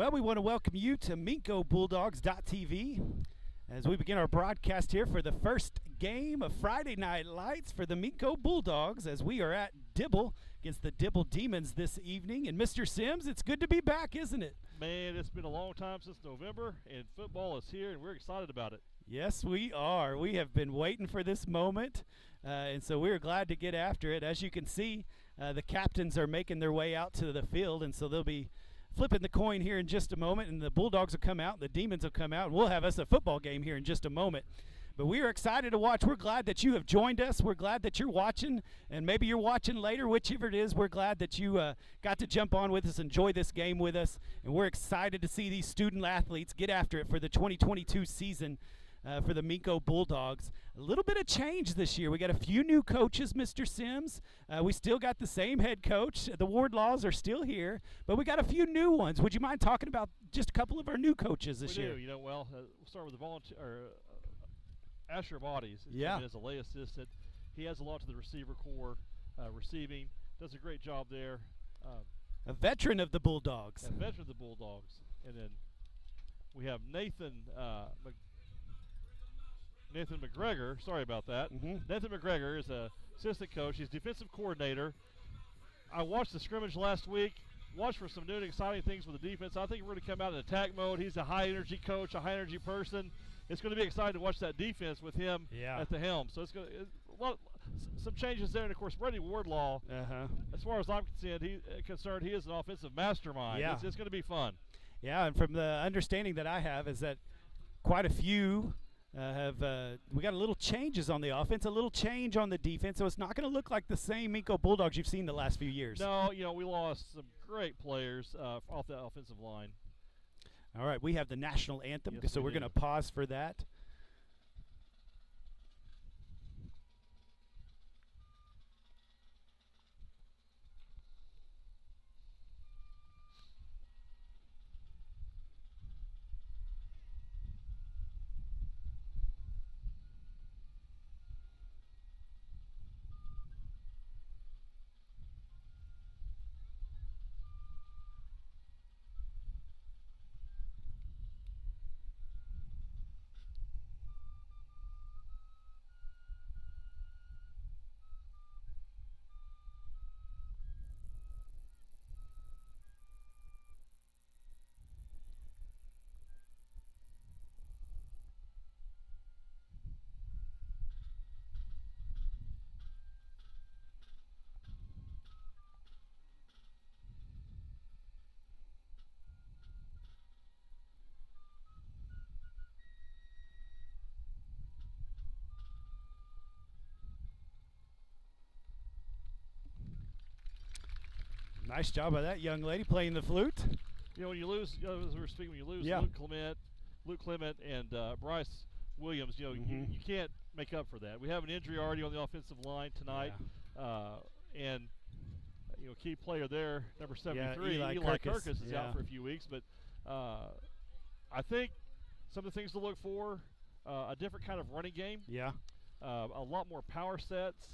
Well, we want to welcome you to Minco Bulldogs.tv as we begin our broadcast here for the first game of Friday Night Lights for the Minco Bulldogs as we are at Dibble against the Dibble Demons this evening. And Mr. Sims, it's good to be back, isn't it? Man, it's been a long time since November, and football is here, and we're excited about it. Yes, we are. We have been waiting for this moment, and so we're glad to get after it. As you can see, the captains are making their way out to the field, and so they'll be flipping the coin here in just a moment, and the Bulldogs will come out, and the Demons will come out, and we'll have us a football game here in just a moment. But we are excited to watch. We're glad that you have joined us. We're glad that you're watching, and maybe you're watching later, whichever it is. We're glad that you got to jump on with us, enjoy this game with us, and we're excited to see these student athletes get after it for the 2022 season for the Minco Bulldogs. A little bit of change this year. We got a few new coaches, Mr. Sims. We still got the same head coach. The Wardlaws are still here, but we got a few new ones. Would you mind talking about just a couple of our new coaches this year? We do. We'll start with the volunteer. Asher Bodies is a lay assistant. He has a lot to the receiver corps, receiving. Does a great job there. A veteran of the Bulldogs. And then we have Nathan McGregor. Sorry about that. Nathan McGregor is an assistant coach. He's defensive coordinator. I watched the scrimmage last week. Watched for some new and exciting things with the defense. I think we're going to come out in attack mode. He's a high-energy coach, a high-energy person. It's going to be exciting to watch that defense with him at the helm. So it's some changes there. And, of course, Brady Wardlaw, as far as I'm concerned, he is an offensive mastermind. Yeah. It's going to be fun. Yeah, and from the understanding that I have is that quite a few we got a little changes on the offense, a little change on the defense, so it's not going to look like the same Minco Bulldogs you've seen the last few years. No, we lost some great players off the offensive line. All right, we have the national anthem, Yes, so we're going to pause for that. Nice job by that young lady playing the flute. When you lose, as we were speaking, when you lose Luke Clement and Bryce Williams, you can't make up for that. We have an injury already on the offensive line tonight, and key player there, number 73, Eli Kirkus is out for a few weeks. But I think some of the things to look for, a different kind of running game. Yeah. A lot more power sets,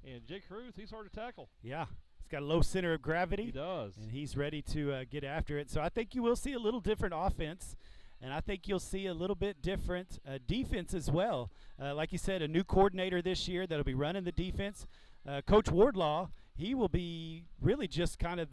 and Jake Cruz, he's hard to tackle. Yeah. He's got a low center of gravity. He does. And he's ready to get after it. So I think you will see a little different offense, and I think you'll see a little bit different defense as well. Like you said, a new coordinator this year that'll be running the defense. Coach Wardlaw, he will be really just kind of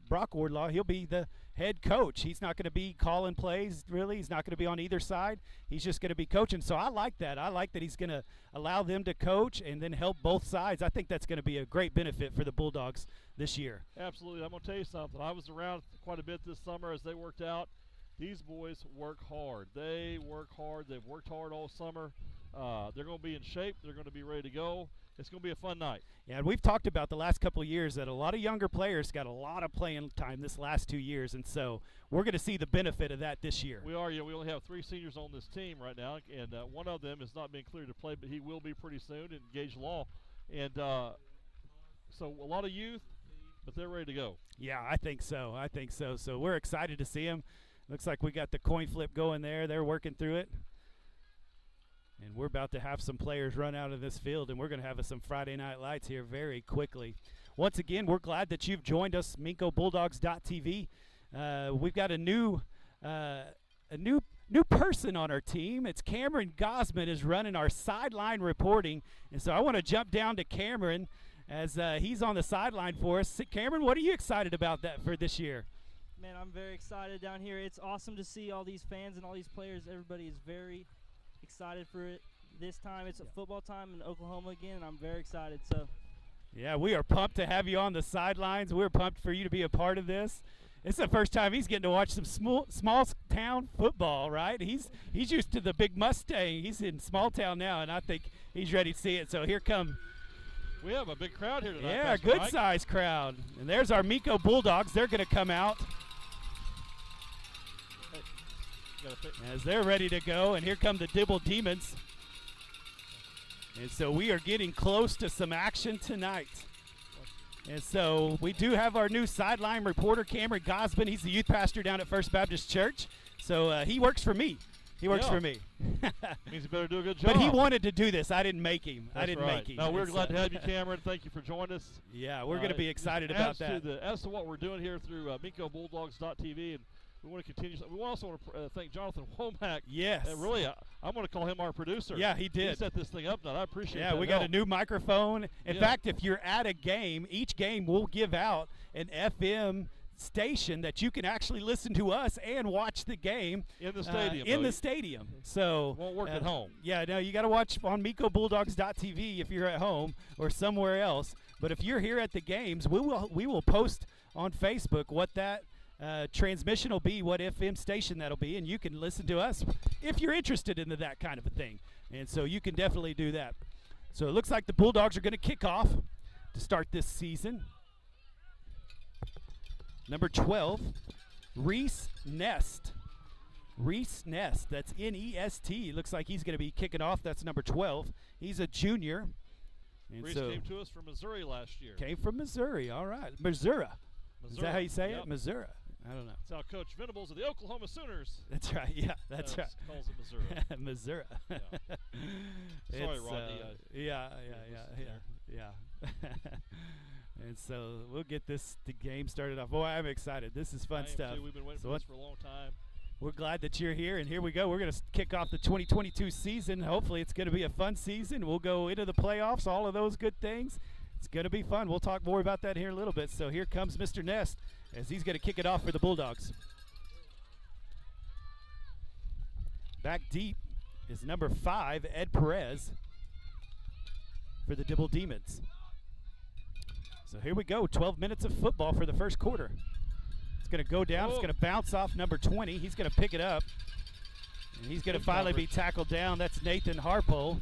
Brock Wardlaw, he'll be the head coach. He's not going to be calling plays, really. He's not going to be on either side. He's just going to be coaching. So I like that. I like that he's going to allow them to coach and then help both sides. I think that's going to be a great benefit for the Bulldogs this year. Absolutely. I'm going to tell you something. I was around quite a bit this summer as they worked out. These boys work hard. They work hard. They've worked hard all summer. They're going to be in shape. They're going to be ready to go. It's going to be a fun night. Yeah, and we've talked about the last couple of years that a lot of younger players got a lot of playing time this last 2 years, and so we're going to see the benefit of that this year. We are. We only have 3 seniors on this team right now, and one of them has not been cleared to play, but he will be pretty soon in Gage Law. And so a lot of youth, but they're ready to go. Yeah, I think so. So we're excited to see them. Looks like we got the coin flip going there. They're working through it. And we're about to have some players run out of this field, and we're going to have some Friday Night Lights here very quickly. Once again, we're glad that you've joined us, MincoBulldogs.tv. We've got a new a new person on our team. It's Cameron Gosman is running our sideline reporting, and so I want to jump down to Cameron as he's on the sideline for us. Cameron, what are you excited about that for this year? Man, I'm very excited down here. It's awesome to see all these fans and all these players. Everybody is very excited for it. This time it's a football time in Oklahoma again, and I'm very excited. So, yeah, we are pumped to have you on the sidelines. We're pumped for you to be a part of this. It's the first time he's getting to watch some small town football, right? He's used to the big Mustang. He's in small town now, and I think he's ready to see it. So here come. We have a big crowd here tonight. Yeah, good size crowd. And there's our Minco Bulldogs. They're going to come out as they're ready to go. And here come the Dibble Demons. And so we are getting close to some action tonight. And so we do have our new sideline reporter, Cameron Gosman. He's the youth pastor down at First Baptist Church. So he works for me. He works for me. Means he better do a good job. But he wanted to do this. I didn't make him. That's I didn't right. make him. No, we're glad to have you, Cameron. Thank you for joining us. Yeah, we're going to be excited about that. As to what we're doing here through MincoBulldogs.tv, and we want to continue. We also want to thank Jonathan Womack. Yes. Really, I'm going to call him our producer. Yeah, he did. He set this thing up tonight. I appreciate it. Yeah, we got a new microphone. In fact, if you're at a game, each game we'll give out an FM station that you can actually listen to us and watch the game in the stadium. In the stadium. So won't work at home. Yeah, no, you got to watch on MincoBulldogs.tv if you're at home or somewhere else. But if you're here at the games, we will post on Facebook what that transmission will be, what FM station that'll be, and you can listen to us if you're interested in that kind of a thing. And so you can definitely do that. So it looks like the Bulldogs are going to kick off to start this season. Number 12, Reese Nest. Reese Nest, that's N-E-S-T. Looks like he's going to be kicking off. That's number 12. He's a junior. And Reese came to us from Missouri last year. Came from Missouri, all right. Missouri. Is that how you say it? Missouri. I don't know. That's how Coach Venables of the Oklahoma Sooners. That's right, yeah, that's right. Calls it Missouri. Missouri. Yeah. Sorry, Rodney. Yeah. And so we'll get the game started off. Boy, I'm excited. This is fun stuff. Too. We've been waiting for this for a long time. We're glad that you're here, and here we go. We're going to kick off the 2022 season. Hopefully it's going to be a fun season. We'll go into the playoffs, all of those good things. It's going to be fun. We'll talk more about that here in a little bit. So here comes Mr. Nest as he's going to kick it off for the Bulldogs. Back deep is number 5, Ed Perez, for the Dibble Demons. So here we go, 12 minutes of football for the first quarter. It's going to go down. It's going to bounce off number 20. He's going to pick it up. And he's going to finally be tackled down. That's Nathan Harpole.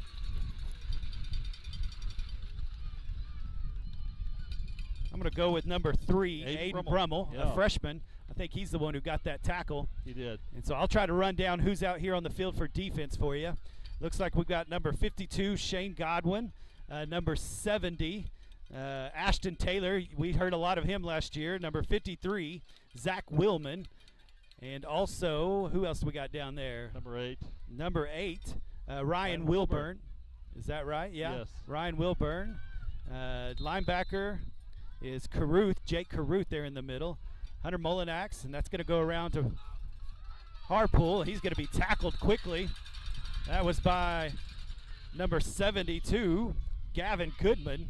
I'm going to go with number 3, Aiden Brummel, a freshman. I think he's the one who got that tackle. He did. And so I'll try to run down who's out here on the field for defense for you. Looks like we've got number 52, Shane Godwin, number 70, Ashton Taylor. We heard a lot of him last year. Number 53, Zach Willman. And also, who else do we got down there? Number 8, Ryan Wilburn. Is that right? Yeah. Yes. Ryan Wilburn. Linebacker is Jake Caruth there in the middle. Hunter Molinax, and that's going to go around to Harpool. He's going to be tackled quickly. That was by number 72, Gavin Goodman,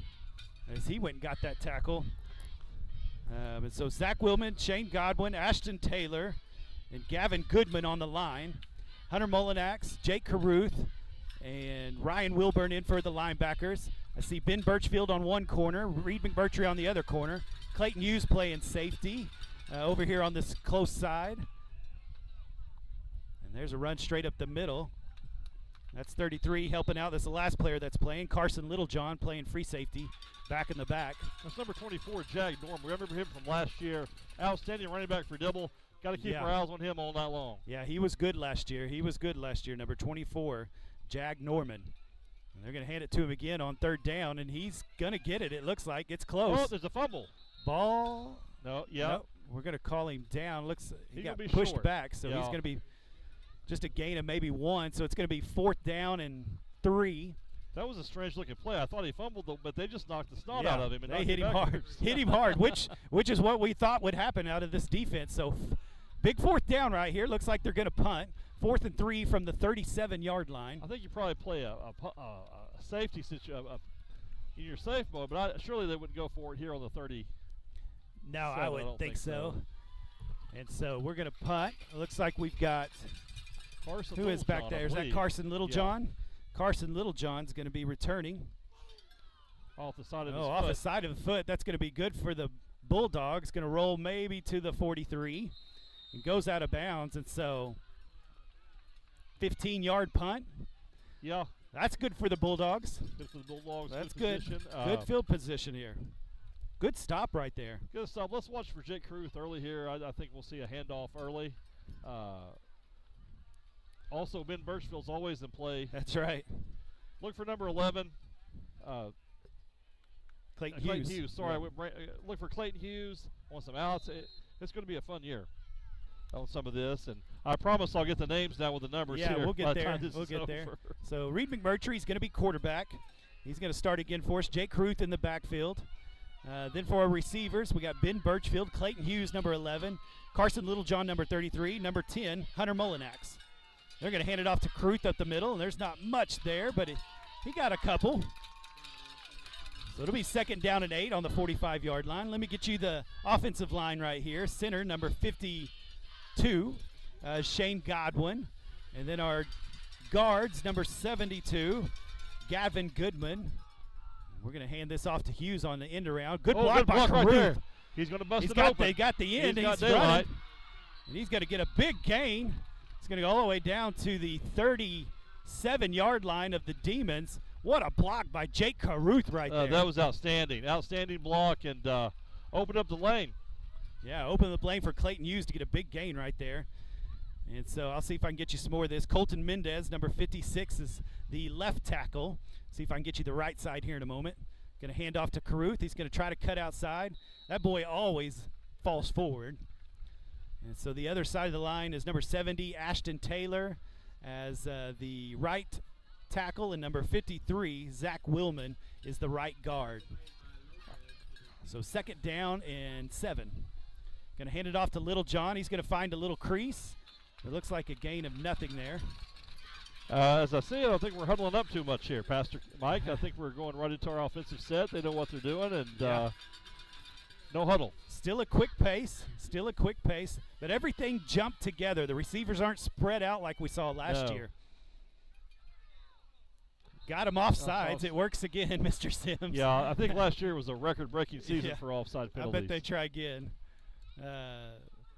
as he went and got that tackle. And so Zach Willman, Shane Godwin, Ashton Taylor, and Gavin Goodman on the line. Hunter Molinax, Jake Caruth, and Ryan Wilburn in for the linebackers. I see Ben Birchfield on one corner, Reed McMurtry on the other corner. Clayton Hughes playing safety over here on this close side. And there's a run straight up the middle. That's 33 helping out. That's the last player that's playing. Carson Littlejohn playing free safety back in the back. That's number 24, Jag Norm. We remember him from last year. Outstanding running back for Dibble. Got to keep our eyes on him all night long. Yeah, he was good last year. Number 24, Jag Norman. And they're going to hand it to him again on third down, and he's going to get it. It looks like it's close. Oh, there's a fumble. Ball. No, yeah. Nope. We're going to call him down. He got pushed short. Back, so he's going to be just a gain of maybe 1. So it's going to be 4th down and 3. That was a strange-looking play. I thought he fumbled, but they just knocked the snot out of him. And they hit him hard. Hit him hard, which is what we thought would happen out of this defense. So Big fourth down right here. Looks like they're going to punt. 4th and 3 from the 37-yard line. I think you probably play a safety situation in your safe mode, but surely they wouldn't go for it here on the 30. No, I wouldn't think so. And so we're going to punt. It looks like we've got Carson who is back there? Is that Carson Littlejohn? Yeah. Carson Littlejohn's going to be returning. Off the side of his foot. Off the side of the foot. That's going to be good for the Bulldogs. Going to roll maybe to the 43 and goes out of bounds. And so 15-yard punt. Yeah. That's good for the Bulldogs. Good for the Bulldogs. That's good. Position. Good field position here. Good stop right there. Good stop. Let's watch for Jake Caruth early here. I think we'll see a handoff early. Also, Ben Birchfield's always in play. That's right. Look for number 11. Clayton Hughes. Sorry, yeah. Look for Clayton Hughes on some outs. It's going to be a fun year on some of this, and I promise I'll get the names down with the numbers here. Yeah, we'll get there. We'll get there. So Reed McMurtry's going to be quarterback. He's going to start again for us. Jake Caruth in the backfield. Then for our receivers, we got Ben Birchfield, Clayton Hughes, number 11, Carson Littlejohn, number 33, number 10, Hunter Mullinax. They're going to hand it off to Caruth up the middle, and there's not much there, but he got a couple. So it'll be 2nd down and 8 on the 45-yard line. Let me get you the offensive line right here. Center, number 52, Shane Godwin. And then our guards, number 72, Gavin Goodman. We're going to hand this off to Hughes on the end around. Good block by Caruth. Right there. He's going to bust it open. They got the end. He's running. And he's going to get a big gain. He's going to go all the way down to the 37-yard line of the Demons. What a block by Jake Caruth right there. That was outstanding. Outstanding block and opened up the lane. Yeah, open the lane for Clayton Hughes to get a big gain right there. And so I'll see if I can get you some more of this. Colton Mendez, number 56, is the left tackle. See if I can get you the right side here in a moment. Going to hand off to Caruth. He's going to try to cut outside. That boy always falls forward. And so the other side of the line is number 70, Ashton Taylor, as the right tackle, and number 53, Zach Willman, is the right guard. So 2nd down and 7. Going to hand it off to Littlejohn. He's going to find a little crease. It looks like a gain of nothing there. As I see, I don't think we're huddling up too much here, Pastor Mike. I think we're going right into our offensive set. They know what they're doing, and no huddle. Still a quick pace. Still a quick pace. But everything jumped together. The receivers aren't spread out like we saw last year. Got him offsides. It works again, Mr. Sims. Yeah, I think last year was a record-breaking season for offside penalties. I bet they try again.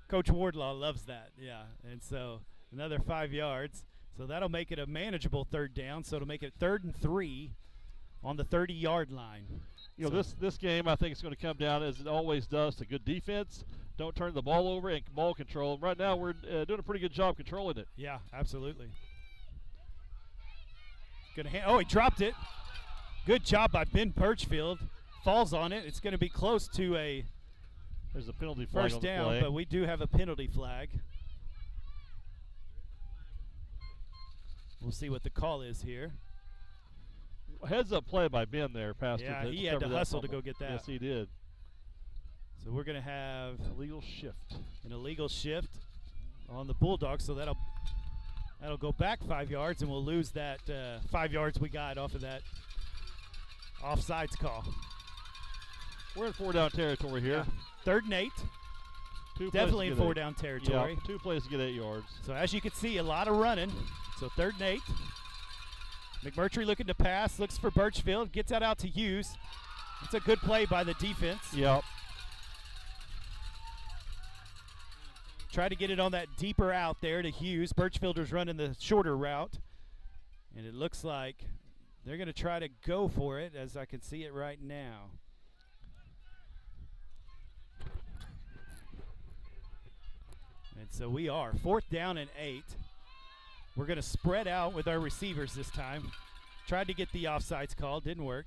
Coach Wardlaw loves that, yeah. And so another 5 yards. So that'll make it a manageable 3rd down. So it'll make it 3rd and 3 on the 30-yard line. You know, this game, I think it's going to come down, as it always does, to good defense. Don't turn the ball over and ball control. Right now we're doing a pretty good job controlling it. Yeah, absolutely. He dropped it. Good job by Ben Birchfield. Falls on it. It's going to be close to there's a penalty flag first on the down, play. But we do have a penalty flag. We'll see what the call is here. Heads up play by Ben there, Pastor. Yeah, he had to hustle to go get that. Yes, he did. So we're going to have illegal shift. An illegal shift on the Bulldogs, so that'll go back 5 yards, and we'll lose that 5 yards we got off of that offsides call. We're in 4-down territory here. Yeah. 3rd and 8. Definitely in 4-down territory. Yeah, 2 plays to get 8 yards. So as you can see, a lot of running. So 3rd and 8. McMurtry looking to pass, looks for Birchfield, gets that out to Hughes. It's a good play by the defense. Yep. Try to get it on that deeper out there to Hughes. Birchfielder's running the shorter route. And it looks like they're going to try to go for it, as I can see it right now. And so we are 4th down and 8. We're going to spread out with our receivers this time. Tried to get the offsides call, didn't work.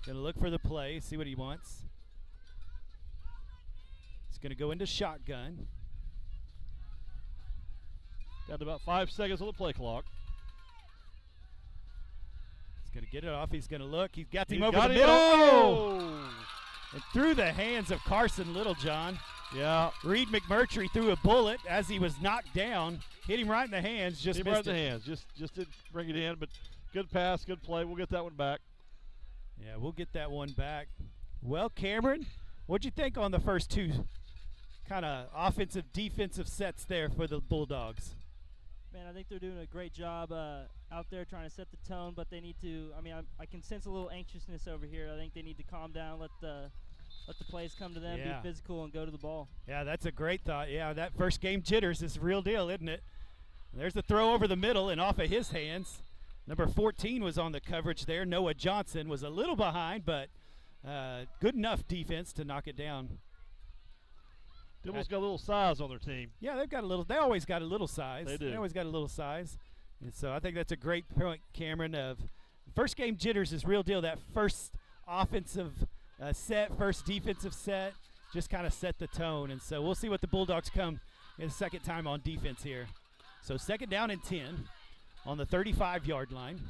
Going to look for the play, see what he wants. He's going to go into shotgun. Down to about 5 seconds on the play clock. He's going to get it off. He's going to look. He's got him over the middle. Oh! And through the hands of Carson Littlejohn. Yeah. Reed McMurtry threw a bullet as he was knocked down. Hit him right in the hands. Just hit him right in the hands. Just didn't bring it in, but good pass, good play. We'll get that one back. Yeah, we'll get that one back. Well, Cameron, what'd you think on the first two kind of offensive, defensive sets there for the Bulldogs? Man, I think they're doing a great job out there trying to set the tone, but they need to, I can sense a little anxiousness over here. I think they need to calm down, let the plays come to them, be physical, and go to the ball. Yeah, that's a great thought. Yeah, that first game jitters is real deal, isn't it? There's the throw over the middle and off of his hands. Number 14 was on the coverage there. Noah Johnson was a little behind, but good enough defense to knock it down. Dibble's got a little size on their team. Yeah, they've got a little. They always got a little size. They do. They always got a little size. And so I think that's a great point, Cameron, of first game jitters is real deal. That first offensive set, first defensive set, just kind of set the tone. And so we'll see what the Bulldogs come in the second time on defense here. So second down and 10 on the 35-yard line.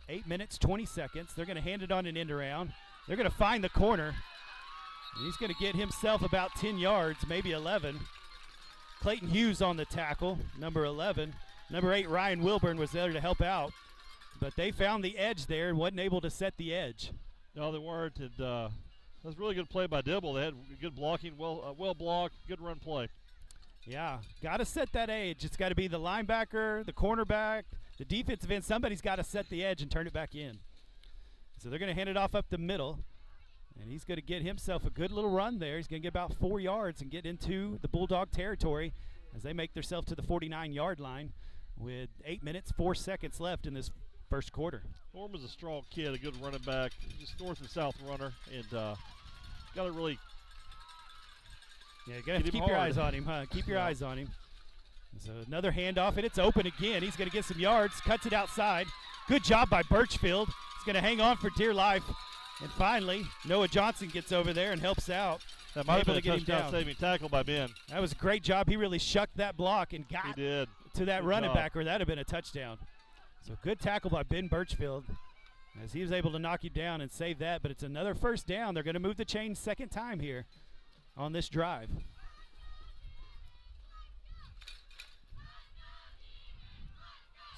8 minutes, 20 seconds. They're going to hand it on an end around. They're going to find the corner. He's going to get himself about 10 yards, maybe 11. Clayton Hughes on the tackle, number 11. Number 8, Ryan Wilburn, was there to help out. But they found the edge there and wasn't able to set the edge. No, they weren't. And that was a really good play by Dibble. They had good blocking, well blocked, good run play. Yeah, got to set that edge. It's got to be the linebacker, the cornerback, the defensive end. Somebody's got to set the edge and turn it back in. So they're going to hand it off up the middle. And he's going to get himself a good little run there. He's going to get about 4 yards and get into the Bulldog territory as they make themselves to the 49-yard line with 8 minutes, 4 seconds left in this first quarter. Norman's a strong kid, a good running back, just north and south runner, and got to really you got to keep your eyes on him, huh? Keep your eyes on him. So another handoff, and it's open again. He's going to get some yards, cuts it outside. Good job by Birchfield. He's going to hang on for dear life. And finally, Noah Johnson gets over there and helps out. That might have been a touchdown-saving tackle by Ben. That was a great job. He really shucked that block and got to that running back, or that would have been a touchdown. So good tackle by Ben Birchfield as he was able to knock you down and save that. But it's another first down. They're going to move the chains second time here on this drive.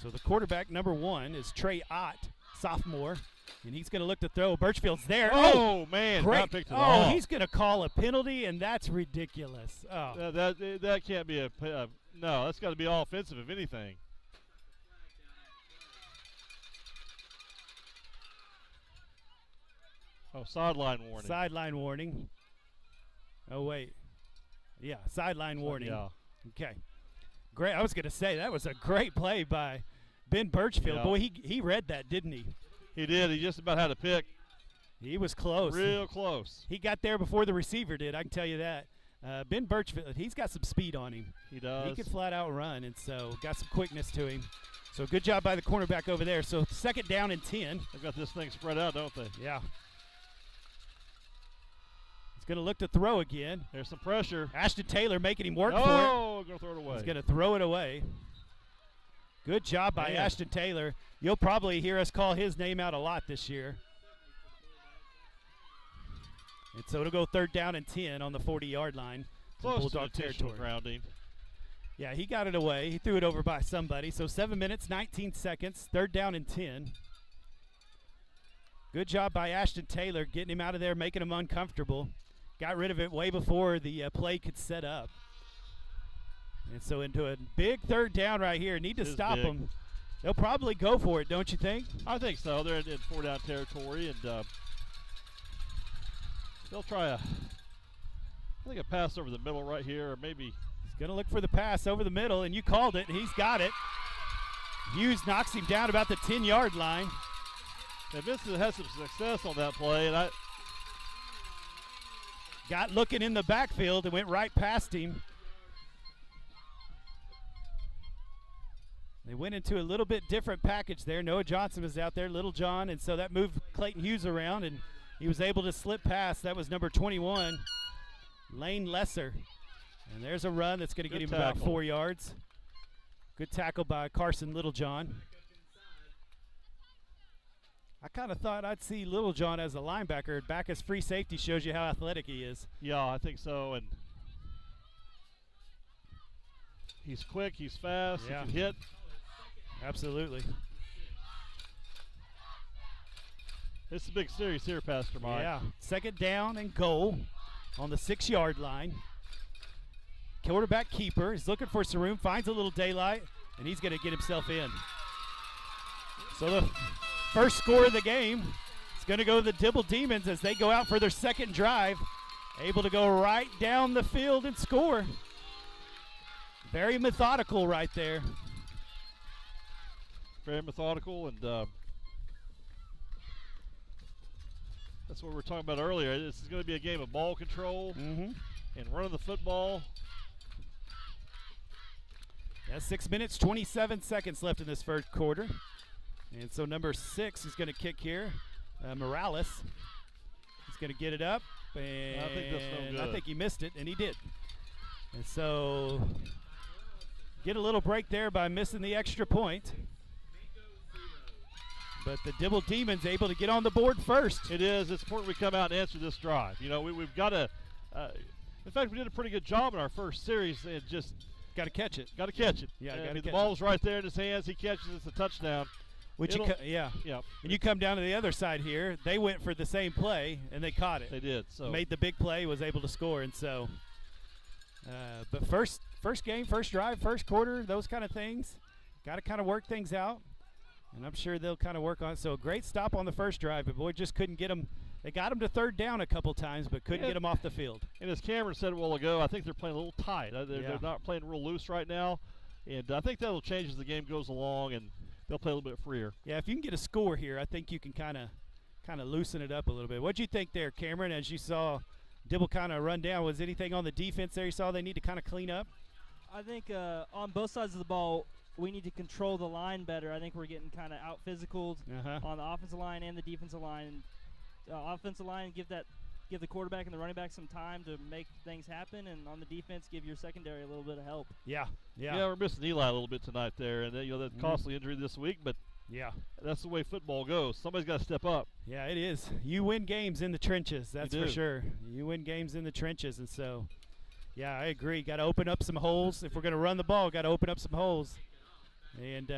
So the quarterback, number 1, is Trey Ott, sophomore. And he's going to look to throw. Birchfield's there. Oh man. Great. He's going to call a penalty, and that's ridiculous. Oh. That can't be no, that's got to be all offensive, if anything. Oh, sideline warning. Sideline warning. Oh, wait. Yeah, sideline warning. Yeah. Okay. Great. I was going to say, that was a great play by Ben Birchfield. Yeah. Boy, he read that, didn't he? He did. He just about had a pick. He was close. Real close. He got there before the receiver did, I can tell you that. Ben Birchfield, he's got some speed on him. He does. He can flat out run, and so got some quickness to him. So good job by the cornerback over there. So second down and 10. They've got this thing spread out, don't they? Yeah. He's going to look to throw again. There's some pressure. Ashton Taylor making him work for it. Oh, going to throw it away. He's going to throw it away. Good job by Ashton Taylor. You'll probably hear us call his name out a lot this year. And so it'll go third down and 10 on the 40-yard line. Close Bulldog to territory. Grounding. Yeah, he got it away. He threw it over by somebody. So 7 minutes, 19 seconds, third down and 10. Good job by Ashton Taylor getting him out of there, making him uncomfortable. Got rid of it way before the play could set up. And so into a big third down right here. Need to stop them. They'll probably go for it, don't you think? I think so. They're in four-down territory, and they'll try I think a pass over the middle right here, or maybe. He's going to look for the pass over the middle, and you called it, and he's got it. Hughes knocks him down about the 10-yard line. Now, Vincent had some success on that play, and got looking in the backfield and went right past him. They went into a little bit different package there. Noah Johnson was out there, Little John, and so that moved Clayton Hughes around, and he was able to slip past. That was number 21, Lane Lesser. And there's a run that's going to get him about 4 yards. Good tackle by Carson Littlejohn. I kind of thought I'd see Littlejohn as a linebacker. Back as free safety shows you how athletic he is. Yeah, I think so. And he's quick, he's fast, he can hit. Absolutely. It's a big series here, Pastor Mike. Yeah, 2nd down and goal on the 6-yard line. Quarterback keeper is looking for some room, finds a little daylight, and he's going to get himself in. So the first score of the game is going to go to the Dibble Demons as they go out for their 2nd drive, able to go right down the field and score. Very methodical right there. Very methodical, and that's what we were talking about earlier. This is going to be a game of ball control and running the football. Yeah, 6 minutes, 27 seconds left in this first quarter. And so number 6 is going to kick here. Morales is going to get it up. And I think that's no good. I think he missed it, and he did. And so get a little break there by missing the extra point. But the Dibble Demons able to get on the board first. It is. It's important we come out and answer this drive. You know, we've got to in fact, we did a pretty good job in our first series and just got to catch it. Got to catch it. Yeah, I mean, the ball's right there in his hands. He catches it. It's a touchdown. Which yeah. And you come down to the other side here. They went for the same play, and they caught it. They did. So made the big play, was able to score. And so, but first game, first drive, first quarter, those kind of things, got to kind of work things out. And I'm sure they'll kind of work on it. So a great stop on the first drive, but boy, just couldn't get them. They got them to 3rd down a couple times, but couldn't get them off the field. And as Cameron said a while ago, I think they're playing a little tight. They're not playing real loose right now. And I think that'll change as the game goes along, and they'll play a little bit freer. Yeah, if you can get a score here, I think you can kind of loosen it up a little bit. What'd you think there, Cameron, as you saw Dibble kind of run down? Was anything on the defense there you saw they need to kind of clean up? I think on both sides of the ball, we need to control the line better. I think we're getting kind of out-physicaled on the offensive line and the defensive line. Offensive line, give the quarterback and the running back some time to make things happen, and on the defense, give your secondary a little bit of help. Yeah. We're missing Eli a little bit tonight there, and that costly injury this week, but that's the way football goes. Somebody's got to step up. Yeah, it is. You win games in the trenches, that's for sure. You win games in the trenches, and so, yeah, I agree. Got to open up some holes. If we're going to run the ball, got to open up some holes. And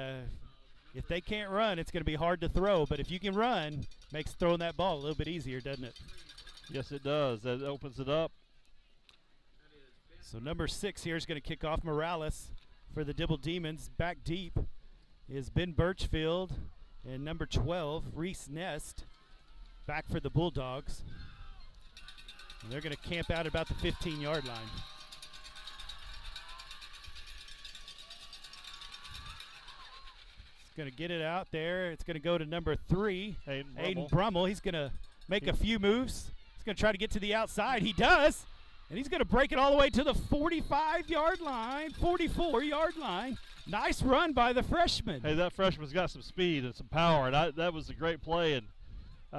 if they can't run, it's going to be hard to throw. But if you can run, makes throwing that ball a little bit easier, doesn't it? Yes, it does. That opens it up. So number 6 here is going to kick off. Morales for the Dibble Demons. Back deep is Ben Birchfield. And number 12, Reese Nest, back for the Bulldogs. And they're going to camp out at about the 15-yard line. Going to get it out there. It's going to go to number 3, Aiden Brummel. He's going to make a few moves. He's going to try to get to the outside. He does. And he's going to break it all the way to the 45-yard line, 44-yard line. Nice run by the freshman. Hey, that freshman's got some speed and some power, and that was a great play. And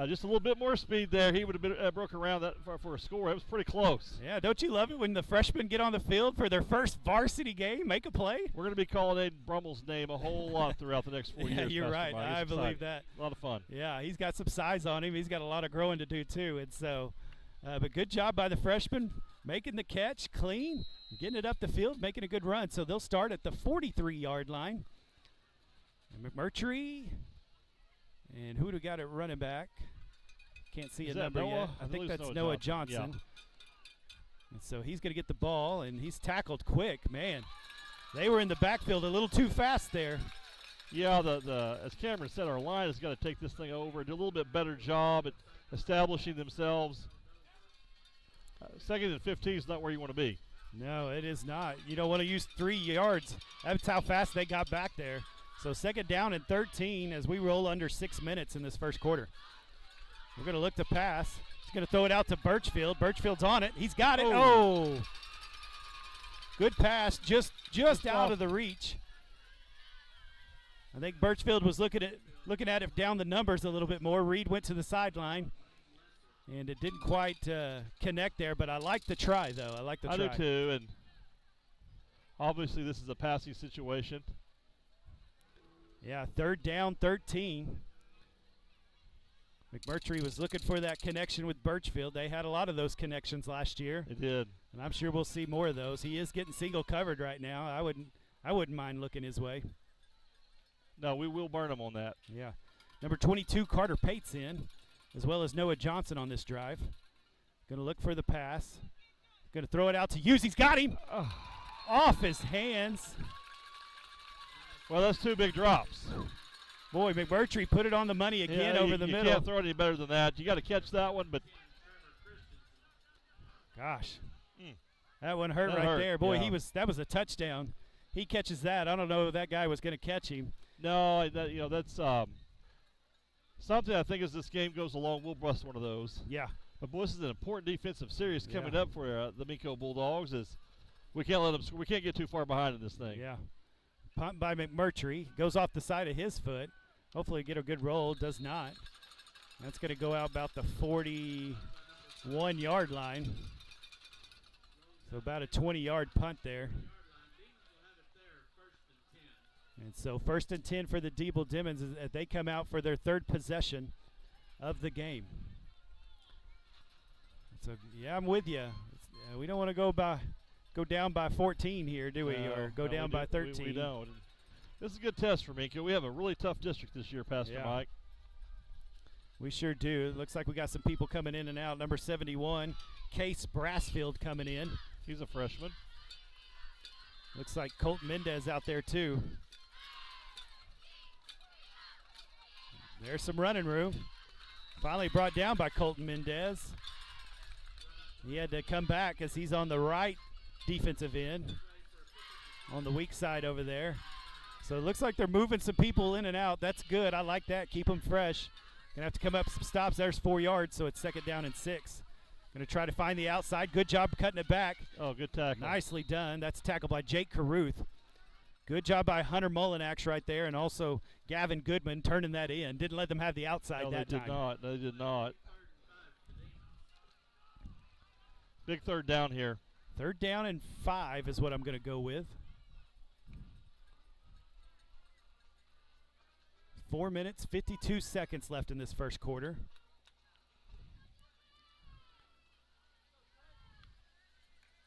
just a little bit more speed there, he would have been broke around that for a score. It was pretty close. Yeah, don't you love it when the freshmen get on the field for their first varsity game, make a play? We're going to be calling Aiden Brummel's name a whole lot throughout the next 4 years. Yeah, you're right. I believe that. A lot of fun. Yeah, he's got some size on him. He's got a lot of growing to do too. And so, but good job by the freshman, making the catch clean, getting it up the field, making a good run. So they'll start at the 43-yard line. And McMurtry. And who do we got at running back? Can't see a number yet. I think that's Noah Johnson. Yeah. And so he's going to get the ball, and he's tackled quick. Man, they were in the backfield a little too fast there. Yeah, as Cameron said, our line has got to take this thing over and do a little bit better job at establishing themselves. 2nd and 15 is not where you want to be. No, it is not. You don't want to use 3 yards. That's how fast they got back there. So 2nd down and 13 as we roll under 6 minutes in this first quarter. We're going to look to pass. He's going to throw it out to Birchfield. Birchfield's on it. He's got it. Oh. Good pass, just out of the reach. I think Birchfield was looking at it down the numbers a little bit more. Reed went to the sideline, and it didn't quite connect there, but I like the try, though. I like the try. I do, too, and obviously this is a passing situation. Yeah, 3rd down, 13. McMurtry was looking for that connection with Birchfield. They had a lot of those connections last year. They did. And I'm sure we'll see more of those. He is getting single covered right now. I wouldn't mind looking his way. No, we will burn him on that. Yeah. Number 22, Carter Pates in, as well as Noah Johnson on this drive. Going to look for the pass. Going to throw it out to Hughes. He's got him. Off his hands. Well, that's 2 big drops. Boy, McMurtry put it on the money again over the middle. You can't throw it any better than that. You got to catch that one, but gosh, that one hurt right there. Boy, yeah. that was a touchdown. He catches that. I don't know if that guy was going to catch him. No, that's something I think as this game goes along, we'll bust one of those. Yeah. But boy, this is an important defensive series coming up for the Minco Bulldogs. Is we can't let them. We can't get too far behind in this thing. Yeah. Punt by McMurtry. Goes off the side of his foot. Hopefully get a good roll. Does not. That's going to go out about the 41-yard line. So about a 20-yard punt there. And so 1st and 10 for the Dibble Demons as they come out for their 3rd possession of the game. So, yeah, I'm with you. We don't want to go down by 14 here, do we? Or go down by 13. We don't. This is a good test for Minco. We have a really tough district this year, Pastor Mike. We sure do. It looks like we got some people coming in and out. Number 71, Case Brassfield coming in. He's a freshman. Looks like Colt Mendez out there too. There's some running room. Finally brought down by Colton Mendez. He had to come back as he's on the right defensive end, on the weak side over there. So it looks like they're moving some people in and out. That's good. I like that. Keep them fresh. Gonna have to come up some stops. There's 4 yards, so it's 2nd down and 6. Gonna try to find the outside. Good job cutting it back. Oh, good tackle. Nicely done. That's tackled by Jake Caruth. Good job by Hunter Mullinax right there, and also Gavin Goodman turning that in. Didn't let them have the outside that time. They did not. Big 3rd down here. 3rd down and 5 is what I'm going to go with. 4 minutes, 52 seconds left in this first quarter.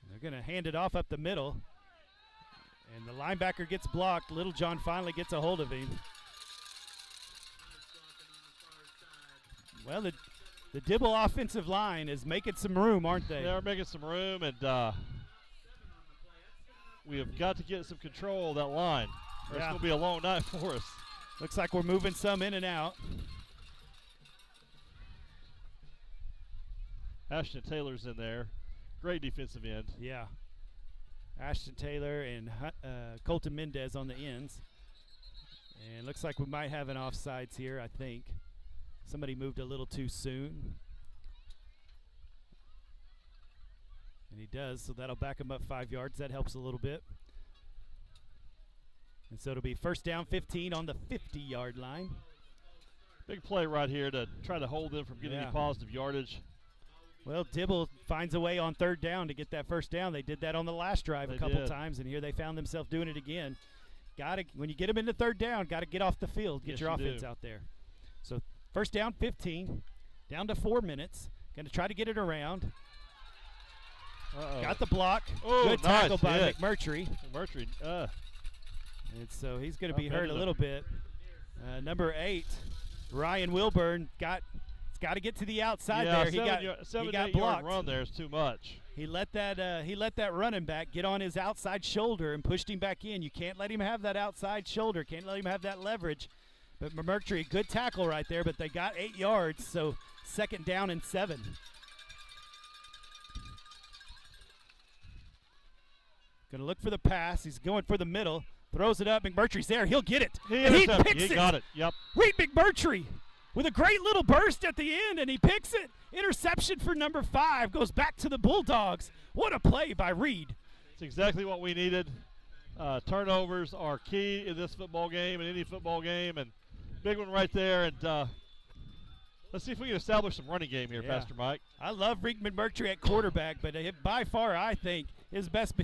They're going to hand it off up the middle. And the linebacker gets blocked. Little John finally gets a hold of him. Well, the Dibble offensive line is making some room, aren't they? They're making some room, and we have got to get some control of that line. Or it's going to be a long night for us. Looks like we're moving some in and out. Ashton Taylor's in there. Great defensive end. Yeah. Ashton Taylor and Colton Mendez on the ends. And looks like we might have an offsides here, I think. Somebody moved a little too soon. And he does, so that'll back him up 5 yards. That helps a little bit. And so it'll be 1st down 15 on the 50-yard line. Big play right here to try to hold them from getting any positive yardage. Well, Dibble finds a way on 3rd down to get that 1st down. They did that on the last drive a couple times, and here they found themselves doing it again. When you get them into 3rd down, got to get off the field, get your offense out there. So 1st down 15, down to 4 minutes. Going to try to get it around. Got the block. Good tackle by McMurtry. McMurtry. And so he's going to be hurt a little bit. Number 8, Ryan Wilburn got to get to the outside there. He got blocked. Run there is too much. He let that running back get on his outside shoulder and pushed him back in. You can't let him have that outside shoulder. Can't let him have that leverage. But McMurtry, good tackle right there. But they got 8 yards, so 2nd down and 7. Going to look for the pass. He's going for the middle. Throws it up. McMurtry's there. He'll get it. He picks it. He got it. Yep. Reed McMurtry with a great little burst at the end, and he picks it. Interception for number 5. Goes back to the Bulldogs. What a play by Reed. It's exactly what we needed. Turnovers are key in this football game, in any football game, and big one right there. And let's see if we can establish some running game here, Pastor Mike. I love Reed McMurtry at quarterback, but by far I think his best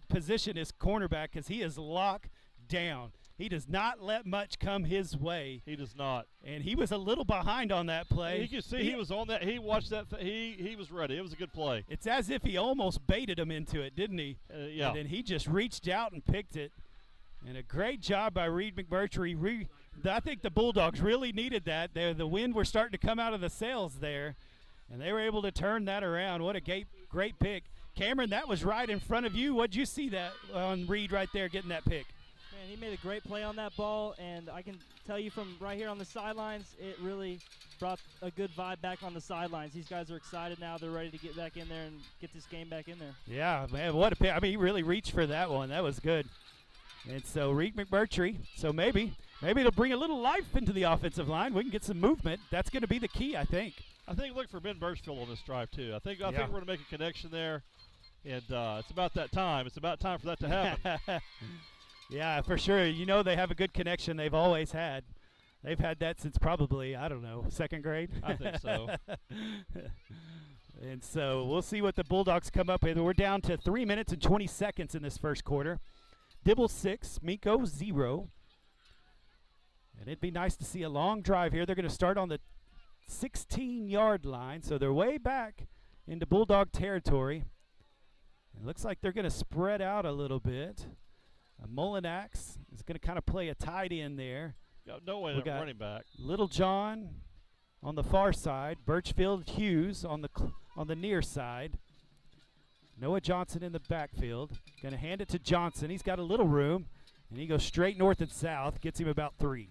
position is cornerback because he is locked down. He does not let much come his way. He does not. And he was a little behind on that play. You can see he was on that. He watched that. He was ready. It was a good play. It's as if he almost baited him into it, didn't he? Yeah. And then he just reached out and picked it. And a great job by Reed McMurtry. I think the Bulldogs really needed that. The wind were starting to come out of the sails there, and they were able to turn that around. What a great pick. Cameron, that was right in front of you. What'd you see that on Reed right there getting that pick? Man, he made a great play on that ball, and I can tell you from right here on the sidelines, it really brought a good vibe back on the sidelines. These guys are excited now. They're ready to get back in there and get this game back in there. Yeah, man, what a pick. I mean, he really reached for that one. That was good. And so Reed McMurtry, so maybe it'll bring a little life into the offensive line. We can get some movement. That's going to be the key, I think. I think look for Ben Birchfield on this drive, too. I think we're going to make a connection there, and it's about that time. It's about time for that to happen. Yeah, for sure. You know they have a good connection. They've always had. They've had that since probably, I don't know, second grade? I think so. And so we'll see what the Bulldogs come up with. We're down to 3 minutes and 20 seconds in this first quarter. Dibble 6, Minco 0. And it'd be nice to see a long drive here. They're going to start on the 16-yard line, so they're way back into Bulldog territory. It looks like they're going to spread out a little bit. Mullinax is going to kind of play a tight end there. Got no way to running back. Little John on the far side. Birchfield Hughes on the near side. Noah Johnson in the backfield. Going to hand it to Johnson. He's got a little room, and he goes straight north and south. Gets him about 3.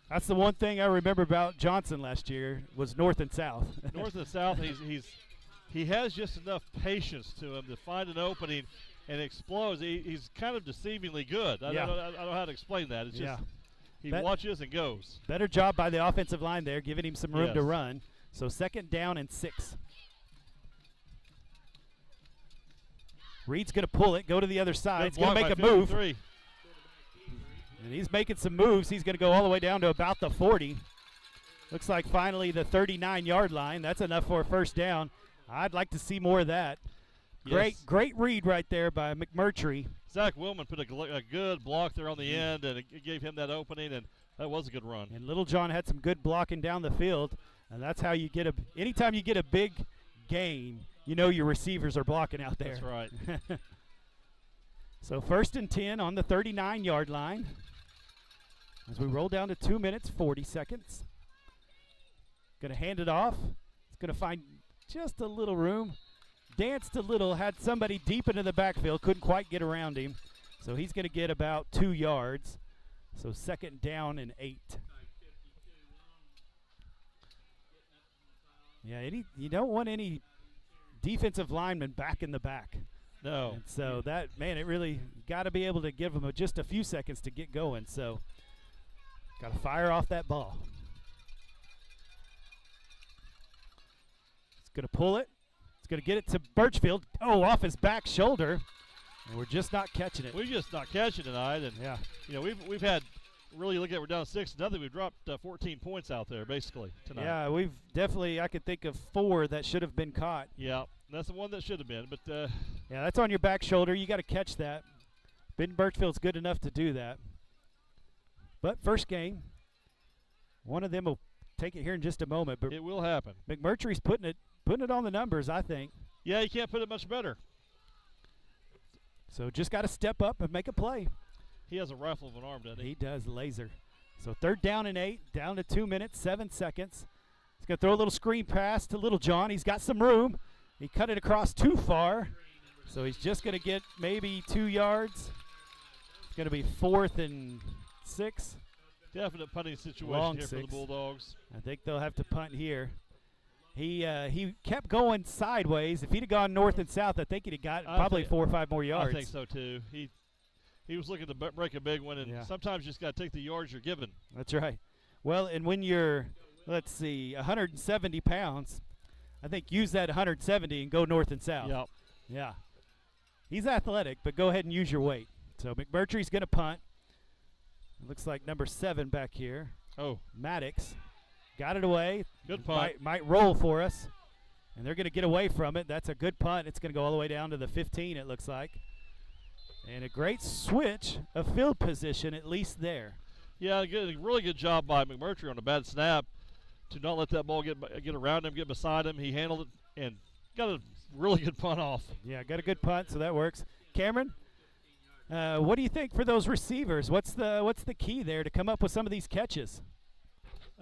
That's the one thing I remember about Johnson last year was north and south. North and south, he has just enough patience to him to find an opening and explodes. He's kind of deceivingly good. I don't know how to explain that. It's just he watches and goes. Better job by the offensive line there, giving him some room to run. So 2nd down and 6. Reed's going to pull it, go to the other side. He's going to make a move. And he's making some moves. He's going to go all the way down to about the 40. Looks like finally the 39-yard line. That's enough for a first down. I'd like to see more of that. Great read right there by McMurtry. Zach Willman put a good block there on the end, and it gave him that opening, and that was a good run. And Little John had some good blocking down the field, and that's how you get anytime you get a big gain, you know your receivers are blocking out there. That's right. So 1st and 10 on the 39-yard line as we roll down to 2 minutes, 40 seconds. Going to hand it off. It's going to find just a little room. Danced a little, had somebody deep into the backfield, couldn't quite get around him. So he's going to get about 2 yards. So 2nd down and 8. Yeah, you don't want any defensive linemen back in the back. No. And so that, man, it really got to be able to give them just a few seconds to get going. So got to fire off that ball. It's going to pull it. It's going to get it to Birchfield. Oh, off his back shoulder. And we're just not catching it. We're just not catching tonight. And, we've had really, look at it, we're down 6-0. We've dropped 14 points out there, basically, tonight. Yeah, we've definitely, I could think of 4 that should have been caught. Yeah, that's the one that should have been. But yeah, that's on your back shoulder. You got to catch that. Ben Birchfield's good enough to do that. But first game, one of them will take it here in just a moment. But it will happen. McMurtry's putting it on the numbers, I think. Yeah, you can't put it much better. So just got to step up and make a play. He has a rifle of an arm, doesn't he? He does, laser. So 3rd down and 8, down to 2 minutes, 7 seconds. He's going to throw a little screen pass to Little John. He's got some room. He cut it across too far. So he's just going to get maybe 2 yards. It's going to be 4th and 6. Definite punting situation Long here 6. for the Bulldogs. I think they'll have to punt here. He kept going sideways. If he'd have gone north and south, I think he'd have got probably 4 or 5 more yards. I think so, too. He was looking to break a big one, and sometimes you just got to take the yards you're given. That's right. Well, and when you're, 170 pounds, I think use that 170 and go north and south. Yep. Yeah. He's athletic, but go ahead and use your weight. So McMurtry's going to punt. It looks like number 7 back here. Oh. Maddox. Got it away. Good punt. Might roll for us. And they're going to get away from it. That's a good punt. It's going to go all the way down to the 15, it looks like. And a great switch of field position, at least there. Yeah, really good job by McMurtry on a bad snap to not let that ball get around him, get beside him. He handled it and got a really good punt off. Yeah, got a good punt, so that works. Cameron, what do you think for those receivers? What's the key there to come up with some of these catches?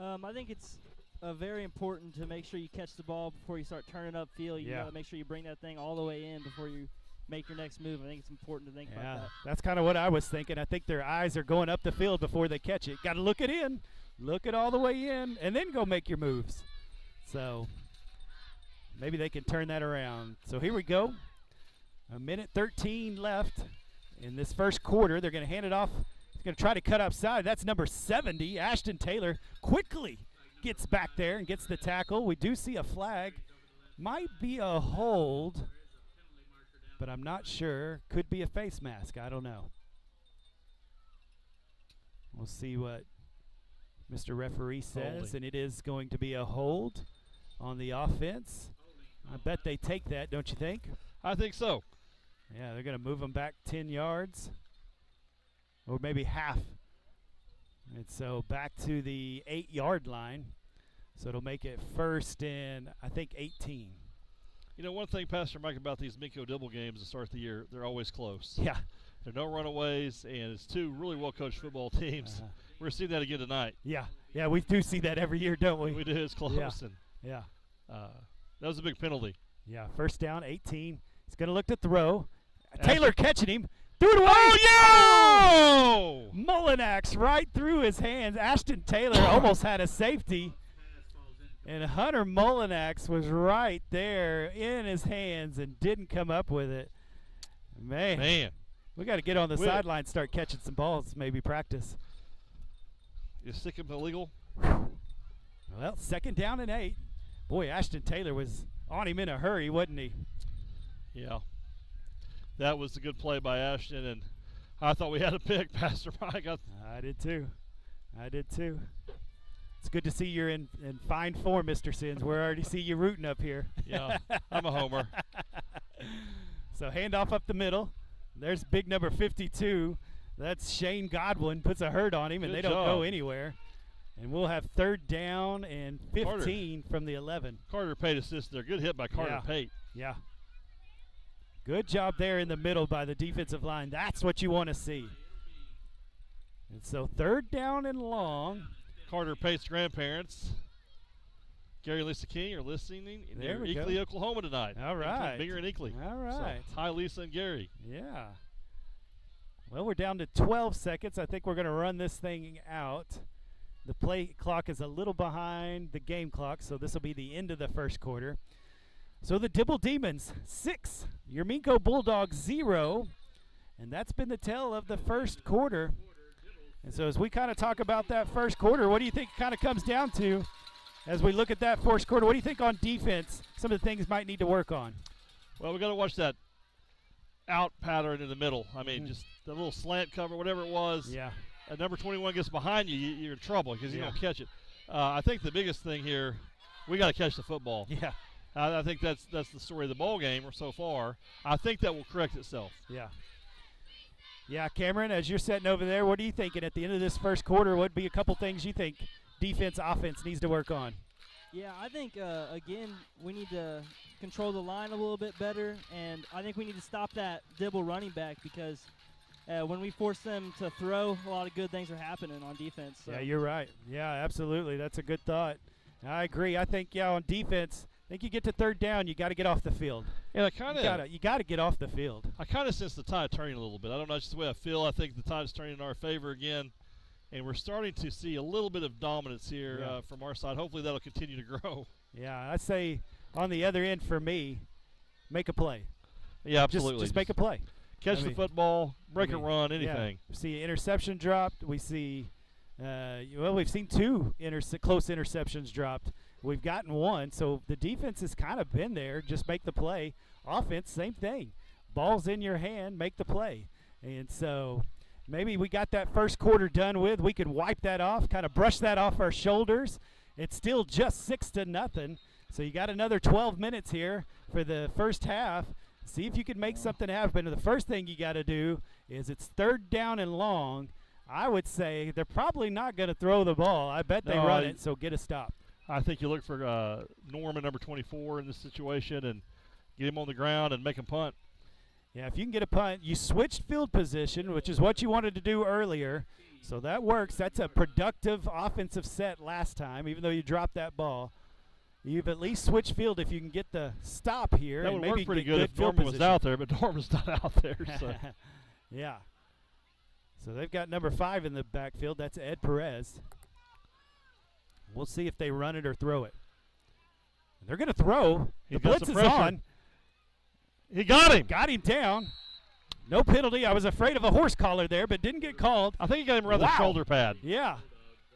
I think it's very important to make sure you catch the ball before you start turning upfield. You got to make sure you bring that thing all the way in before you make your next move. I think it's important to think about that. That's kind of what I was thinking. I think their eyes are going up the field before they catch it. Got to look it in, look it all the way in, and then go make your moves. So maybe they can turn that around. So here we go. 1:13 left in this first quarter. They're going to hand it off. He's going to try to cut outside. That's number 70. Ashton Taylor quickly gets back there and gets the tackle. We do see a flag. Might be a hold, but I'm not sure. Could be a face mask. I don't know. We'll see what Mr. Referee says, and it is going to be a hold on the offense. I bet they take that, don't you think? I think so. Yeah, they're going to move them back 10 yards, or maybe half. And so back to the 8-yard line. So it'll make it first and, I think, 18. You know, one thing, Pastor Mike, about these Minco Dibble games to start the year, they're always close. Yeah. There are no runaways, and it's two really well-coached football teams. We're seeing that again tonight. Yeah. Yeah, we do see that every year, don't we? We do. It's close. Yeah. That was a big penalty. Yeah, first down, 18. He's going to look to throw. Taylor catching him. Threw it away. Oh, yeah! Mullinax right through his hands. Ashton Taylor almost had a safety. And Hunter Mullinax was right there in his hands and didn't come up with it. Man. We got to get on the sideline, start catching some balls, maybe practice. You stick him illegal? Well, second down and 8. Boy, Ashton Taylor was on him in a hurry, wasn't he? Yeah. That was a good play by Ashton, and I thought we had a pick, Pastor Mike. I did too. It's good to see you're in fine form, Mr. Sins. We already see you rooting up here. Yeah, I'm a homer. So handoff up the middle. There's big number 52. That's Shane Godwin. Puts a hurt on him, and they don't go anywhere. And we'll have third down and 15 from the 11. Carter Pate assist there. Good hit by Carter Pate. Yeah. Good job there in the middle by the defensive line. That's what you want to see. And so third down and long. Carter Pate's grandparents, Gary and Lisa King, are listening in Eakley, Oklahoma tonight. All right. Bigger in Eakley. All right. So, hi, Lisa and Gary. Yeah. Well, we're down to 12 seconds. I think we're going to run this thing out. The play clock is a little behind the game clock, so this will be the end of the first quarter. So the Dibble Demons, 6. Your Minco Bulldogs, 0. And that's been the tale of the first quarter. And so as we kind of talk about that first quarter, what do you think it kind of comes down to as we look at that first quarter? What do you think on defense, some of the things might need to work on? Well, we got to watch that out pattern in the middle. I mean, just the little slant cover, whatever it was. Yeah. And number 21 gets behind you, you're in trouble because you don't catch it. I think the biggest thing here, we got to catch the football. Yeah. I think that's the story of the ball game so far. I think that will correct itself. Yeah. Yeah, Cameron, as you're sitting over there, what are you thinking at the end of this first quarter? What would be a couple things you think defense, offense needs to work on? Yeah, I think, again, we need to control the line a little bit better, and I think we need to stop that Dibble running back because when we force them to throw, a lot of good things are happening on defense. So. Yeah, you're right. Yeah, absolutely. That's a good thought. I agree. I think, on defense, I think you get to third down, you got to get off the field. Yeah, you got to get off the field. I kind of sense the tide turning a little bit. I don't know, it's just the way I feel. I think the tide's turning in our favor again, and we're starting to see a little bit of dominance here from our side. Hopefully that'll continue to grow. Yeah, I'd say on the other end for me, make a play. Yeah, absolutely. Just make a play. Catch the football, break a run, anything. Yeah. We see an interception dropped. We see, we've seen 2 close interceptions dropped. We've gotten 1, so the defense has kind of been there. Just make the play. Offense, same thing. Ball's in your hand, make the play. And so maybe we got that first quarter done with. We can wipe that off, kind of brush that off our shoulders. It's still just 6-0. So you got another 12 minutes here for the first half. See if you can make something happen. The first thing you got to do is it's 3rd down and long. I would say they're probably not going to throw the ball. I bet they run it, so get a stop. I think you look for Norman, number 24, in this situation and get him on the ground and make him punt. Yeah, if you can get a punt, you switched field position, which is what you wanted to do earlier. So that works. That's a productive offensive set last time, even though you dropped that ball. You've at least switched field if you can get the stop here. That and would maybe work pretty get good if field Norman was position. out there, but Norman's not out there. So. Yeah. So they've got number 5 in the backfield. That's Ed Perez. We'll see if they run it or throw it. They're going to throw. The blitz is on. He got him. Got him down. No penalty. I was afraid of a horse collar there, but didn't get called. I think he got him around the shoulder pad. Yeah.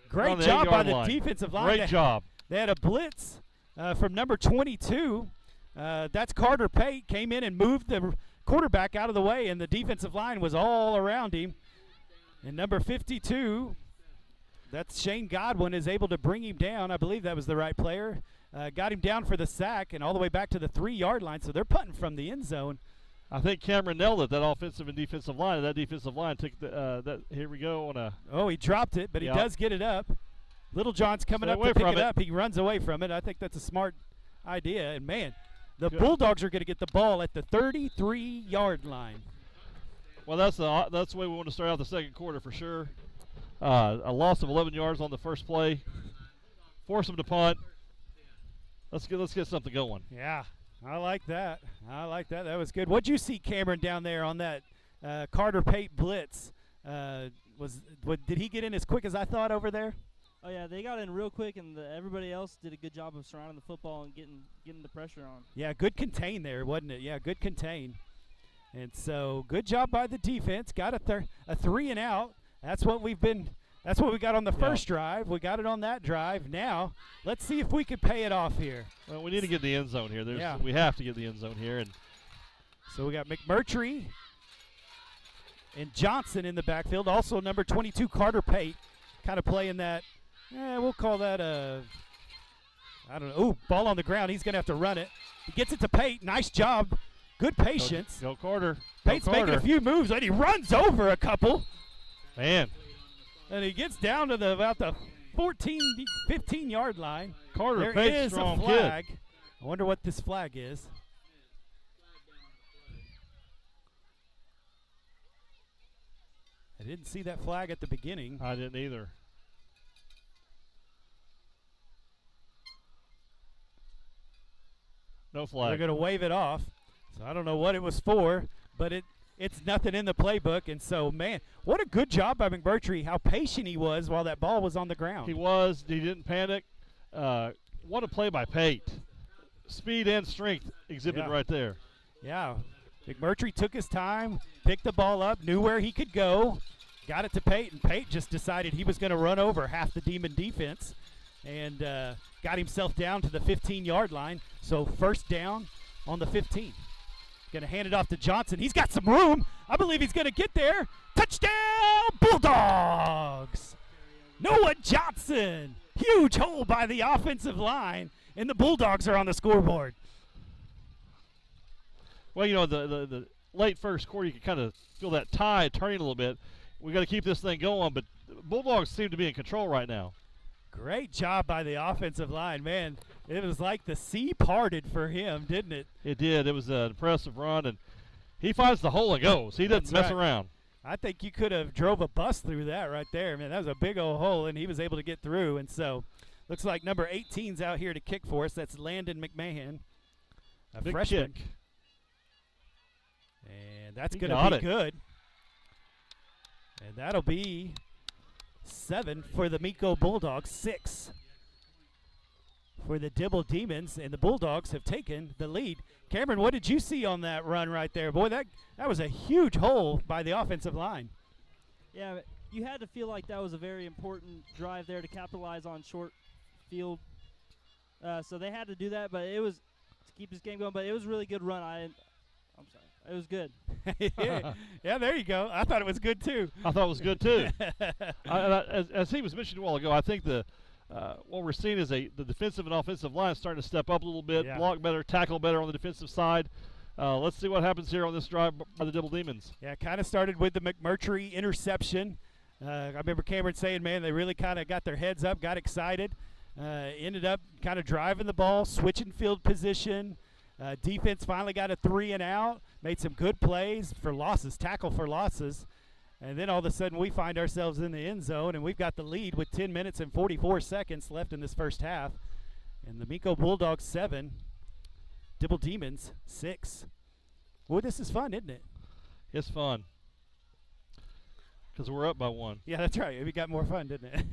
Great job by the defensive line. Great job. They had a blitz from number 22. That's Carter Pate. Came in and moved the quarterback out of the way, and the defensive line was all around him. And number 52, that's Shane Godwin, is able to bring him down. I believe that was the right player. Got him down for the sack and all the way back to the 3-yard line. So they're punting from the end zone. I think Cameron nailed it, that offensive and defensive line. And that defensive line took that. Here we go on a. Oh, he dropped it, but he does get it up. Little John's coming up to pick it up. He runs away from it. I think that's a smart idea. And, man, the Bulldogs are going to get the ball at the 33-yard line. Well, that's the way we want to start out the second quarter for sure. A loss of 11 yards on the first play. Force them to punt. Let's get something going. Yeah, I like that. That was good. What'd you see, Cameron, down there on that Carter Pate blitz? Did he get in as quick as I thought over there? Oh yeah, they got in real quick, and everybody else did a good job of surrounding the football and getting the pressure on. Yeah, good contain there, wasn't it? Yeah, good contain. And so, good job by the defense. Got a 3-and-out. That's what we got on the first drive. We got it on that drive. Now, let's see if we can pay it off here. Well, we need to get the end zone here. We have to get the end zone here. And so we got McMurtry and Johnson in the backfield. Also, number 22, Carter Pate, kind of playing that. We'll call that I don't know. Ooh, ball on the ground. He's going to have to run it. He gets it to Pate. Nice job. Good patience. Go Carter. Pate's making a few moves, and he runs over a couple. Man. And he gets down to about the 15-yard line. Carter Pate's is a flag. Kid. I wonder what this flag is. I didn't see that flag at the beginning. I didn't either. No flag. They're going to wave it off. So I don't know what it was for, but it's nothing in the playbook. And so, man, what a good job by McMurtry, how patient he was while that ball was on the ground. He was. He didn't panic. What a play by Pate. Speed and strength exhibited right there. Yeah. McMurtry took his time, picked the ball up, knew where he could go, got it to Pate, and Pate just decided he was going to run over half the Demon defense and got himself down to the 15-yard line. So first down on the 15. Going to hand it off to Johnson. He's got some room. I believe he's going to get there. Touchdown, Bulldogs! Noah Johnson. Huge hole by the offensive line, and the Bulldogs are on the scoreboard. Well, you know, the late first quarter, you can kind of feel that tide turning a little bit. We got to keep this thing going, but Bulldogs seem to be in control right now. Great job by the offensive line, man. It was like the sea parted for him, didn't it? It did. It was an impressive run, and he finds the hole and goes. He doesn't mess around. I think you could have drove a bus through that right there, man. That was a big old hole, and he was able to get through. And so, looks like number 18's out here to kick for us. That's Landon McMahon, a big freshman. Kick. And that's going to be good. And that'll be 7 for the Minco Bulldogs, 6 for the Dibble Demons, and the Bulldogs have taken the lead. Cameron, what did you see on that run right there? Boy, that was a huge hole by the offensive line. Yeah, you had to feel like that was a very important drive there to capitalize on short field. So they had to do that, but it was to keep this game going. But it was a really good run. I'm sorry. It was good. Yeah, there you go. I thought it was good, too. I thought it was good, too. As he was mentioning a while ago, I think what we're seeing is the defensive and offensive line starting to step up a little bit, block better, tackle better on the defensive side. let's see what happens here on this drive by the Dibble Demons. Yeah, kind of started with the McMurtry interception. I remember Cameron saying, man, they really kind of got their heads up, got excited. Ended up kind of driving the ball, switching field position. Defense finally got a 3 and out, made some good plays for losses, tackle for losses. And then all of a sudden we find ourselves in the end zone, and we've got the lead with 10 minutes and 44 seconds left in this first half. And the Minco Bulldogs 7, Dibble Demons 6. Boy, this is fun, isn't it? It's fun. Because we're up by 1. Yeah, that's right. We got more fun, didn't it?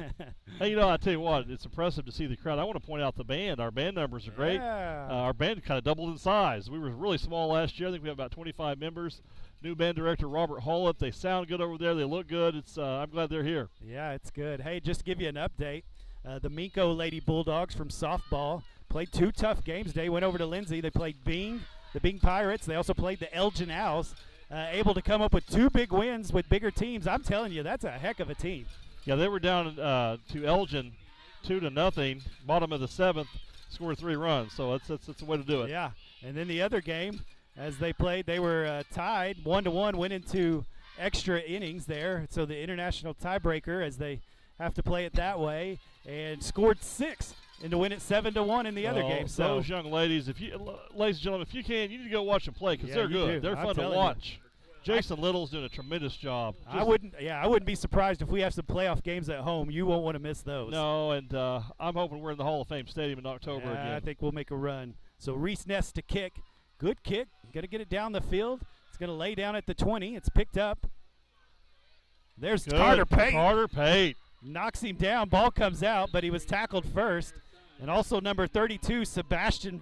Hey, I tell you what, it's impressive to see the crowd. I want to point out the band. Our band numbers are great. Yeah. Our band kind of doubled in size. We were really small last year. I think we have about 25 members. New band director Robert Hollett. They sound good over there. They look good. I'm glad they're here. Yeah, it's good. Hey, just to give you an update, the Minco Lady Bulldogs from softball played 2 tough games today. Went over to Lindsay. They played the Bing Pirates. They also played the Elgin Owls. Able to come up with 2 big wins with bigger teams. I'm telling you, that's a heck of a team. Yeah, they were down to Elgin 2-0, bottom of the 7th, scored 3 runs. So that's the way to do it. Yeah, and then the other game, as they played, they were tied 1-1, went into extra innings there. So the international tiebreaker, as they have to play it that way, and scored 6 and to win it 7-1 in the other game. So those young ladies, ladies and gentlemen, if you can, you need to go watch them play because they're good. They're fun to watch. Jason Little's doing a tremendous job. I wouldn't be surprised if we have some playoff games at home. You won't want to miss those. No, and I'm hoping we're in the Hall of Fame Stadium in October again. I think we'll make a run. So Reese Ness to kick. Good kick. Going to get it down the field. It's going to lay down at the 20. It's picked up. There's Carter Pate. Carter Pate. Knocks him down. Ball comes out, but he was tackled first. And also number 32, Sebastian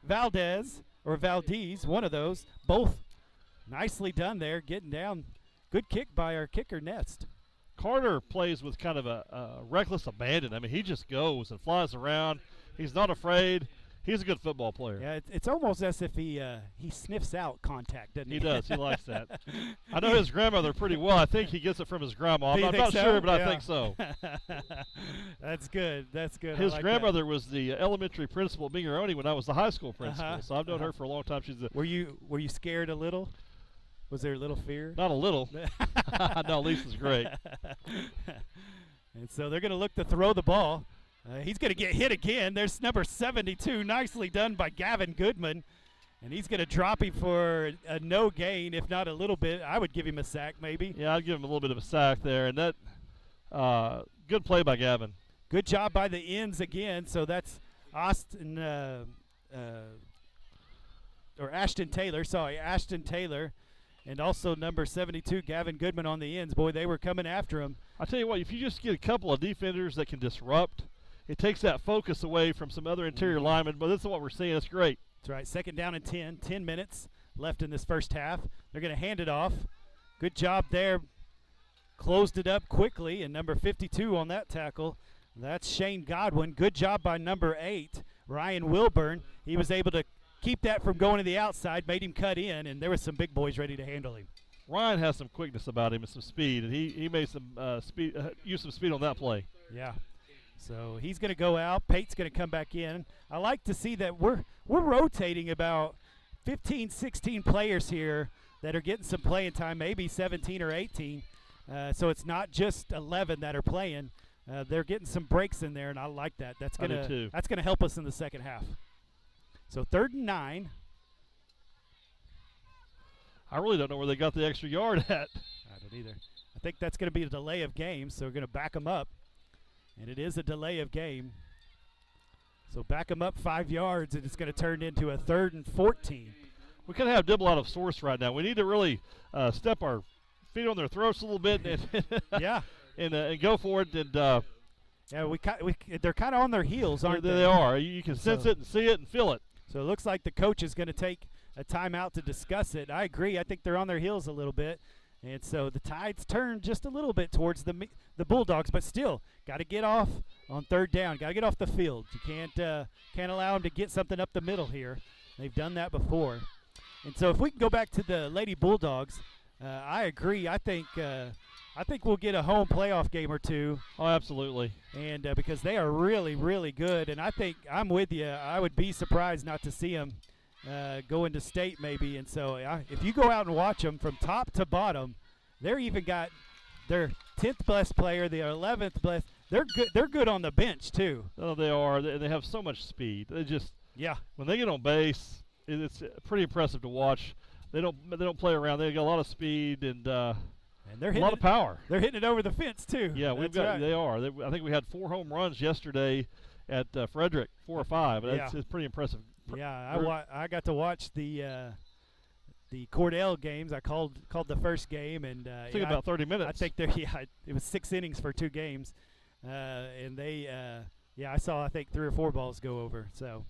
Valdez, one of those. Both nicely done there, getting down. Good kick by our kicker, Nest. Carter plays with kind of a reckless abandon. I mean, he just goes and flies around. He's not afraid. He's a good football player. Yeah, it's almost as if he sniffs out contact, doesn't he? He does. He likes that. I know his grandmother pretty well. I think he gets it from his grandma. I'm not so? sure, but yeah. I think so. That's good. That's good. His grandmother was the elementary principal at Bingaroni when I was the high school principal. So I've known her for a long time. Were you scared a little? Was there a little fear? Not a little. No, Lisa's great. And so they're going to look to throw the ball. He's going to get hit again. There's number 72, nicely done by Gavin Goodman. And he's going to drop him for a no gain, if not a little bit. I would give him a sack maybe. Yeah, I'd give him a little bit of a sack there. And that good play by Gavin. Good job by the ends again. So that's Ashton Taylor. And also number 72, Gavin Goodman on the ends. Boy, they were coming after him. I'll tell you what, if you just get a couple of defenders that can disrupt, it takes that focus away from some other interior linemen. But this is what we're seeing. It's great. That's right. 2nd down and 10. 10 minutes left in this first half. They're going to hand it off. Good job there. Closed it up quickly. And number 52 on that tackle, that's Shane Godwin. Good job by number 8, Ryan Wilburn. He was able to keep that from going to the outside, made him cut in, and there was some big boys ready to handle him. Ryan has some quickness about him and some speed, and he made some use some speed on that play. Yeah. So he's going to go out. Pate's going to come back in. I like to see that we're rotating about 15, 16 players here that are getting some playing time, maybe 17 or 18. So it's not just 11 that are playing. They're getting some breaks in there, and I like that. That's going to help us in the second half. So 3rd and 9. I really don't know where they got the extra yard at. I don't either. I think that's going to be a delay of game, so we're going to back them up. And it is a delay of game. So back them up 5 yards, and it's going to turn into a 3rd and 14. We kind of have Dibble out of sorts right now. We need to really step our feet on their throats a little bit and yeah, and go for it. And yeah, they're kind of on their heels, aren't they? They are. You can sense it and see it and feel it. So it looks like the coach is going to take a timeout to discuss it. I agree. I think they're on their heels a little bit. And so the tides turn just a little bit towards the Bulldogs, but still got to get off on 3rd down. Got to get off the field. You can't allow them to get something up the middle here. They've done that before. And so if we can go back to the Lady Bulldogs, I agree. I think we'll get a home playoff game or two. Oh, absolutely. And because they are really, really good. And I think I'm with you. I would be surprised not to see them going to state maybe. And so if you go out and watch them from top to bottom, they're even got their 10th best player, the 11th best. They're good on the bench too. Oh, they are. They have so much speed. They just when they get on base, it's pretty impressive to watch. They don't play around. They got a lot of speed and they're a lot of power. They're hitting it over the fence too. Yeah, they are. I think we had 4 home runs yesterday at Frederick, 4 or 5. It's pretty impressive. Yeah, I got to watch the Cordell games. I called the first game, and I think about 30 minutes. I think it was 6 innings for 2 games, and they I saw I think 3 or 4 balls go over. So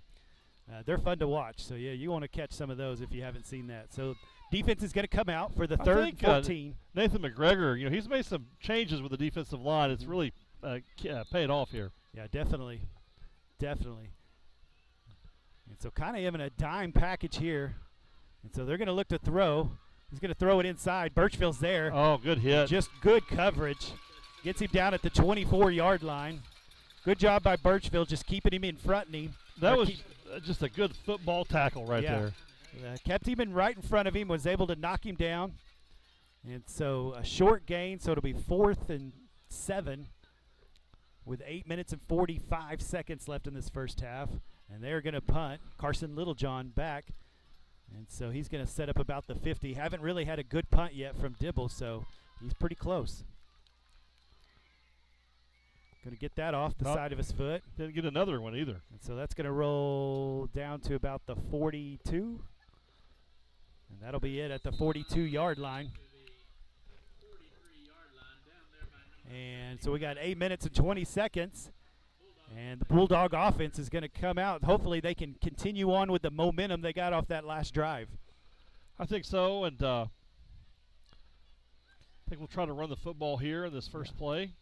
they're fun to watch. So you want to catch some of those if you haven't seen that. So defense is going to come out for the third and 14. Nathan McGregor, he's made some changes with the defensive line. It's really paid off here. Yeah, definitely. And so kind of having a dime package here. And so they're going to look to throw. He's going to throw it inside. Birchfield's there. Oh, good hit. Just good coverage. Gets him down at the 24-yard line. Good job by Birchfield just keeping him in front of him. That was just a good football tackle there. Kept him right in front of him, was able to knock him down. And so a short gain, so it'll be 4th and 7 with 8 minutes and 45 seconds left in this first half. And they're going to punt. Carson Littlejohn back. And so he's going to set up about the 50. Haven't really had a good punt yet from Dibble, so he's pretty close. Going to get that off the side of his foot. Didn't get another one either. And so that's going to roll down to about the 42. And that'll be it at the 42-yard line. And so we got 8 minutes and 20 seconds. And the Bulldog offense is going to come out. Hopefully they can continue on with the momentum they got off that last drive. I think so, and I think we'll try to run the football here in this first play.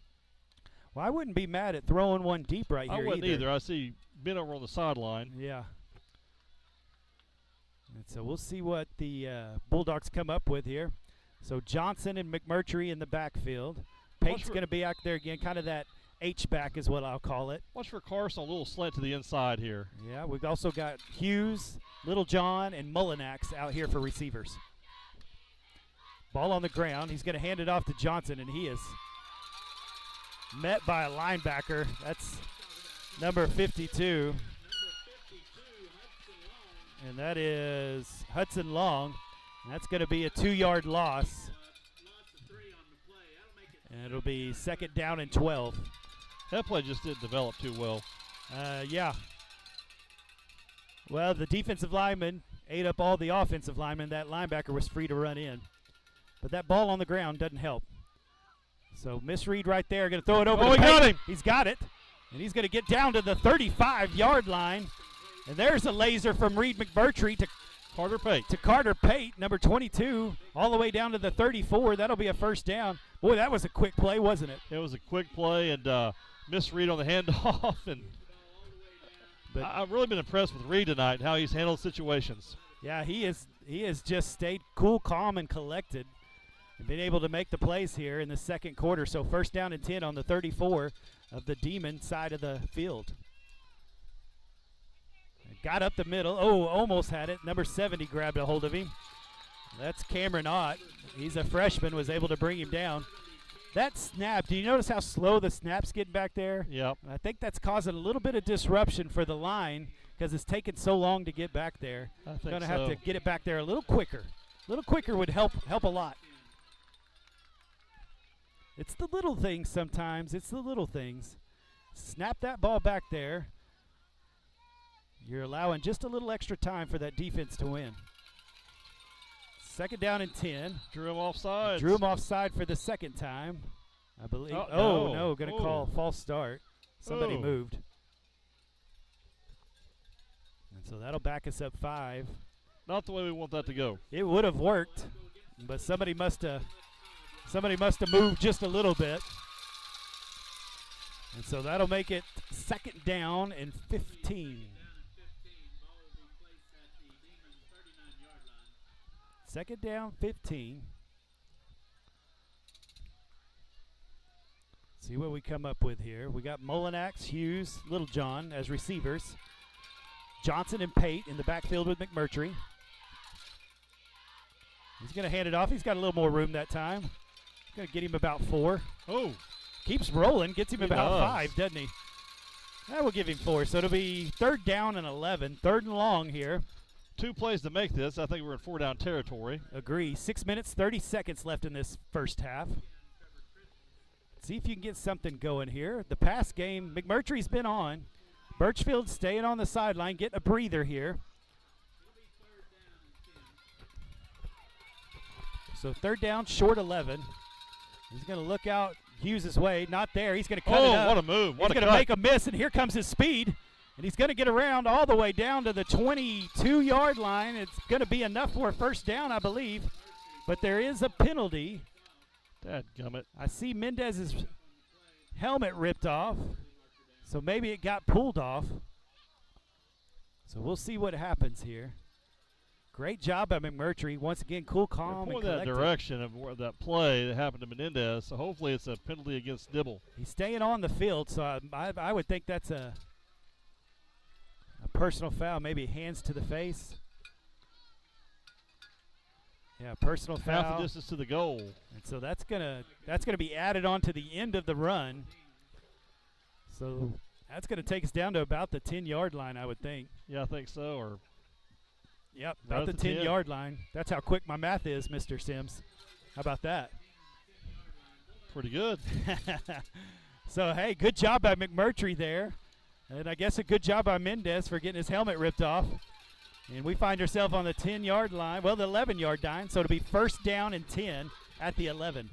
Well, I wouldn't be mad at throwing one deep right here I wouldn't either. I see Ben over on the sideline. Yeah. And so we'll see what the Bulldogs come up with here. So Johnson and McMurtry in the backfield. Pate's going to be out there again, kind of that H-back is what I'll call it. Watch for Carson, a little slant to the inside here. Yeah, we've also got Hughes, Littlejohn, and Mullinax out here for receivers. Ball on the ground. He's going to hand it off to Johnson, and he is met by a linebacker. That's number 52. And that is Hudson Long. And that's going to be a 2-yard loss. And it'll be 2nd down and 12. That play just didn't develop too well. Yeah. Well, the defensive lineman ate up all the offensive linemen. That linebacker was free to run in. But that ball on the ground doesn't help. So misread right there. Going to throw it over. Oh, he got him. He's got it. And he's going to get down to the 35-yard line. And there's a laser from Reed McMurtry to Carter Pate, number 22, all the way down to the 34. That'll be a first down. Boy, that was a quick play, wasn't it? It was a quick play and misread on the handoff. But I've really been impressed with Reed tonight, how he's handled situations. Yeah, he has just stayed cool, calm, and collected and been able to make the plays here in the second quarter. So first down and 10 on the 34 of the Demon side of the field. Got up the middle. Oh, almost had it. Number 70 grabbed a hold of him. That's Cameron Ott. He's a freshman, was able to bring him down. That snap, do you notice how slow the snap's getting back there? Yep. I think that's causing a little bit of disruption for the line because it's taken so long to get back there. I think going to have to get it back there a little quicker. A little quicker would help a lot. It's the little things sometimes. It's the little things. Snap that ball back there. You're allowing just a little extra time for that defense to win. 2nd down and 10. Drew him offside. Drew him offside for the second time, I believe. Oh, no, going to call false start. Somebody moved. And so that'll back us up 5. Not the way we want that to go. It would have worked, but somebody must have moved just a little bit. And so that'll make it 2nd down and 15. 2nd down, 15. See what we come up with here. We got Mullinax, Hughes, Littlejohn as receivers. Johnson and Pate in the backfield with McMurtry. He's going to hand it off. He's got a little more room that time. Going to get him about 4. Oh. Keeps rolling. Gets him about does. 5, doesn't he? We'll give him 4. So it'll be 3rd down and 11. 3rd and long here. 2 plays to make this. I think we're in 4-down territory. Agree. 6 minutes, 30 seconds left in this first half. See if you can get something going here. The pass game, McMurtry's been on. Birchfield staying on the sideline, getting a breather here. So 3rd down, short 11. He's going to look out Hughes' way. Not there. He's going to cut it up. What a move. What he's going to make a miss, and here comes his speed. And he's going to get around all the way down to the 22-yard line. It's going to be enough for a first down, I believe. But there is a penalty. Dadgummit. I see Mendez's helmet ripped off. So maybe it got pulled off. So we'll see what happens here. Great job by McMurtry. Once again, cool, calm, and collected. That direction of where that play that happened to Menendez. So hopefully it's a penalty against Dibble. He's staying on the field, so I would think that's a personal foul, maybe hands to the face. Yeah, personal foul. Half the distance to the goal. And so that's gonna be added on to the end of the run. So that's gonna take us down to about the 10-yard line, I would think. Yeah, I think so. Or yep, about the 10-yard line. That's how quick my math is, Mr. Sims. How about that? Pretty good. So hey, good job by McMurtry there. And I guess a good job by Mendez for getting his helmet ripped off. And we find ourselves on the 10-yard line, well, the 11-yard line, so it'll be 1st down and 10 at the 11.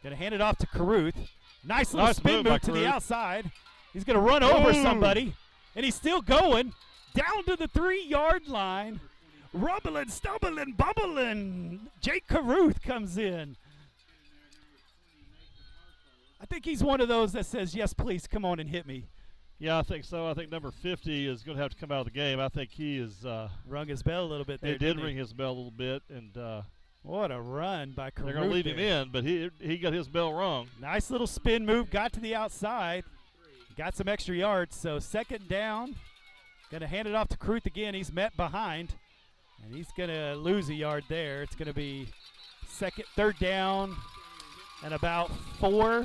Going to hand it off to Caruth. Nice little spin move to the outside. He's going to run over somebody, and he's still going down to the 3-yard line. Rumbling, stumbling, bumbling. Jake Caruth comes in. I think he's one of those that says, yes, please, come on and hit me. Yeah, I think so. I think number 50 is going to have to come out of the game. I think he is rung his bell a little bit there. He did ring his bell a little bit. And what a run by Caruth. They're going to leave him in, but he got his bell rung. Nice little spin move. Got to the outside. Got some extra yards. So 2nd down. Going to hand it off to Caruth again. He's met behind. And he's going to lose a yard there. It's going to be 3rd down and about 4.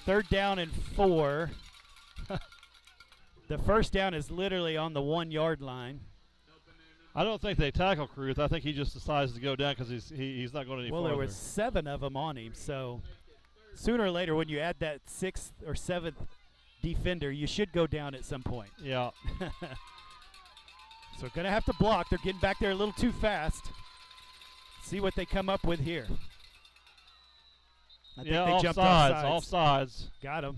3rd down and 4. The first down is literally on the 1-yard line. I don't think they tackle Caruth. I think he just decides to go down because he's not going any farther. Well, there was 7 of them on him, so sooner or later when you add that 6th or 7th defender, you should go down at some point. Yeah. So going to have to block. They're getting back there a little too fast. See what they come up with here. I think they jumped offsides. Got him.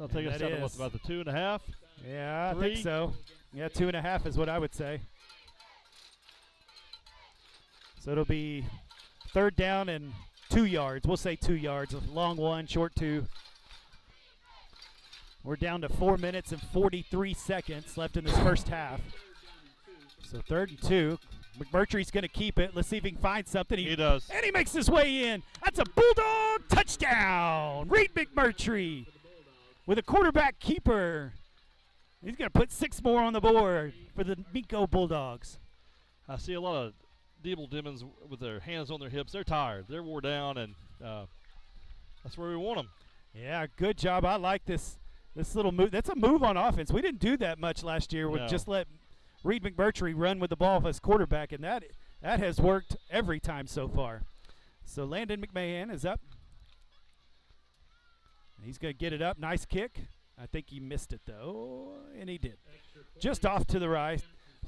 I'll take us down to what's about the 2.5? Yeah, 3? I think so. Yeah, 2.5 is what I would say. So it'll be 3rd down and 2 yards. We'll say 2 yards. A long 1, short 2. We're down to 4 minutes and 43 seconds left in this first half. So 3rd and 2. McMurtry's going to keep it. Let's see if he can find something. He does. And he makes his way in. That's a Bulldog touchdown. Reed McMurtry with a quarterback keeper. He's going to put 6 more on the board for the Minco Bulldogs. I see a lot of Dibble Demons with their hands on their hips. They're tired. They're wore down, and that's where we want them. Yeah, good job. I like this little move. That's a move on offense. We didn't do that much last year. We just let Reed McMurtry run with the ball as quarterback, and that has worked every time so far. So Landon McMahon is up. He's going to get it up. Nice kick. I think he missed it, though, and he did. Just off to the right.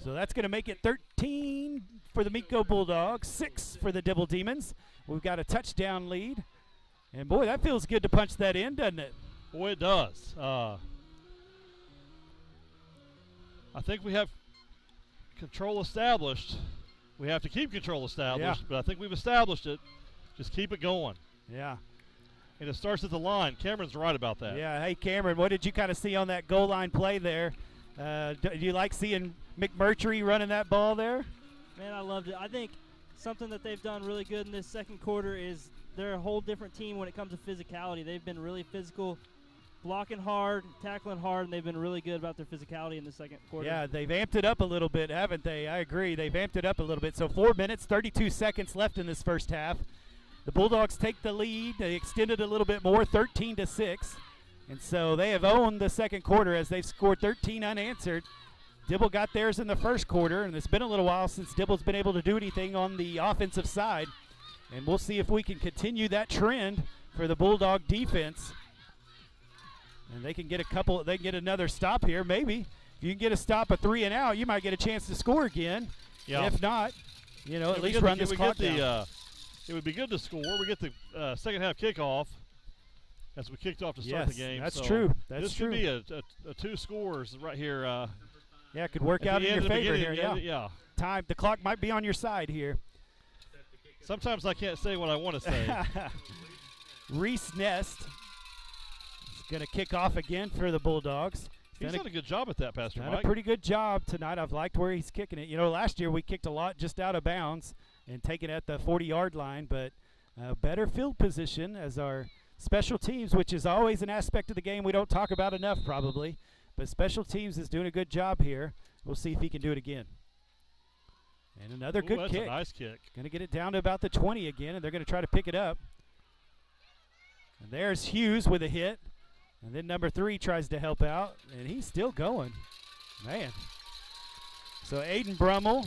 So that's going to make it 13 for the Minco Bulldogs, 6 for the Dibble Demons. We've got a touchdown lead. And, boy, that feels good to punch that in, doesn't it? Boy, it does. I think we have control established. We have to keep control established, but I think we've established it. Just keep it going. Yeah. And it starts at the line. Cameron's right about that. Yeah. Hey, Cameron, what did you kind of see on that goal line play there? Do you like seeing McMurtry running that ball there? Man, I loved it. I think something that they've done really good in this second quarter is they're a whole different team when it comes to physicality. They've been really physical, blocking hard, tackling hard, and they've been really good about their physicality in the second quarter. Yeah, they've amped it up a little bit, haven't they? I agree. They've amped it up a little bit. So 4 minutes, 32 seconds left in this first half. The Bulldogs take the lead. They extended a little bit more, 13-6. And so they have owned the second quarter as they've scored 13 unanswered. Dibble got theirs in the first quarter, and it's been a little while since Dibble's been able to do anything on the offensive side. And we'll see if we can continue that trend for the Bulldog defense. And they can get another stop here, maybe. If you can get a stop, a 3 and out, you might get a chance to score again. Yeah. If not, at least run this clock down. It would be good to score. We get the second half kickoff as we kicked off to start the game. That's so true. This could be a 2 scores right here. Yeah, it could work out in your favor here. Yeah. The clock might be on your side here. Sometimes I can't say what I want to say. Reese Nest is going to kick off again for the Bulldogs. He's done a good job at that, Pastor Mike. Done a pretty good job tonight. I've liked where he's kicking it. Last year we kicked a lot just out of bounds and taken at the 40-yard line, but better field position as our special teams, which is always an aspect of the game we don't talk about enough probably, but special teams is doing a good job here. We'll see if he can do it again. And another good that's kick. A nice kick. Going to get it down to about the 20 again, and they're going to try to pick it up. And there's Hughes with a hit. And then number 3 tries to help out, and he's still going. Man. So Aiden Brummel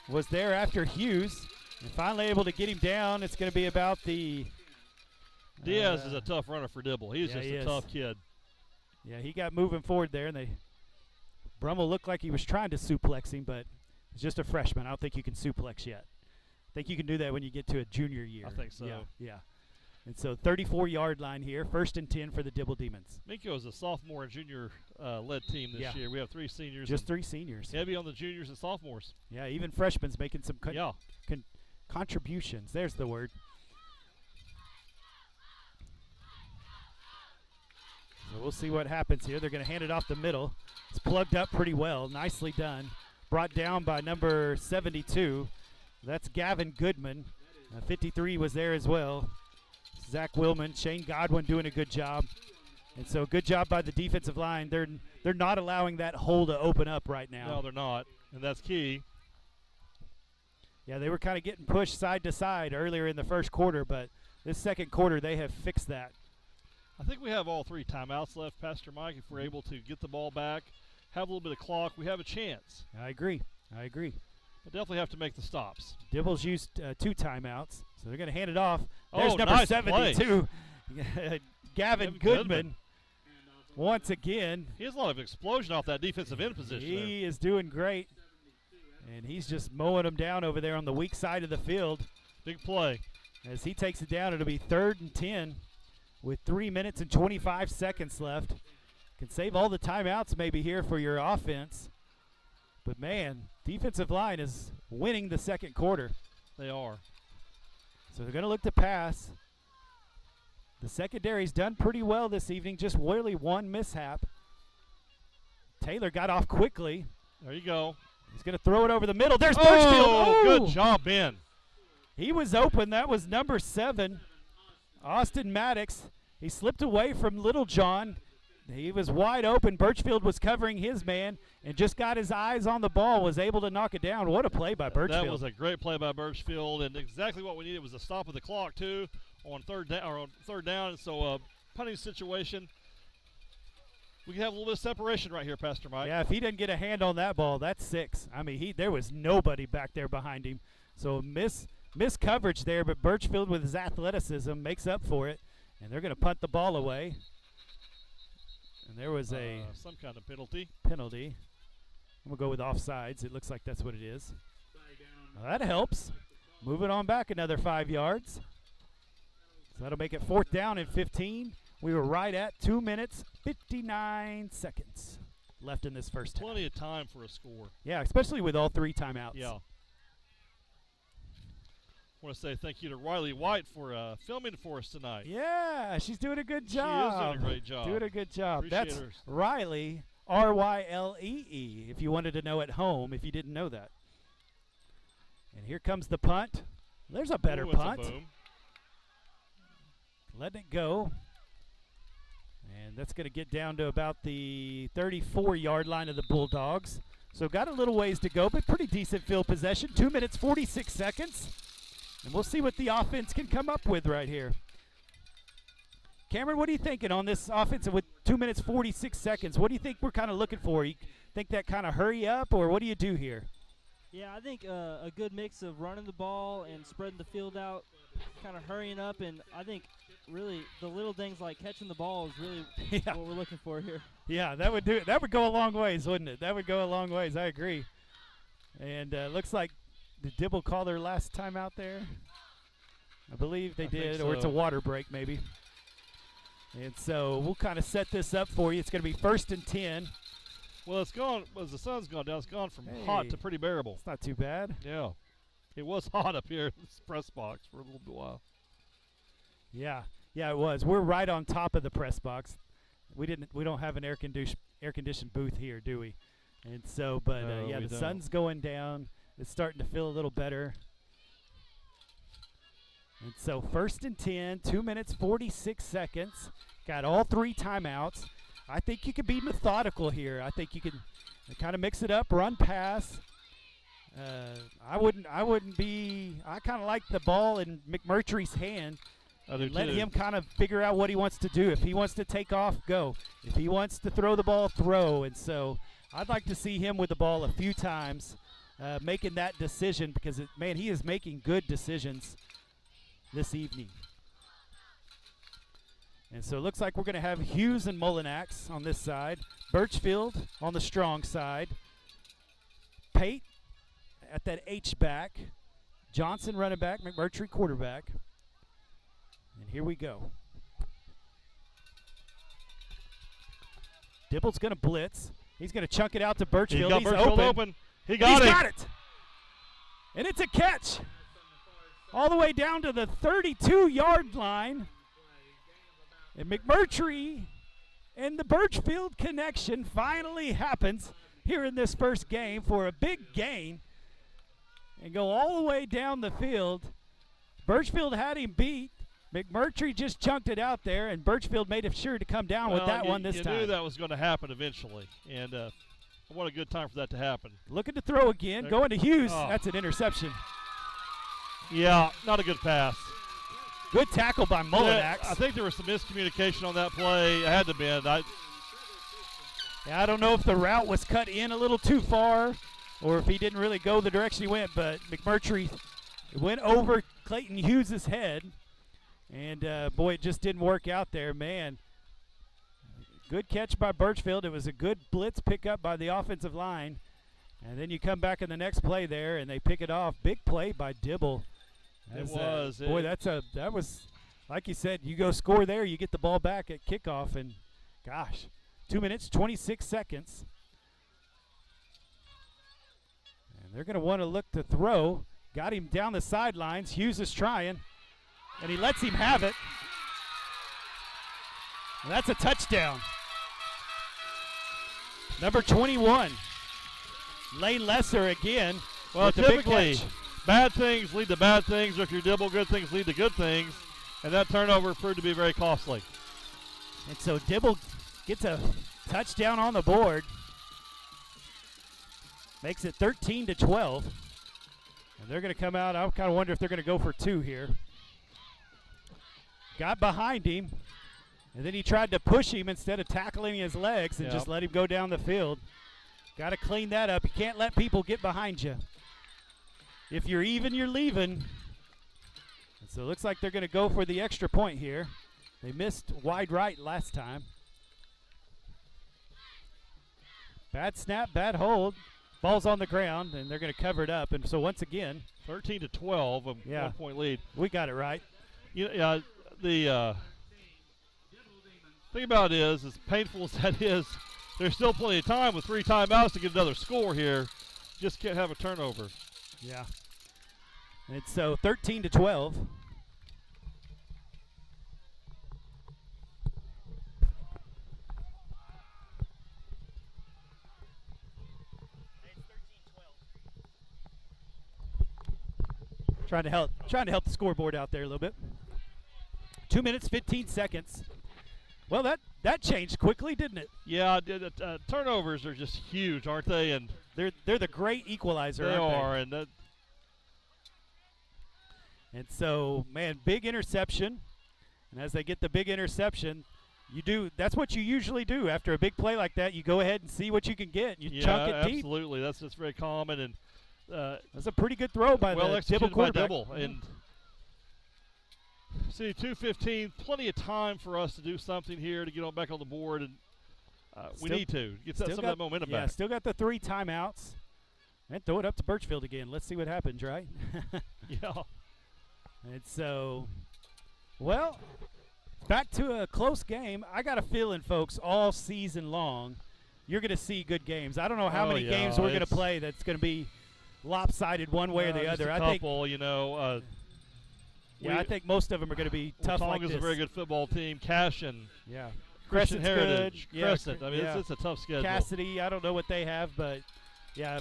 was there after Hughes and finally able to get him down. It's going to be about the Diaz is a tough runner for Dibble. He's just a tough kid. Yeah, he got moving forward there, and Brummel looked like he was trying to suplex him, but he's just a freshman. I don't think you can suplex yet. I think you can do that when you get to a junior year. I think so. Yeah. And so 34-yard line here, 1st and 10 for the Dibble Demons. Minco is a sophomore and junior-led team this year. We have 3 seniors. Just 3 seniors. Heavy on the juniors and sophomores. Yeah, even freshmen's making some contributions. There's the word. So we'll see what happens here. They're going to hand it off the middle. It's plugged up pretty well. Nicely done. Brought down by number 72. That's Gavin Goodman. 53 was there as well. Zach Willman, Shane Godwin doing a good job. And so good job by the defensive line. They're not allowing that hole to open up right now. No, they're not. And that's key. Yeah, they were kind of getting pushed side to side earlier in the first quarter, but this second quarter they have fixed that. I think we have all 3 timeouts left, Pastor Mike. If we're able to get the ball back, have a little bit of clock, we have a chance. I agree. But definitely have to make the stops. Dibble's used 2 timeouts, so they're going to hand it off. There's number nice 72, Gavin Goodman. Once again. He has a lot of explosion off that defensive end position. He is doing great, and he's just mowing them down over there on the weak side of the field. Big play. As he takes it down, it'll be 3rd and 10 with 3 minutes and 25 seconds left. Can save all the timeouts maybe here for your offense. But, man, defensive line is winning the second quarter. They are. So they're going to look to pass. The secondary's done pretty well this evening, just really 1 mishap. Taylor got off quickly. There you go. He's going to throw it over the middle. There's Birchfield. Oh, good job, Ben. He was open. That was number 7, Austin Maddox. He slipped away from Little John. He was wide open. Birchfield was covering his man and just got his eyes on the ball, was able to knock it down. What a play by Birchfield. That was a great play by Birchfield, and exactly what we needed was a stop of the clock, too, on third down. And so punting situation. We can have a little bit of separation right here, Pastor Mike. Yeah, if he didn't get a hand on that ball, that's 6. I mean, there was nobody back there behind him. So miss coverage there, but Birchfield with his athleticism makes up for it. And they're going to punt the ball away. And there was some kind of penalty. I'm going to go with offsides. It looks like that's what it is. Well, that helps. Moving on back another 5 yards. So that'll make it 4th down and 15. We were right at 2 minutes, 59 seconds left in this first half. Plenty of time for a score. Yeah, especially with all 3 timeouts. Yeah. I want to say thank you to Riley White for filming for us tonight. Yeah, she's doing a good job. She is doing a great job. Doing a good job. Appreciate That's her. Riley, Ryle, if you wanted to know at home, if you didn't know that. And here comes the punt. There's a better punt. A boom. Letting it go. And that's going to get down to about the 34-yard line of the Bulldogs. So got a little ways to go, but pretty decent field possession. 2 minutes, 46 seconds. And we'll see what the offense can come up with right here. Cameron, what are you thinking on this offense with 2 minutes, 46 seconds? What do you think we're kind of looking for? You think that kind of hurry up, or what do you do here? Yeah, I think a good mix of running the ball and spreading the field out, kind of hurrying up, and I think really the little things like catching the ball is really what we're looking for here. Yeah, that would do it. That would go a long ways, wouldn't it? That would go a long ways. I agree. And looks like did Dibble call their last time out there? I believe they did, or it's a water break maybe. And so we'll kind of set this up for you. It's going to be 1st and 10. Well, it's gone. As the sun's gone down, it's gone from hot to pretty bearable. It's not too bad. Yeah. It was hot up here in this press box for a little while. Yeah, it was. We're right on top of the press box. We don't have an air conditioned booth here, do we? And so, but no, the sun's going down. It's starting to feel a little better. And so 1st and 10, 2 minutes, 46 seconds. Got all 3 timeouts. I think you could be methodical here. I think you can kind of mix it up, run pass. I kind of like the ball in McMurtry's hand. Let him kind of figure out what he wants to do. If he wants to take off, go. If he wants to throw the ball, throw. And so I'd like to see him with the ball a few times, making that decision because, he is making good decisions this evening. And so it looks like we're going to have Hughes and Mullinax on this side. Birchfield on the strong side. Pate at that H-back. Johnson running back, McMurtry quarterback. And here we go. Dibble's going to blitz. He's going to chunk it out to Birchfield. He's open. He got it. And it's a catch. All the way down to the 32-yard line. And McMurtry and the Birchfield connection finally happens here in this first game for a big gain. And go all the way down the field. Birchfield had him beat. McMurtry just chunked it out there, and Birchfield made sure to come down with that one this time. You knew that was going to happen eventually, and what a good time for that to happen. Looking to throw again, going to Hughes. That's an interception. Yeah, not a good pass. Good tackle by Mullinax. I think there was some miscommunication on that play. It had to be. I don't know if the route was cut in a little too far or if he didn't really go the direction he went, but McMurtry went over Clayton Hughes' head. And, boy, it just didn't work out there, man. Good catch by Birchfield. It was a good blitz pickup by the offensive line. And then you come back in the next play there, and they pick it off. Big play by Dibble. It was. That was, like you said, you go score there, you get the ball back at kickoff, and, gosh, 2 minutes, 26 seconds. And they're going to want to look to throw. Got him down the sidelines. Hughes is trying. And he lets him have it. And that's a touchdown. Number 21, Lane Lesser again. Well, typically, bad things lead to bad things, or if you're Dibble, good things lead to good things. And that turnover proved to be very costly. And so Dibble gets a touchdown on the board. Makes it 13-12. And they're going to come out. I kind of wonder if they're going to go for 2 here. Got behind him, and then he tried to push him instead of tackling his legs and just let him go down the field. Got to clean that up. You can't let people get behind you. If you're even, you're leaving. And so it looks like they're going to go for the extra point here. They missed wide right last time. Bad snap, bad hold. Ball's on the ground, and they're going to cover it up. And so once again, 13-12, a 1-point lead. We got it right. The thing about it is, as painful as that is, there's still plenty of time with 3 timeouts to get another score here. Just can't have a turnover. Yeah. And so 13-12. Trying to help the scoreboard out there a little bit. 2 minutes, 15 seconds. Well, that changed quickly, didn't it? Yeah, turnovers are just huge, aren't they? And they're the great equalizer. They aren't are, they? And so, man, big interception. And as they get the big interception, that's what you usually do after a big play like that. You go ahead and see what you can get. You chunk it deep. Absolutely. That's very common, and that's a pretty good throw by the Dibble quarterback. And see, 2:15, plenty of time for us to do something here to get on back on the board, and we need to get some of that momentum back. Yeah, still got the 3 timeouts. And throw it up to Birchfield again. Let's see what happens, right? Yeah. And so, well, back to a close game. I got a feeling, folks, all season long, you're going to see good games. I don't know how many games we're going to play that's going to be lopsided one way or the other. A couple, I think most of them are going to be tough like this. Watauga's a very good football team. Cash and Christian Crescent's Heritage. good. Crescent. I mean, it's a tough schedule. Cassidy, I don't know what they have, but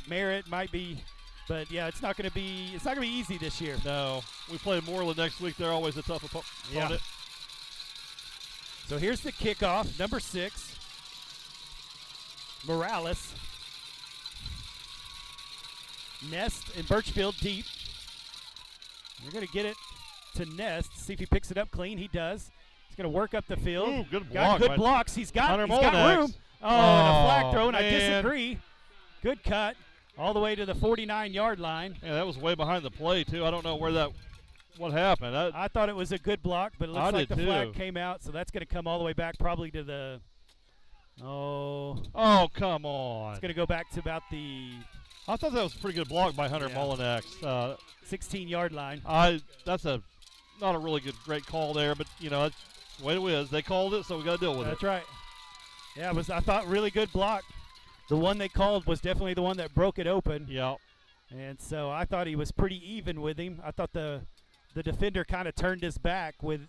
Merritt might be. But it's not going to be easy this year. No, we play Moreland next week. They're always a tough opponent. Yeah. So here's the kickoff, number 6, Morales. Nest and Birchfield deep. We're going to get it to Nest. See if he picks it up clean. He does. He's going to work up the field. Ooh, good block. Got good blocks. He's got room. And a flag throw, and I disagree. Good cut. All the way to the 49-yard line. Yeah, that was way behind the play, too. I don't know what happened. I thought it was a good block, but it looks like the flag came out, so that's going to come all the way back probably to the Oh, come on. It's going to go back to about the I thought that was a pretty good block by Hunter Molinax. 16-yard line. That's not a really great call there, but, that's the way it is. They called it, so we got to deal with it. That's right. Yeah, I thought really good block. The one they called was definitely the one that broke it open. Yeah. And so I thought he was pretty even with him. I thought the defender kind of turned his back and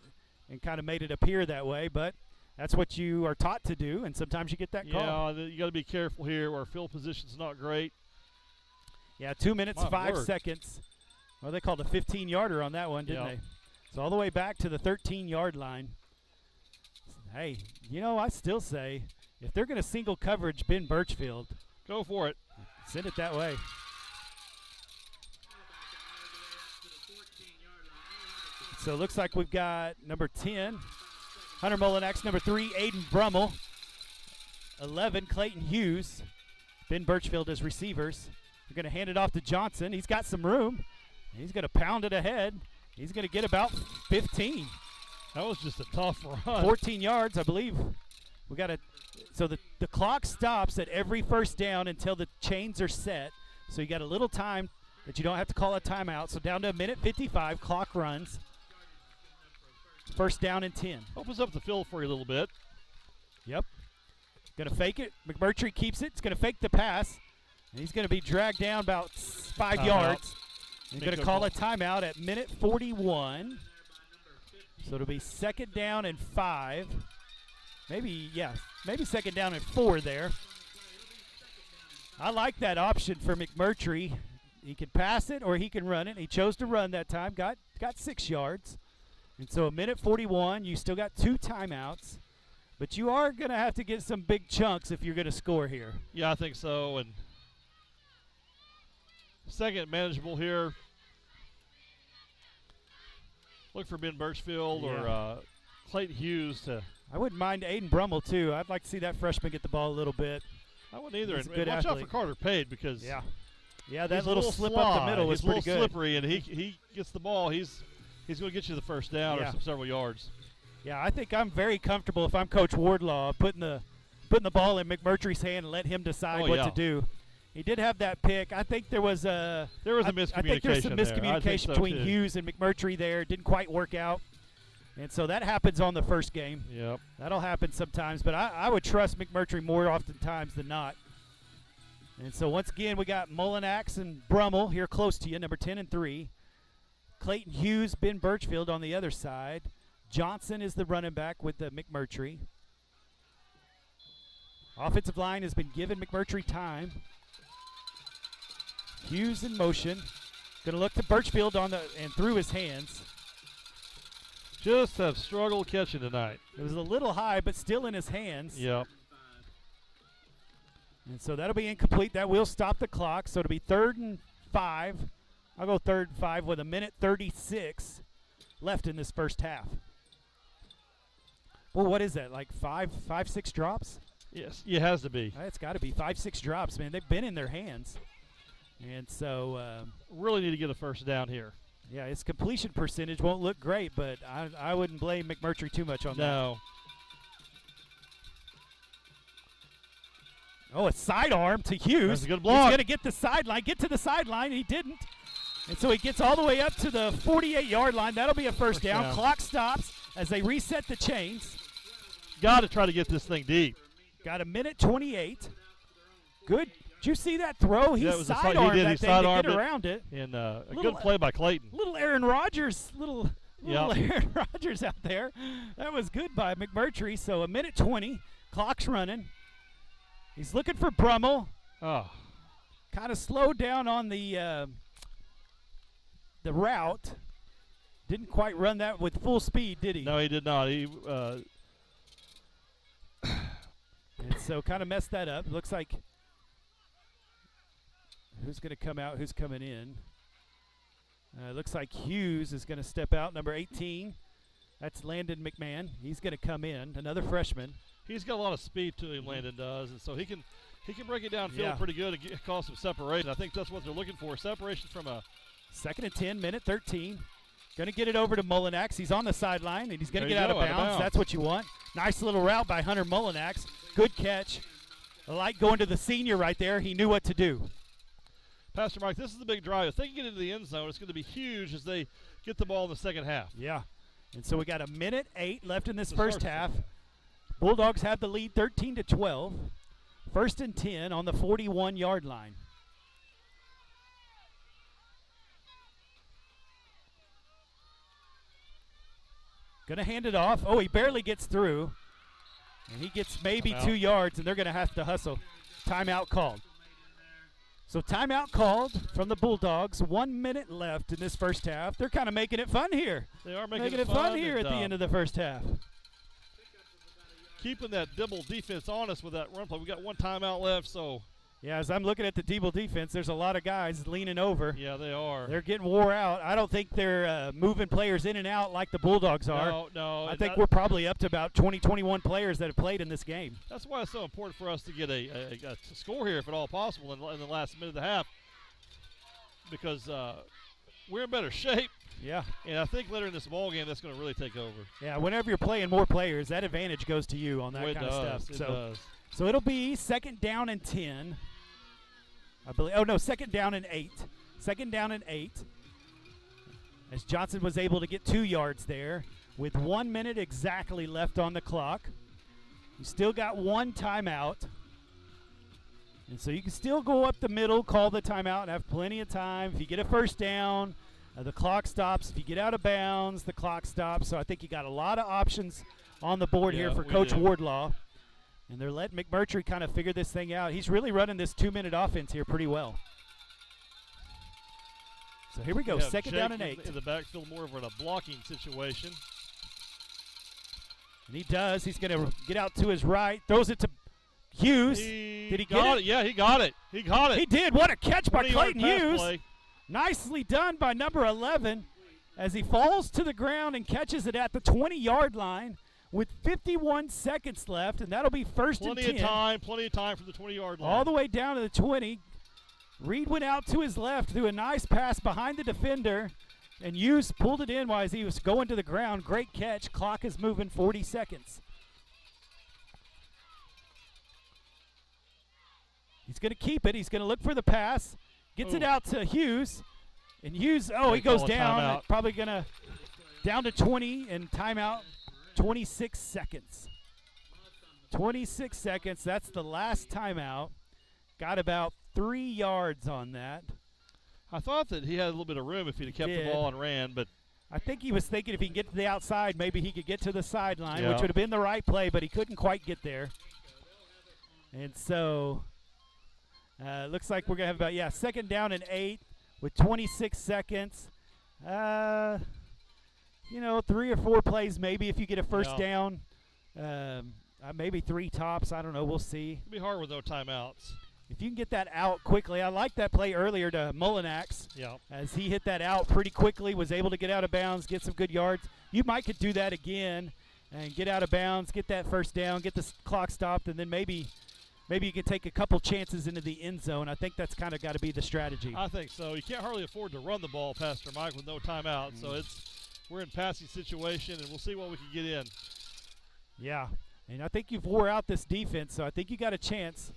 kind of made it appear that way, but that's what you are taught to do, and sometimes you get that call. Yeah, you got to be careful here. Our field position's not great. Yeah, 2 minutes, 5 seconds. Well, they called a 15-yarder on that one, didn't they? So all the way back to the 13-yard line. Hey, I still say, if they're going to single coverage Ben Birchfield, go for it. Send it that way. So it looks like we've got number 10, Hunter Molinax, number 3, Aiden Brummel, 11, Clayton Hughes, Ben Birchfield as receivers. We're going to hand it off to Johnson. He's got some room. He's going to pound it ahead. He's going to get about 15. That was just a tough run. 14 yards, I believe. We got so the clock stops at every first down until the chains are set. So you got a little time that you don't have to call a timeout. So down to a minute 55, clock runs. First down and 10. Opens up the field for you a little bit. Yep. Going to fake it. McMurtry keeps it. It's going to fake the pass. And he's going to be dragged down about 5 yards. He's going to call a timeout at minute 41. So it'll be second down and 5. Maybe second down and 4 there. I like that option for McMurtry. He can pass it or he can run it. He chose to run that time. Got 6 yards. And so a minute 41. You still got 2 timeouts. But you are going to have to get some big chunks if you're going to score here. Yeah, I think so. And second manageable here. Look for Ben Birchfield or Clayton Hughes to. I wouldn't mind Aiden Brummel too. I'd like to see that freshman get the ball a little bit. I wouldn't either. He's a good watch athlete. out for Carter Pade because that little slip up the middle was pretty good. He's a little slippery, and he gets the ball. He's going to get you the first down or several yards. Yeah, I think I'm very comfortable if I'm Coach Wardlaw putting the ball in McMurtry's hand and let him decide what to do. He did have that pick. I think there was a miscommunication. I think there's some miscommunication between too. Hughes and McMurtry there. It didn't quite work out. And so that happens on the first game. Yep. That'll happen sometimes, but I would trust McMurtry more oftentimes than not. And so once again, we got Molinax and Brummel here close to you, number 10 and 3. Clayton Hughes, Ben Birchfield on the other side. Johnson is the running back with the McMurtry. Offensive line has been given McMurtry time. Hughes in motion. Going to look to Birchfield and through his hands. just have struggled catching tonight. It was a little high, but still in his hands. Yep. And so that'll be incomplete. That will stop the clock. So it'll be 3rd and 5. I'll go 3rd and 5 with 1:36 left in this first half. Well, what is that? Like 6 drops? Yes, it has to be. It's got to be 5, 6 drops, man. They've been in their hands. And so really need to get a first down here. yeah, his completion percentage won't look great, but I wouldn't blame McMurtry too much on that. No. Oh, a sidearm to Hughes. That's a good block. He's going to get the sideline, get to the sideline. He didn't. And so he gets all the way up to the 48-yard line. That'll be a first down. Clock stops as they reset the chains. Got to try to get this thing deep. Got 1:28. Good. Did you see that throw? He sidearmed that thing to get around it. And a good play by Clayton. Little Aaron Rodgers, little Aaron Rodgers out there. That was good by McMurtry. So 1:20. Clock's running. He's looking for Brummel. Oh. Kind of slowed down on the route. Didn't quite run that with full speed, did he? No, he did not. And so kind of messed that up. Looks like who's going to come out, who's coming in. Looks like Hughes is going to step out, number 18. That's Landon McMahon. He's going to come in, another freshman. He's got a lot of speed to him, Landon does, and so he can break it downfield pretty good and cause some separation. I think that's what they're looking for, separation from a 2nd and 10, 1:13. Going to get it over to Mullinax. He's on the sideline, and he's going to get out of bounds. That's what you want. Nice little route by Hunter Mullinax. Good catch. I like going to the senior right there. He knew what to do. Pastor Mike, this is a big drive. If they can get into the end zone, it's going to be huge as they get the ball in the second half. Yeah. And so we got 1:08 left in this first half. Bulldogs have the lead 13-12. 1st and 10 on the 41-yard line. Going to hand it off. Oh, he barely gets through. And he gets maybe 2 yards, and they're going to have to hustle. Timeout called. So timeout called from the Bulldogs. 1 minute left in this first half. They're kind of making it fun here. They are making it fun here at the end of the first half. Keeping that Dibble defense honest with that run play. We got 1 timeout left, so. Yeah, as I'm looking at the Dibble defense, there's a lot of guys leaning over. Yeah, they are. They're getting wore out. I don't think they're moving players in and out like the Bulldogs are. No. I think we're probably up to about 20, 21 players that have played in this game. That's why it's so important for us to get a score here, if at all possible, in the last minute of the half, because we're in better shape. Yeah. And I think later in this ball game, that's going to really take over. Yeah, whenever you're playing more players, that advantage goes to you on that kind of stuff. It does. So it'll be 2nd down and 10. I believe. Oh, no, 2nd down and 8. 2nd down and 8. As Johnson was able to get 2 yards there with 1 minute exactly left on the clock. You still got 1 timeout. And so you can still go up the middle, call the timeout, and have plenty of time. If you get a first down, the clock stops. If you get out of bounds, the clock stops. So I think you got a lot of options on the board here for Coach Wardlaw. And they're letting McMurtry kind of figure this thing out. He's really running this 2-minute offense here pretty well. So here we go, 2nd down and 8. In the backfield, more of a blocking situation. And he does. He's going to get out to his right. Throws it to Hughes. Did he get it? Yeah, he got it. He did. What a catch by Clayton Hughes. Play. Nicely done by number 11 as he falls to the ground and catches it at the 20-yard line with 51 seconds left, and that'll be 1st and 10. Plenty of time from the 20-yard line. All the way down to the 20. Reed went out to his left, threw a nice pass behind the defender, and Hughes pulled it in while he was going to the ground. Great catch. Clock is moving 40 seconds. He's going to keep it. He's going to look for the pass. Gets it out to Hughes. And Hughes, he goes down. Probably going to down to 20 and timeout. 26 seconds. 26 seconds. That's the last timeout. Got about 3 yards on that. I thought that he had a little bit of room if he'd have kept the ball and ran, but I think he was thinking if he can get to the outside, maybe he could get to the sideline, which would have been the right play, but he couldn't quite get there. And so looks like we're going to have about, 2nd down and 8 with 26 seconds. 3 or 4 plays maybe if you get a first down. Maybe 3 tops. I don't know. We'll see. It'll be hard with no timeouts. If you can get that out quickly. I like that play earlier to Mullinax. Yeah. As he hit that out pretty quickly, was able to get out of bounds, get some good yards. You might could do that again and get out of bounds, get that first down, get the clock stopped, and then maybe you can take a couple chances into the end zone. I think that's kind of got to be the strategy. I think so. You can't hardly afford to run the ball, Pastor Mike, with no timeout. So we're in passing situation, and we'll see what we can get in. Yeah, and I think you've wore out this defense, so I think you got a chance.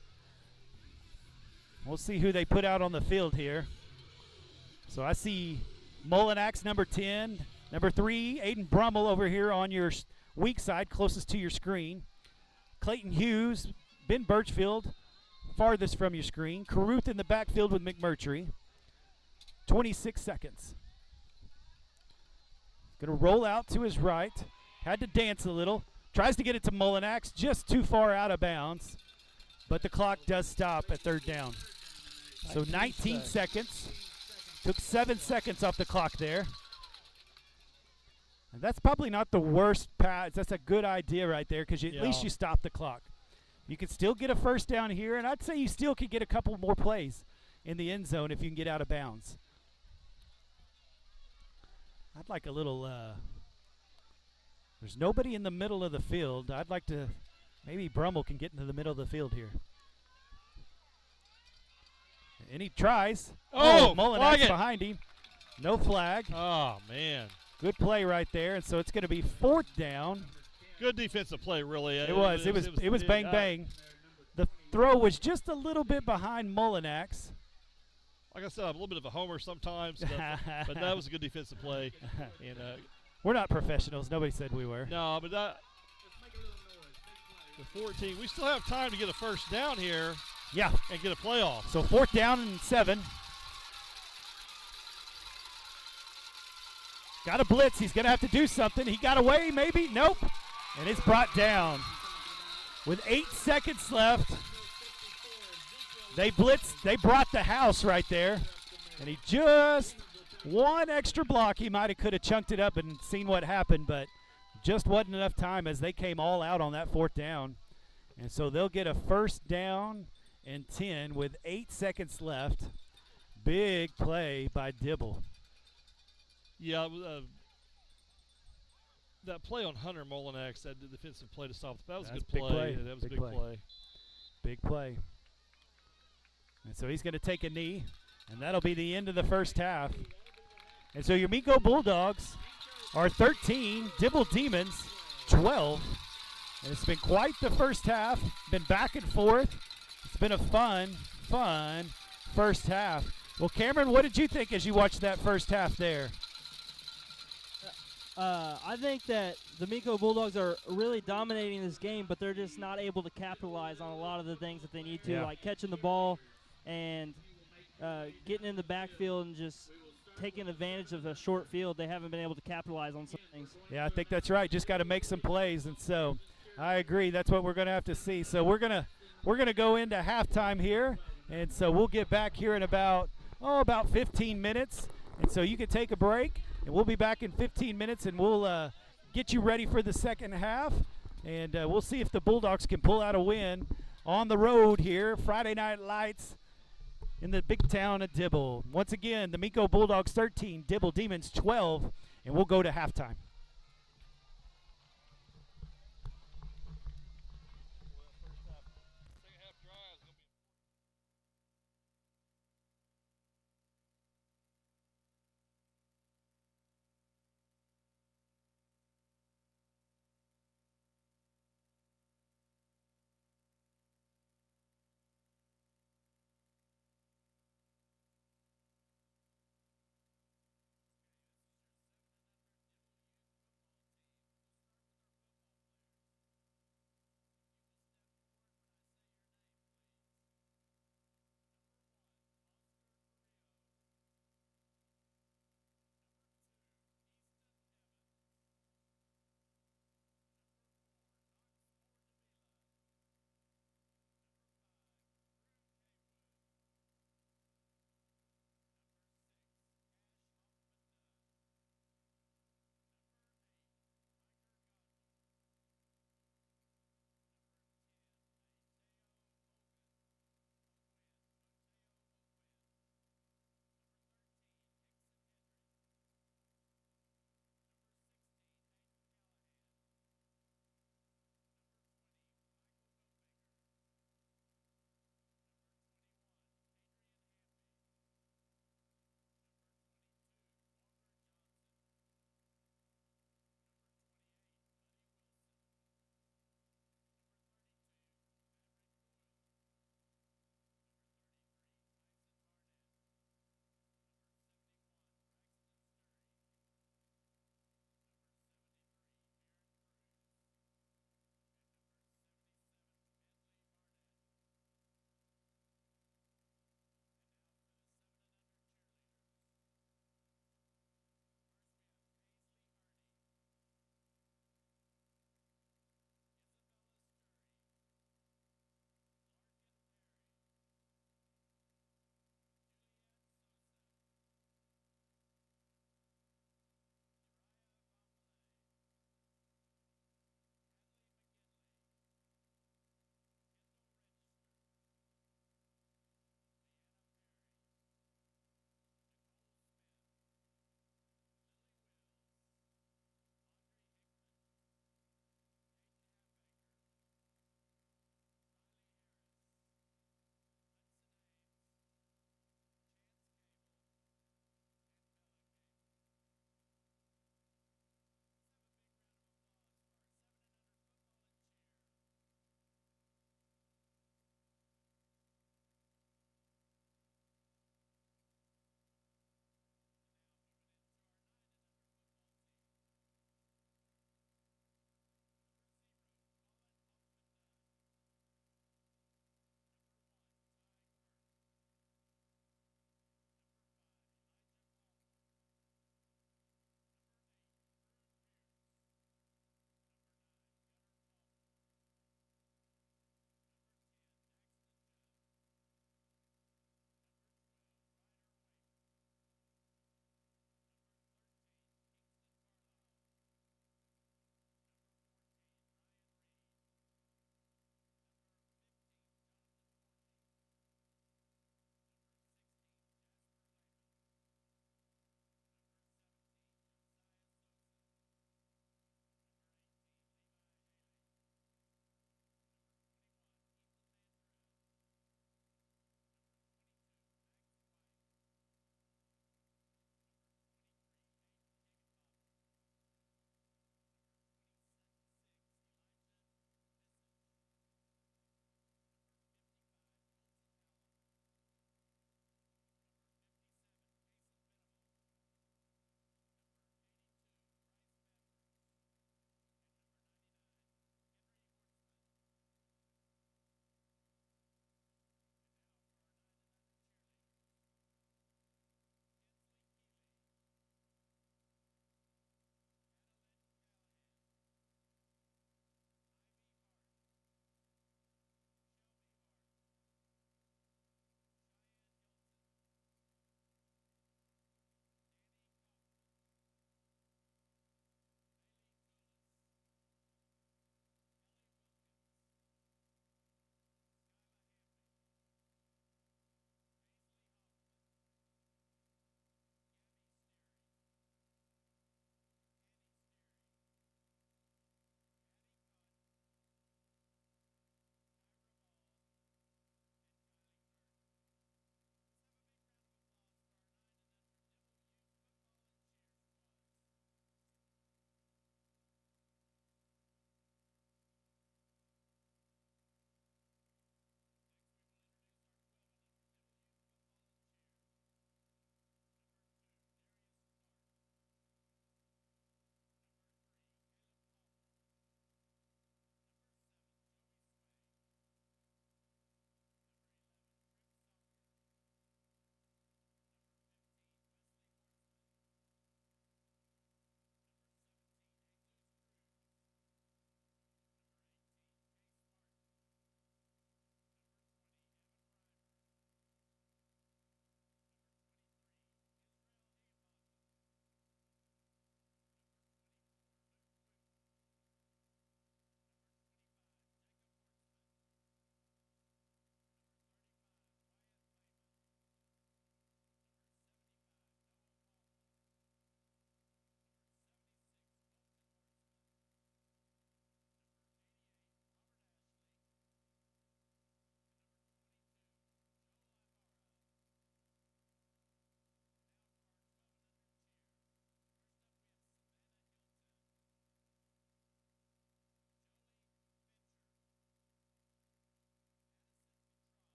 We'll see who they put out on the field here. So I see Mullinax, number 10. Number 3, Aiden Brummel over here on your weak side, closest to your screen. Clayton Hughes, Ben Birchfield, farthest from your screen. Caruth in the backfield with McMurtry. 26 seconds. Going to roll out to his right. Had to dance a little. Tries to get it to Mullinax, just too far out of bounds. But the clock does stop at third down. So 19 seconds. Took 7 seconds off the clock there. And that's probably not the worst pass. That's a good idea right there because at least you stop the clock. You can still get a first down here, and I'd say you still could get a couple more plays in the end zone if you can get out of bounds. I'd like a little there's nobody in the middle of the field. I'd like to maybe Brummel can get into the middle of the field here. And he tries. Mullinax behind him. No flag. Oh, man. Good play right there, and so it's going to be 4th down. Good defensive play, really. It was bang, bang. The throw was just a little bit behind Mullinax. Like I said, I'm a little bit of a homer sometimes, but that was a good defensive play. And we're not professionals. Nobody said we were. No, but the 14. We still have time to get a first down here. Yeah. And get a playoff. So 4th down and 7. Got a blitz. He's going to have to do something. He got away, maybe. Nope. And it's brought down. With 8 seconds left, they blitzed. They brought the house right there. And he just, one extra block, he could have chunked it up and seen what happened, but just wasn't enough time as they came all out on that 4th down. And so they'll get a first down and 10 with 8 seconds left. Big play by Dibble. Yeah, that play on Hunter Mullinax, that defensive play to stop, that was a good play. That was a big play. Big play. And so he's going to take a knee, and that'll be the end of the first half. And so your Minco Bulldogs are 13, Dibble Demons 12. And it's been quite the first half, been back and forth. It's been a fun first half. Well, Cameron, what did you think as you watched that first half there? I think that the Minco Bulldogs are really dominating this game, but they're just not able to capitalize on a lot of the things that they need to, like catching the ball and getting in the backfield and just taking advantage of a short field. They haven't been able to capitalize on some things. Yeah, I think that's right. Just got to make some plays, and so I agree. That's what we're going to have to see. So we're gonna go into halftime here, and so we'll get back here in about 15 minutes. And so you can take a break, and we'll be back in 15 minutes, and we'll get you ready for the second half. And we'll see if the Bulldogs can pull out a win on the road here, Friday Night Lights in the big town of Dibble. Once again, the Minco Bulldogs 13, Dibble Demons 12, and we'll go to halftime.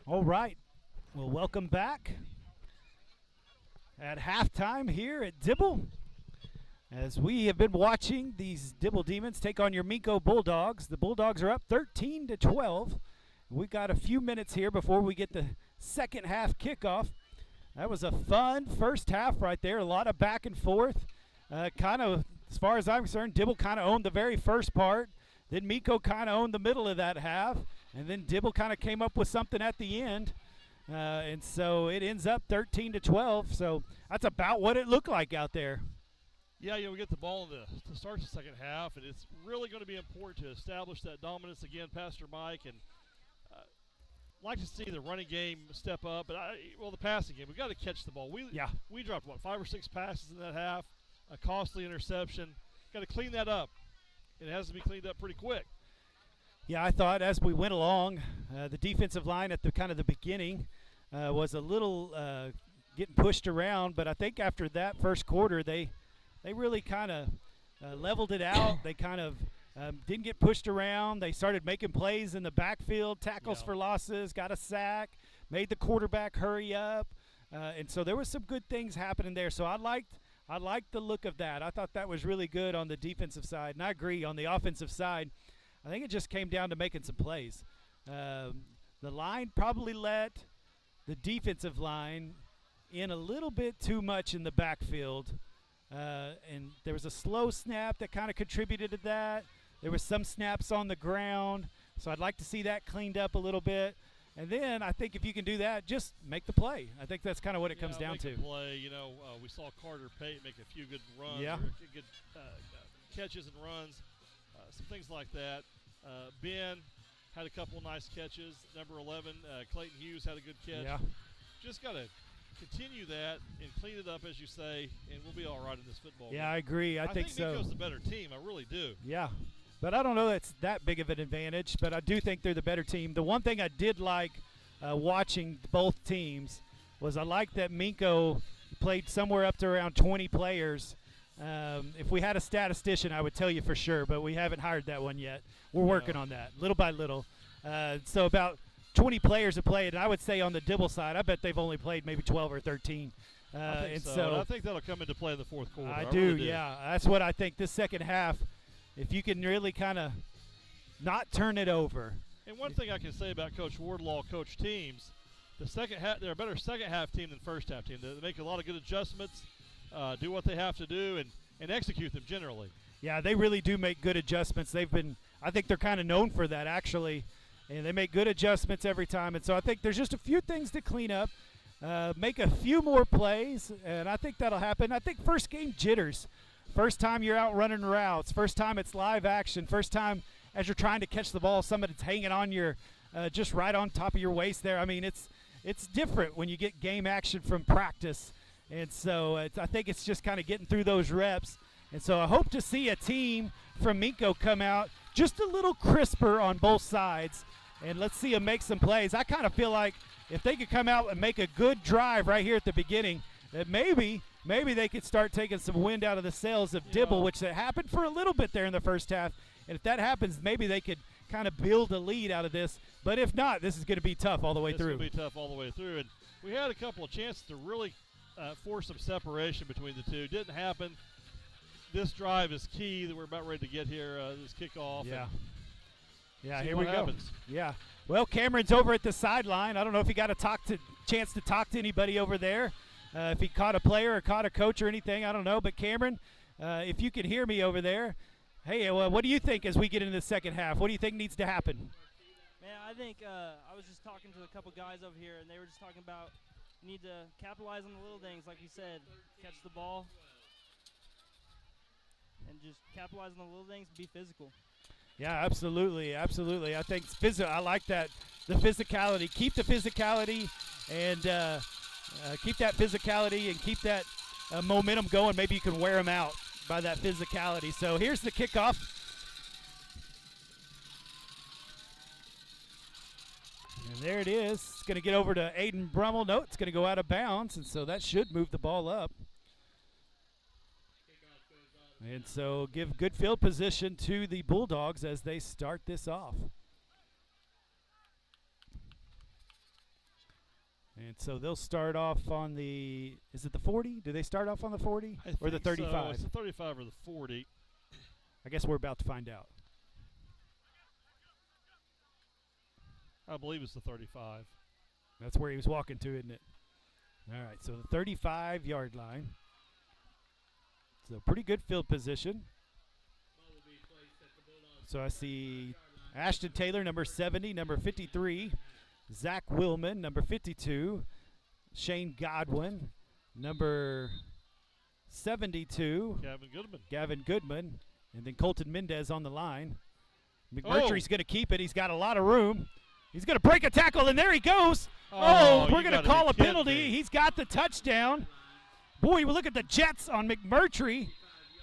All right. Well, welcome back at halftime here at Dibble. As we have been watching these Dibble Demons take on your Minco Bulldogs. The Bulldogs are up 13-12. We've got a few minutes here before we get the second half kickoff. That was a fun first half right there. A lot of back and forth. Kind of, as far as I'm concerned, Dibble kind of owned the very first part. Then Minco kind of owned the middle of that half. And then Dibble kind of came up with something at the end. And so it ends up 13-12. So that's about what it looked like out there. Yeah, we get the ball to start the second half, and it's really going to be important to establish that dominance again, Pastor Mike. And like to see the running game step up, but the passing game. We've got to catch the ball. We dropped, 5 or 6 passes in that half, a costly interception. Got to clean that up. It has to be cleaned up pretty quick. Yeah, I thought as we went along, the defensive line at the kind of the beginning was a little getting pushed around, but I think after that first quarter, they really kind of leveled it out. They kind of didn't get pushed around. They started making plays in the backfield, tackles for losses, got a sack, made the quarterback hurry up. And so there was some good things happening there. So I liked the look of that. I thought that was really good on the defensive side. And I agree, on the offensive side, I think it just came down to making some plays. The line probably let the defensive line in a little bit too much in the backfield. And there was a slow snap that kind of contributed to that. There was some snaps on the ground, so I'd like to see that cleaned up a little bit. And then I think if you can do that, just make the play. I think that's kind of what it comes down to. Play. We saw Carter Pate make a few good runs, good catches and runs, some things like that. Ben had a couple nice catches. Number 11, Clayton Hughes had a good catch. Yeah. Just got to continue that and clean it up, as you say, and we'll be all right in this football game. I agree. I think so. Minco's the better team. I really do. Yeah. But I don't know that's that big of an advantage, but I do think they're the better team. The one thing I did like watching both teams was I liked that Minco played somewhere up to around 20 players. If we had a statistician, I would tell you for sure, but we haven't hired that one yet. We're working on that, little by little. So about 20 players have played, and I would say on the Dibble side, I bet they've only played maybe 12 or 13. I think so. I think that'll come into play in the fourth quarter. I do, really do. Yeah. That's what I think this second half, if you can really kind of not turn it over. And one thing I can say about Coach Wardlaw coach teams, the second half, they're a better second half team than first half team. They make a lot of good adjustments, do what they have to do, and execute them generally. Yeah, they really do make good adjustments. I think they're kind of known for that, actually. And they make good adjustments every time. And so I think there's just a few things to clean up, make a few more plays, and I think that'll happen. I think first game jitters. First time you're out running routes. First time it's live action. First time as you're trying to catch the ball, somebody's hanging on your just right on top of your waist there. I mean, it's different when you get game action from practice. And so I think it's just kind of getting through those reps. And so I hope to see a team from Minco come out just a little crisper on both sides. And let's see them make some plays. I kind of feel like if they could come out and make a good drive right here at the beginning, that maybe they could start taking some wind out of the sails of Dibble, which happened for a little bit there in the first half. And if that happens, maybe they could kind of build a lead out of this. But if not, this is going to be tough all the way through. It's going to be tough all the way through. And we had a couple of chances to really force some separation between the two. Didn't happen. This drive is key that we're about ready to get here, this kickoff. Yeah, here we go. Yeah. Well, Cameron's over at the sideline. I don't know if he got a chance to talk to anybody over there, if he caught a player or caught a coach or anything. I don't know. But, Cameron, if you can hear me over there, hey, what do you think as we get into the second half? What do you think needs to happen? Man, I think I was just talking to a couple guys over here, and they were just talking about you need to capitalize on the little things, like you said, catch the ball. And just capitalize on the little things and be physical. Yeah, absolutely. I think I like that, the physicality. Keep the physicality and keep that physicality and keep that momentum going. Maybe you can wear them out by that physicality. So here's the kickoff. And there it is. It's going to get over to Aiden Brummel. No, it's going to go out of bounds, and so that should move the ball up. And so give good field position to the Bulldogs as they start this off. And so they'll start off on the, is it the 40? Do they start off on the 40 or the 35? So. It's the 35 or the 40. I guess we're about to find out. I believe it's the 35. That's where he was walking to, isn't it? All right, so the 35-yard line. So pretty good field position. So I see Ashton Taylor, number 70, number 53. Zach Willman, number 52. Shane Godwin, number 72. Gavin Goodman. And then Colton Mendez on the line. McMurtry's going to keep it. He's got a lot of room. He's going to break a tackle, and there he goes. Oh, we're going to call a penalty. He's got the touchdown. Boy, we look at the Jets on McMurtry.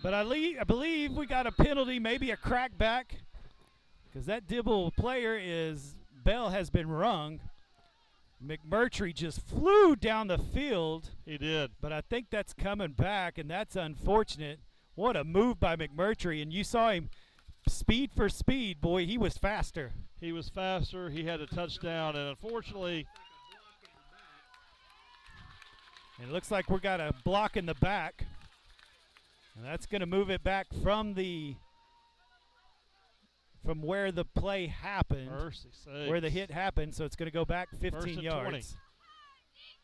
But I believe we got a penalty, maybe a crackback, because that Dibble player bell has been rung. McMurtry just flew down the field. He did. But I think that's coming back, and that's unfortunate. What a move by McMurtry, and you saw him speed for speed. Boy, he was faster. He was faster. He had a touchdown, and unfortunately. And it looks like we got a block in the back. And that's going to move it back from where the play happened, where the hit happened. So it's going to go back 15 yards. 20.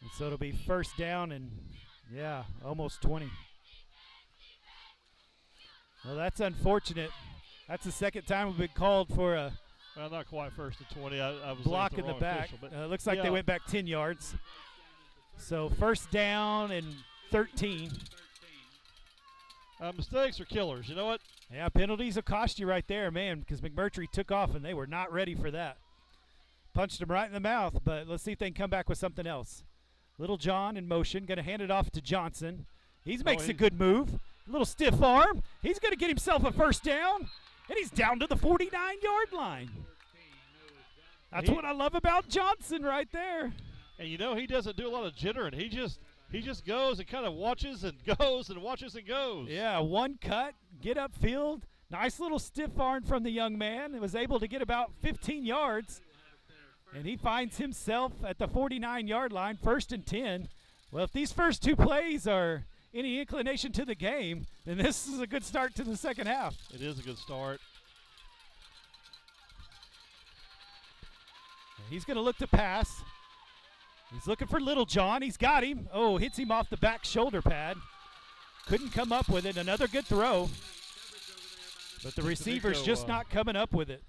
And so it'll be first down and, yeah, almost 20. Well, that's unfortunate. That's the second time we've been called for a well, not quite first and 20. I was block in the back. Looks like they went back 10 yards. So first down and 13. Mistakes are killers. You know what? Yeah, penalties will cost you right there, man, because McMurtry took off, and they were not ready for that. Punched him right in the mouth, but let's see if they can come back with something else. Little John in motion, going to hand it off to Johnson. He makes a good move. A little stiff arm. He's going to get himself a first down, and he's down to the 49-yard line. That's what I love about Johnson right there. And, you know, he doesn't do a lot of jittering. He just goes and kind of watches and goes and watches and goes. Yeah, one cut, get upfield. Nice little stiff arm from the young man. He was able to get about 15 yards. And he finds himself at the 49-yard line, first and 10. Well, if these first two plays are any inclination to the game, then this is a good start to the second half. It is a good start. And he's going to look to pass. He's looking for Little John. He's got him. Oh, hits him off the back shoulder pad. Couldn't come up with it. Another good throw. But the receiver's just not coming up with it.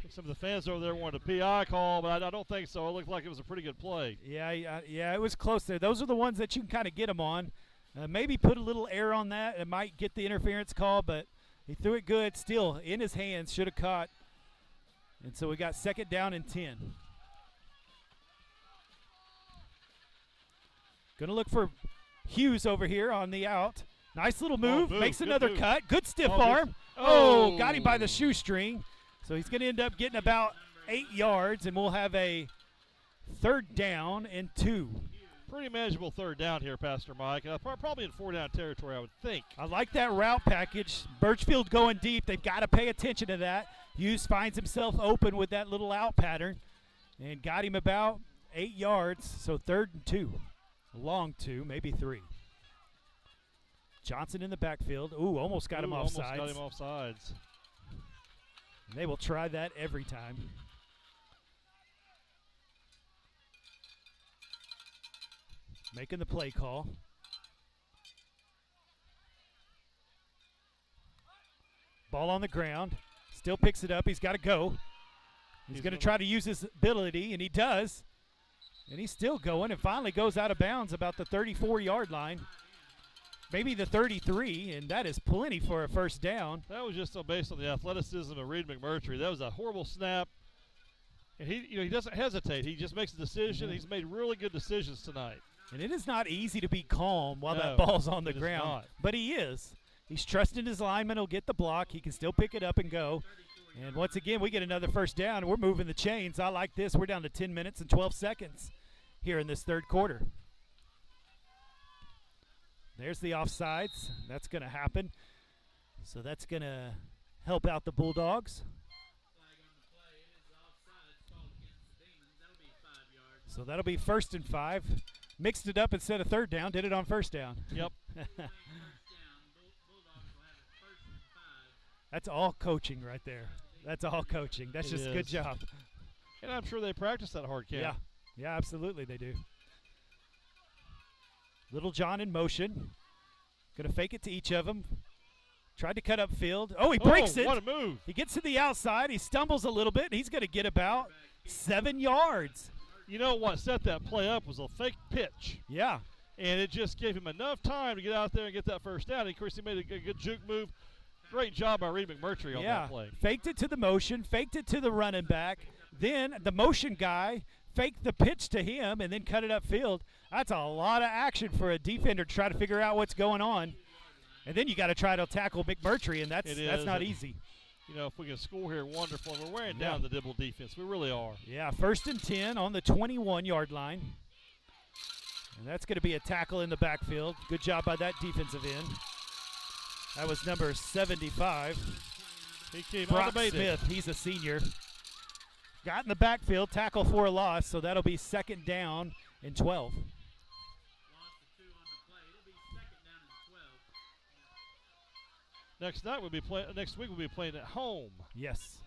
Some of the fans over there wanted a PI call, but I don't think so. It looked like it was a pretty good play. Yeah, it was close there. Those are the ones that you can kind of get them on. Maybe put a little air on that. It might get the interference call, but he threw it good. Still in his hands. Should have caught. And so we got second down and 10. Going to look for Hughes over here on the out. Nice little move. Makes another cut. Good stiff arm. Oh, got him by the shoestring. So he's going to end up getting about 8 yards, and we'll have a third down and 2. Pretty manageable third down here, Pastor Mike. Probably in 4-down territory, I would think. I like that route package. Birchfield going deep. They've got to pay attention to that. Hughes finds himself open with that little out pattern and got him about 8 yards. So third and 2. Long 2, maybe 3. Johnson in the backfield. Ooh, almost got him offsides. Almost got him offsides. They will try that every time. Making the play call. Ball on the ground. Still picks it up. He's got to go. He's going to try to use his ability, and he does. And he's still going and finally goes out of bounds about the 34-yard line. Maybe the 33, and that is plenty for a first down. That was just based on the athleticism of Reed McMurtry. That was a horrible snap. And he doesn't hesitate. He just makes a decision. He's made really good decisions tonight. And it is not easy to be calm while that ball's on the ground. But he is. He's trusting his lineman will get the block. He can still pick it up and go. And once again, we get another first down, and we're moving the chains. I like this. We're down to 10 minutes and 12 seconds here in this third quarter. There's the offsides. That's going to happen. So that's going to help out the Bulldogs. So that'll be 1st and 5. Mixed it up instead of 3rd down. Did it on 1st down. Yep. That's all coaching right there. That's all coaching. That's just a good job. And I'm sure they practice that hard camp. Yeah. Yeah, absolutely they do. Little John in motion. Going to fake it to each of them. Tried to cut up field. Oh, he breaks it. What a move. He gets to the outside. He stumbles a little bit. He's going to get about 7 yards. You know what set that play up was a fake pitch. Yeah. And it just gave him enough time to get out there and get that first down. And, of course, he made a good juke move. Great job by Reed McMurtry on that play. Faked it to the motion, faked it to the running back. Then the motion guy faked the pitch to him and then cut it upfield. That's a lot of action for a defender to try to figure out what's going on. And then you got to try to tackle McMurtry, and that's not easy. You know, if we can score here, wonderful. And we're wearing down the Dibble defense. We really are. Yeah, 1st and 10 on the 21-yard line. And that's going to be a tackle in the backfield. Good job by that defensive end. That was number 75. He came Brock unabated. Smith, he's a senior. Got in the backfield, tackle for a loss, so that'll be 2nd down and 12. Next week we'll be playing at home. Yes.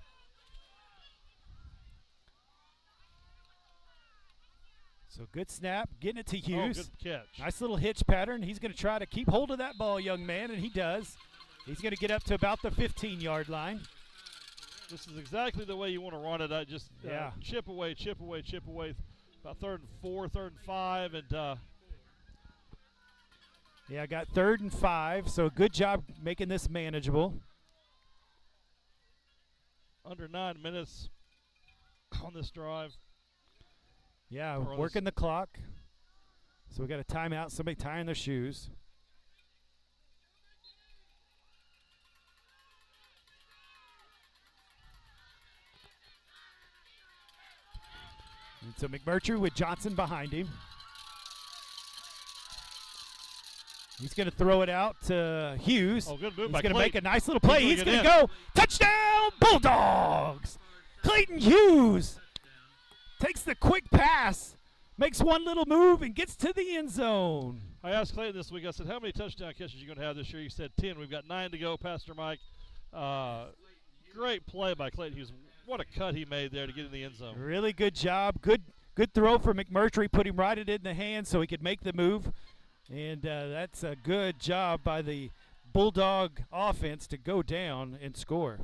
So good snap, getting it to Hughes. Oh, good catch. Nice little hitch pattern. He's going to try to keep hold of that ball, young man, and he does. He's going to get up to about the 15-yard line. This is exactly the way you want to run it. Just chip away. About 3rd and 4, 3rd and 5, and I got 3rd and 5. So good job making this manageable. Under 9 minutes on this drive. Yeah, working the clock. So we got a timeout. Somebody tying their shoes. And so McMurtry with Johnson behind him. He's going to throw it out to Hughes. Oh, good move He's by going to Clayton. make a nice little play. He's going to go. Touchdown, Bulldogs! Clayton Hughes takes the quick pass, makes one little move, and gets to the end zone. I asked Clayton this week, I said, how many touchdown catches are you going to have this year? He said 10. We've got 9 to go, Pastor Mike. Great play by Clayton Hughes. What a cut he made there to get in the end zone. Really good job. Good throw for McMurtry. Put him right in the hand so he could make the move. And that's a good job by the Bulldog offense to go down and score.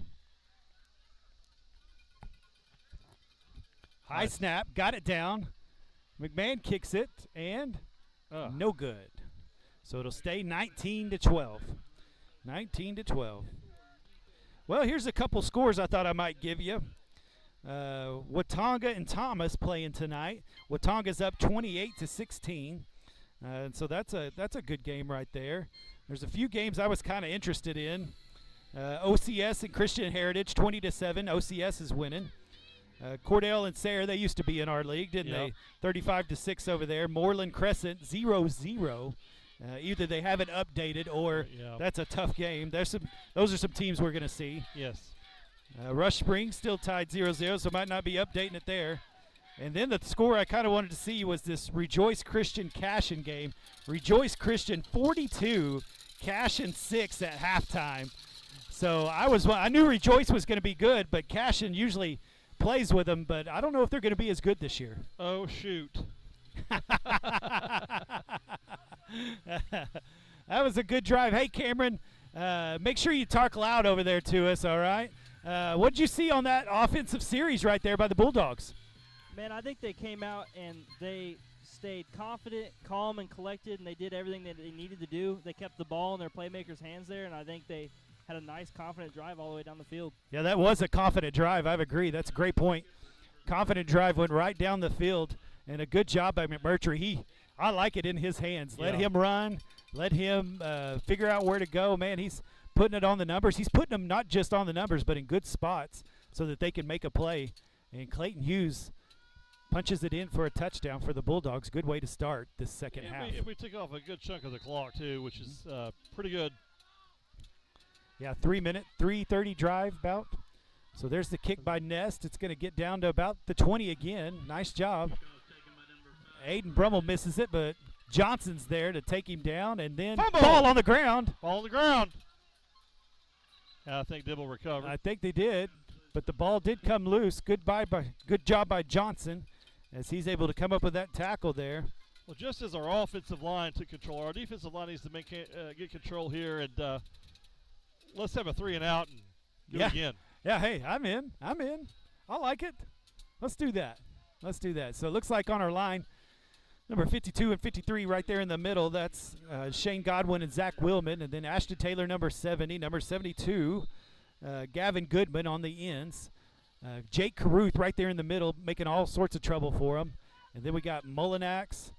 High snap, got it down. McMahon kicks it, and no good. So it'll stay 19-12. 19-12. Well, here's a couple scores I thought I might give you. Watonga and Thomas playing tonight. Watonga's up 28-16. And so that's a good game right there. There's a few games I was kind of interested in. OCS and Christian Heritage, 20-7. OCS is winning. Cordell and Sayre, they used to be in our league, didn't they? 35-6 over there. Moreland Crescent, 0-0. Either they haven't updated or that's a tough game. Those are some teams we're going to see. Yes. Rush Springs still tied 0-0, so might not be updating it there. And then the score I kind of wanted to see was this Rejoice Christian Cashin game. Rejoice Christian 42, Cashin 6 at halftime. So I knew Rejoice was going to be good, but Cashin usually plays with them, but I don't know if they're going to be as good this year. Oh, shoot. That was a good drive. Hey, Cameron, make sure you talk loud over there to us, all right? What did you see on that offensive series right there by the Bulldogs? Man, I think they came out and they stayed confident, calm, and collected, and they did everything that they needed to do. They kept the ball in their playmakers' hands there, and I think they had a nice, confident drive all the way down the field. Yeah, that was a confident drive. I agree. That's a great point. Confident drive went right down the field, and a good job by McMurtry. I like it in his hands. Let him run. Let him figure out where to go. Man, he's putting it on the numbers. He's putting them not just on the numbers, but in good spots so that they can make a play. And Clayton Hughes punches it in for a touchdown for the Bulldogs. Good way to start this second half. We took off a good chunk of the clock, too, which is pretty good. Yeah, 3:30 drive about. So there's the kick by Nest. It's going to get down to about the 20 again. Nice job. Aiden Brummel misses it, but Johnson's there to take him down, and then Fumble. ball on the ground. Ball on the ground. I think Dibble recovered. I think they did, but the ball did come loose. Good job by Johnson as he's able to come up with that tackle there. Well, just as our offensive line took control, our defensive line needs to get control here, and let's have a 3 and out and do it again. Yeah, hey, I'm in. I like it. Let's do that. So it looks like on our line, number 52 and 53 right there in the middle, that's Shane Godwin and Zach Willman, and then Ashton Taylor, number 70, number 72, Gavin Goodman on the ends. Jake Caruth right there in the middle, making all sorts of trouble for him. And then we got Mullinax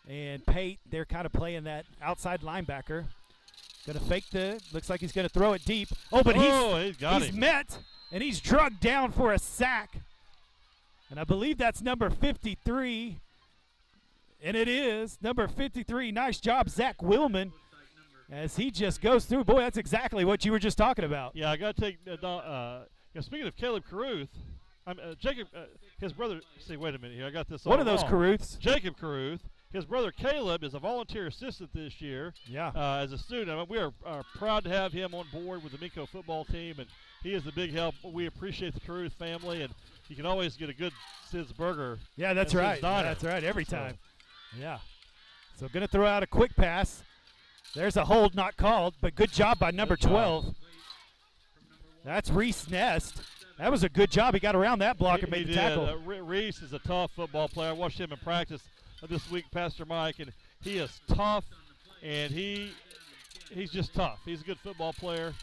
and Pate. They're kind of playing that outside linebacker. Going to fake looks like he's going to throw it deep. Oh, but he's met, and he's drugged down for a sack. And I believe that's number 53. And it is number 53. Nice job, Zach Willman, as he just goes through. Boy, that's exactly what you were just talking about. Yeah, I got to take speaking of Caleb Caruth, Jacob, his brother. See, wait a minute here. I got this. One of those Caruths. Jacob Caruth. His brother Caleb is a volunteer assistant this year. Yeah. As a student, we are proud to have him on board with the Minco football team, and he is a big help. We appreciate the Caruth family, and you can always get a good Sid's burger. Yeah, that's right. That's right. Every time. Yeah. So going to throw out a quick pass. There's a hold not called, but good job by number 12. That's Reese Nest. That was a good job. He got around that block and made the tackle. Reese is a tough football player. I watched him in practice this week, Pastor Mike, and he is tough, and he's just tough. He's a good football player.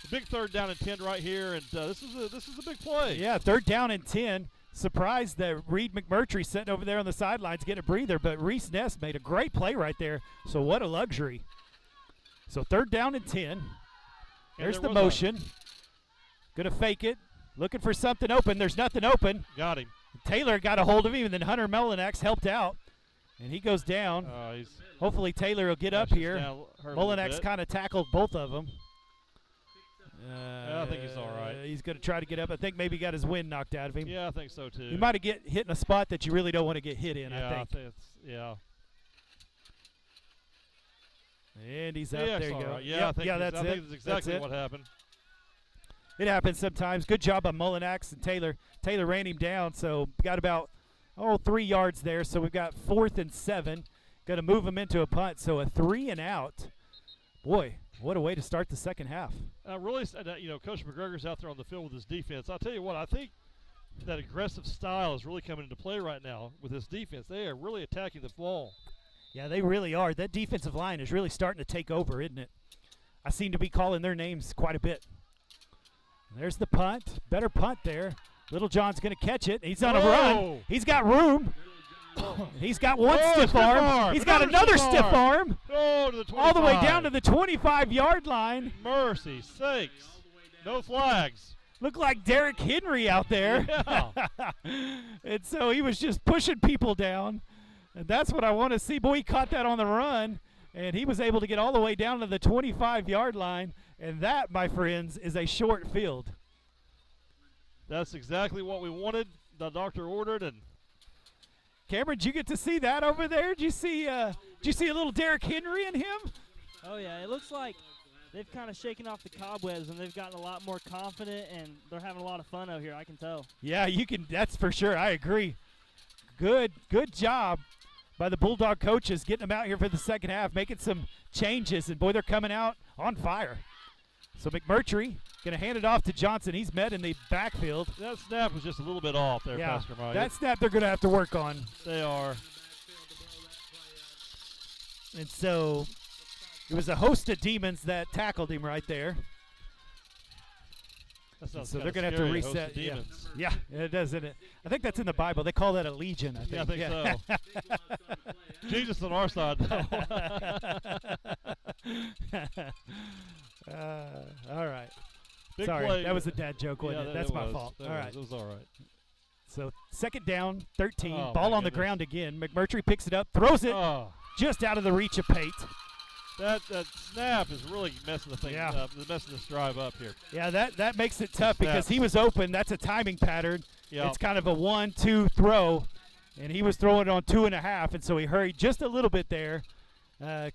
A big 3rd down and 10 right here, and this is a big play. Yeah, 3rd down and 10. Surprised that Reed McMurtry sitting over there on the sidelines getting a breather, but Reese Ness made a great play right there. So what a luxury. So 3rd down and 10. There's the motion. Going to fake it. Looking for something open. There's nothing open. Got him. Taylor got a hold of him, and then Hunter Mullinax helped out. And he goes down. Hopefully Taylor will get up here. Mullinax kind of tackled both of them. I think he's all right. He's going to try to get up. I think maybe got his wind knocked out of him. Yeah, I think so too. He might have hit in a spot that you really don't want to get hit in, I think. And he's up. There you go. Right. Yeah, I think that's it. That's exactly what happened. It happens sometimes. Good job by Mullinax and Taylor. Taylor ran him down, so got about 3 yards there. So we've got 4th and 7. Going to move him into a punt. So a 3 and out. Boy, what a way to start the second half. Really, Coach McGregor's out there on the field with his defense. I'll tell you what, I think that aggressive style is really coming into play right now with this defense. They are really attacking the ball. Yeah, they really are. That defensive line is really starting to take over, isn't it? I seem to be calling their names quite a bit. There's the punt. Better punt there. Little John's going to catch it. He's on a run. He's got room. He's got one stiff arm. He's got another stiff arm. All the way down to the 25-yard line. Mercy sakes. No flags. Looked like Derrick Henry out there. Yeah. And so he was just pushing people down. And that's what I want to see. Boy, he caught that on the run, and he was able to get all the way down to the 25-yard line. And that, my friends, is a short field. That's exactly what we wanted. The doctor ordered, and Cameron, did you get to see that over there? Did you see a little Derrick Henry in him? Oh yeah, it looks like they've kind of shaken off the cobwebs and they've gotten a lot more confident, and they're having a lot of fun out here. I can tell. Yeah, you can. That's for sure. I agree. Good job by the Bulldog coaches getting them out here for the second half, making some changes, and boy, they're coming out on fire. So McMurtry going to hand it off to Johnson. He's met in the backfield. That snap was just a little bit off there, yeah, Pastor Mike. That snap they're going to have to work on. They are. And so it was a host of demons that tackled him right there. So they're going to have to reset. Yeah, it does, isn't it? I think that's in the Bible. They call that a legion, I think. Yeah, I think so. Jesus on our side, though. All right. Big Sorry, play. that was a dad joke, wasn't it? That's my fault. All right. It was all right. So second down, 13. Ball on the ground again. McMurtry picks it up, throws it just out of the reach of Pate. That snap is really messing the thing up, messing this drive up here. Yeah, that makes it tough because he was open. That's a timing pattern. Yep. It's kind of a 1-2 throw. and he was throwing it on 2.5, and so he hurried just a little bit there.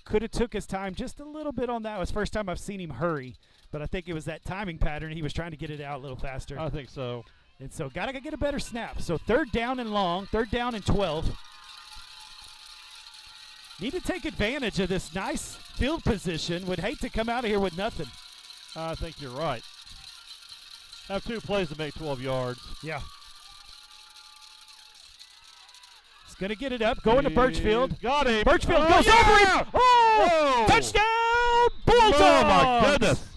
Could have took his time just a little bit on that. It was the first time I've seen him hurry, but I think it was that timing pattern. He was trying to get it out a little faster. I think so. And so got to get a better snap. So 3rd down and long, 3rd down and 12. Need to take advantage of this nice field position. Would hate to come out of here with nothing. I think you're right. Have 2 plays to make 12 yards. Yeah. He's going to get it up. Going to Birchfield. Got him. Birchfield goes over him. Oh! Whoa. Touchdown! Bulldogs! Oh, my goodness.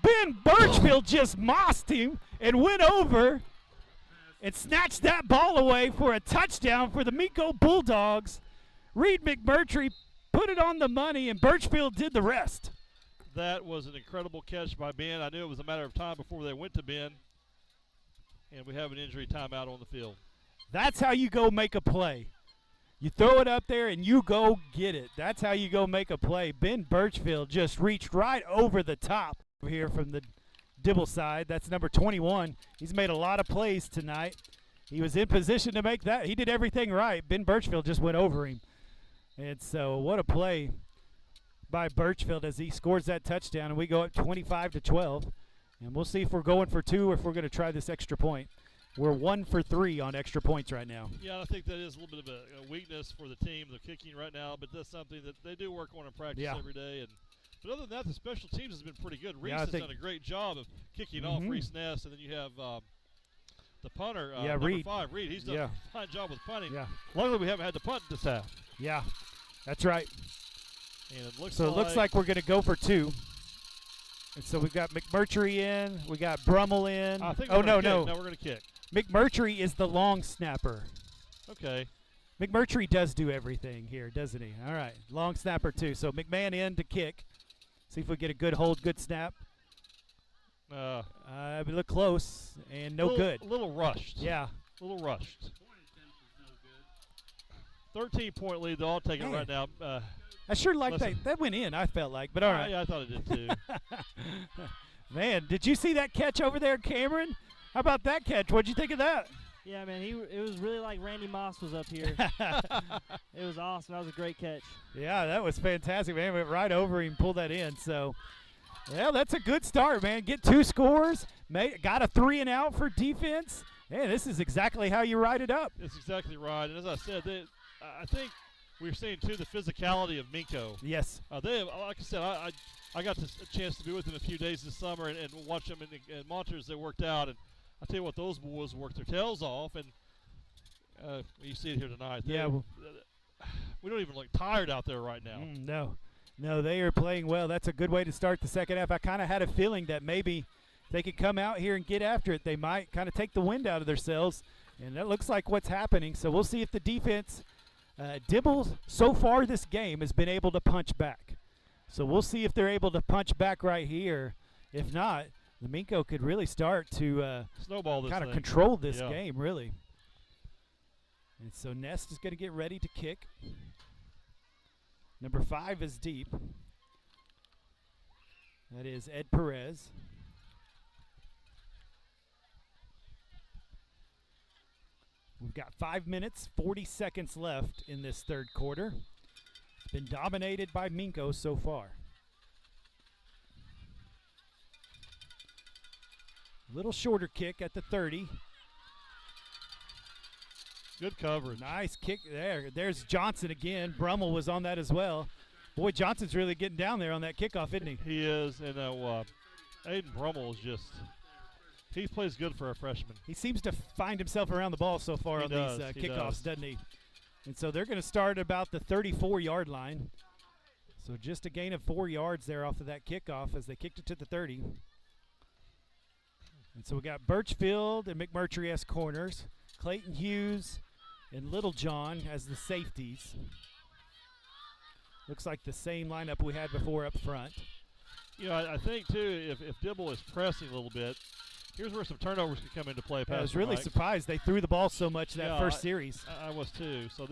Ben Birchfield just mossed him and went over and snatched that ball away for a touchdown for the Minco Bulldogs. Reed McMurtry put it on the money, and Birchfield did the rest. That was an incredible catch by Ben. I knew it was a matter of time before they went to Ben, and we have an injury timeout on the field. That's how you go make a play. You throw it up there, and you go get it. That's how you go make a play. Ben Birchfield just reached right over the top here from the Dibble side. That's number 21. He's made a lot of plays tonight. He was in position to make that. He did everything right. Ben Birchfield just went over him. And so what a play by Birchfield as he scores that touchdown, and we go up 25-12. And we'll see if we're going for 2 or if we're going to try this extra point. We're 1 for 3 on extra points right now. Yeah, I think that is a little bit of a weakness for the team, the kicking right now, but that's something that they do work on in practice every day. But other than that, the special teams has been pretty good. Reese has done a great job of kicking off Reese Ness, and then you have the punter, number Reed. 5, Reed. He's done a fine job with punting. Yeah. Luckily, we haven't had to punt this half. Yeah, that's right. And it looks it looks like we're going to go for 2. And so we've got McMurtry in. We got Brummel in. I think no. No, we're going to kick. McMurtry is the long snapper. Okay. McMurtry does do everything here, doesn't he? All right, long snapper too. So McMahon in to kick. See if we get a good hold, good snap. We look close and no good. A little rushed. Yeah. A little rushed. 13-point lead, though. I'll take it right now. I sure like that went in, I felt like, but all right. Yeah, I thought it did too. Man, did you see that catch over there, Cameron? How about that catch? What'd you think of that? Yeah, man, it was really like Randy Moss was up here. It was awesome. That was a great catch. Yeah, that was fantastic, man. Went right over him, pulled that in. So, yeah, that's a good start, man. Get 2 scores, got a 3 and out for defense. Hey, this is exactly how you write it up. That's exactly right. And as I said, I think we're seeing, too, the physicality of Minco. Yes. They have, like I said, I got a chance to be with them a few days this summer and watch them in Montrose. They worked out, and I tell you what, those boys worked their tails off, and you see it here tonight. Yeah. We don't even look tired out there right now. No, they are playing well. That's a good way to start the second half. I kind of had a feeling that maybe they could come out here and get after it. They might kind of take the wind out of themselves, and that looks like what's happening. So we'll see if the defense, Dibble, so far this game has been able to punch back. So we'll see if they're able to punch back right here. If not, the Minco could really start to snowball this kind of thing. control this game, really. And so Nest is going to get ready to kick. Number 5 is deep. That is Ed Perez. We've got 5 minutes, 40 seconds left in this third quarter. It's been dominated by Minco so far. Little shorter kick at the 30. Good coverage. Nice kick there. There's Johnson again. Brummel was on that as well. Boy, Johnson's really getting down there on that kickoff, isn't he? He is, and Aiden Brummel is just – he plays good for a freshman. He seems to find himself around the ball so far on these kickoffs, doesn't he? And so they're going to start about the 34-yard line. So just a gain of 4 yards there off of that kickoff as they kicked it to the 30. And so we got Birchfield and McMurtry as corners, Clayton Hughes and Littlejohn as the safeties. Looks like the same lineup we had before up front. You know, I think, too, if Dibble is pressing a little bit, here's where some turnovers can come into play. I was really surprised they threw the ball so much that first series. I was, too. So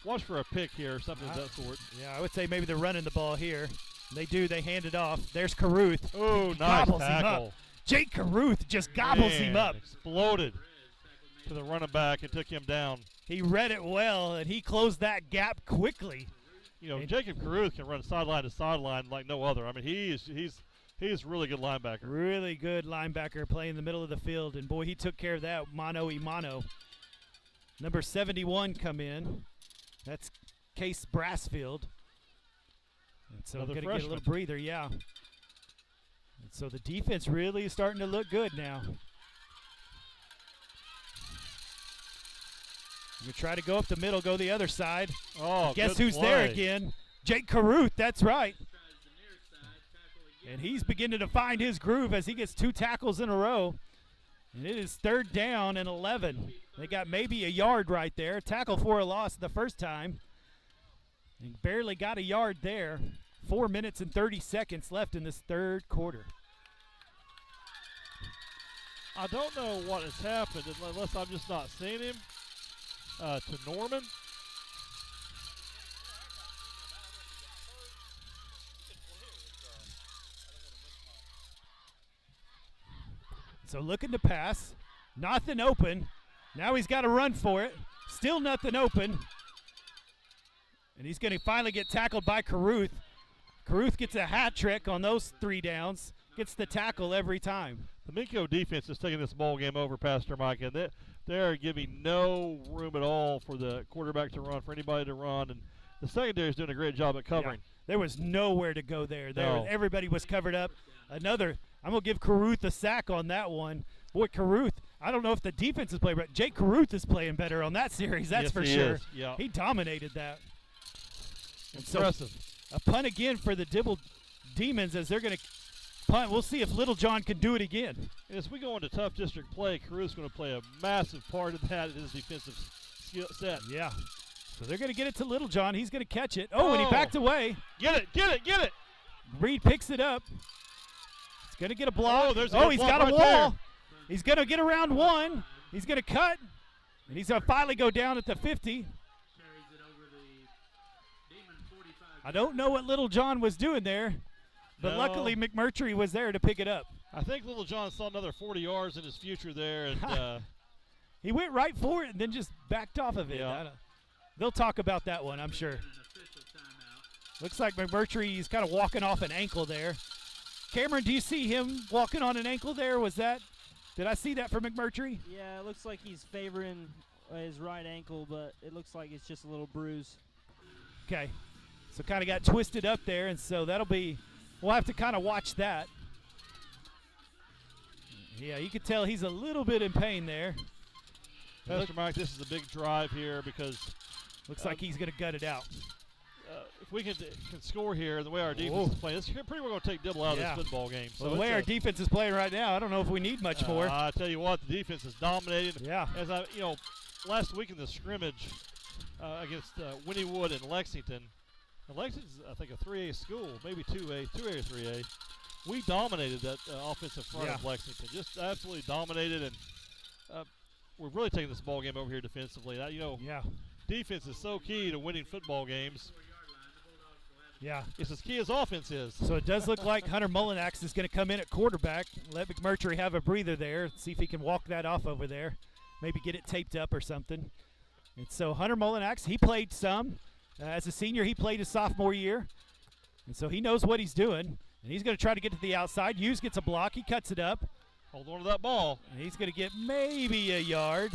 watch for a pick here or something of that sort. Yeah, I would say maybe they're running the ball here. They do. They hand it off. There's Caruth. Oh, nice tackle. Jake Caruth just gobbles him up. Exploded to the running back and took him down. He read it well, and he closed that gap quickly. You know, Jacob Caruth can run sideline to sideline like no other. I mean, he's a really good linebacker. Really good linebacker playing in the middle of the field, and boy, he took care of that mano-a-mano. Number 71 come in. That's Case Brassfield. And so going to get a little breather, yeah. And so the defense really is starting to look good now. You try to go up the middle, go the other side. Oh, guess who's there again? Jake Caruth, that's right. And he's beginning to find his groove as he gets 2 tackles in a row. And it is 3rd down and 11. They got maybe a yard right there. Tackle for a loss the first time. And barely got a yard there. 4 minutes and 30 seconds left in this 3rd quarter. I don't know what has happened unless I'm just not seeing him. To Norman. So looking to pass. Nothing open. Now he's got to run for it. Still nothing open. And he's going to finally get tackled by Caruth. Caruth gets a hat trick on those 3 downs. Gets the tackle every time. The Minco defense is taking this ball game over, Pastor Mike, and they're giving no room at all for the quarterback to run, for anybody to run, and the secondary is doing a great job at covering. Yeah, there was nowhere to go there. No. Everybody was covered up. I'm going to give Caruth a sack on that one. Boy, Caruth, I don't know if the defense is playing, but Jake Caruth is playing better on that series, that's for sure. Yeah. He dominated that. Impressive. So, a punt again for the Dibble Demons as they're going to punt. We'll see if Little John can do it again. As we go into tough district play, Caruth's going to play a massive part of that in his defensive skill set. Yeah. So they're going to get it to Little John. He's going to catch it. Oh, and he backed away. Get it. Reed picks it up. He's going to get a block. He's got a right wall. there. He's going to get around 1. He's going to cut. And he's going to finally go down at the 50. I don't know what Little John was doing there, but luckily McMurtry was there to pick it up. I think Little John saw another 40 yards in his future there. And he went right for it and then just backed off of it. Yeah. They'll talk about that one, I'm sure. Looks like McMurtry is kind of walking off an ankle there. Cameron, do you see him walking on an ankle there? Did I see that for McMurtry? Yeah, it looks like he's favoring his right ankle, but it looks like it's just a little bruise. Okay. So kind of got twisted up there, and so we'll have to kind of watch that. Yeah, you can tell he's a little bit in pain there. Pastor Mike, this is a big drive here because looks like he's going to gut it out. If we can score here, the way our defense is playing, it's pretty well going to take Dibble out of this football game. So the way our defense is playing right now, I don't know if we need much more. I tell you what, the defense is dominating. Yeah. As last week in the scrimmage against Wynnewood and Lexington. And Lexington's, I think, a 3A school, maybe 2A or 3A. We dominated that offensive front of Lexington, just absolutely dominated, and we're really taking this ball game over here defensively. Defense is so key to winning football games. Yeah. It's as key as offense is. So it does look like Hunter Mullenax is going to come in at quarterback, let McMurtry have a breather there, see if he can walk that off over there, maybe get it taped up or something. And so Hunter Mullenax, he played some. As a senior, he played his sophomore year. And so he knows what he's doing. And he's going to try to get to the outside. Hughes gets a block. He cuts it up. Hold on to that ball. And he's going to get maybe a yard.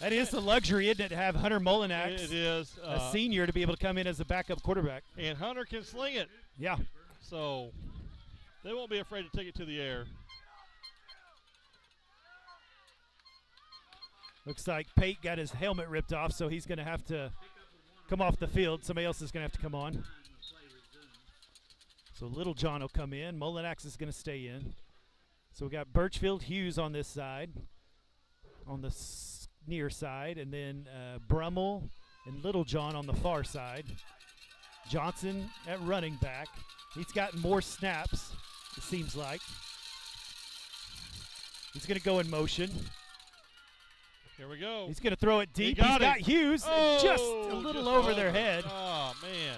That is the luxury, isn't it, to have Hunter Mullenax, it is, a senior, to be able to come in as a backup quarterback. And Hunter can sling it. Yeah. So they won't be afraid to take it to the air. Looks like Pate got his helmet ripped off, so he's going to have to come off the field. Somebody else is going to have to come on. So Little John will come in. Mullenax is going to stay in. So we got Birchfield Hughes on this side, on the near side, and then Brummel and Little John on the far side. Johnson at running back. He's gotten more snaps, it seems like. He's going to go in motion. Here we go. He's going to throw it deep. He's got Hughes just a little over their head. Oh, man.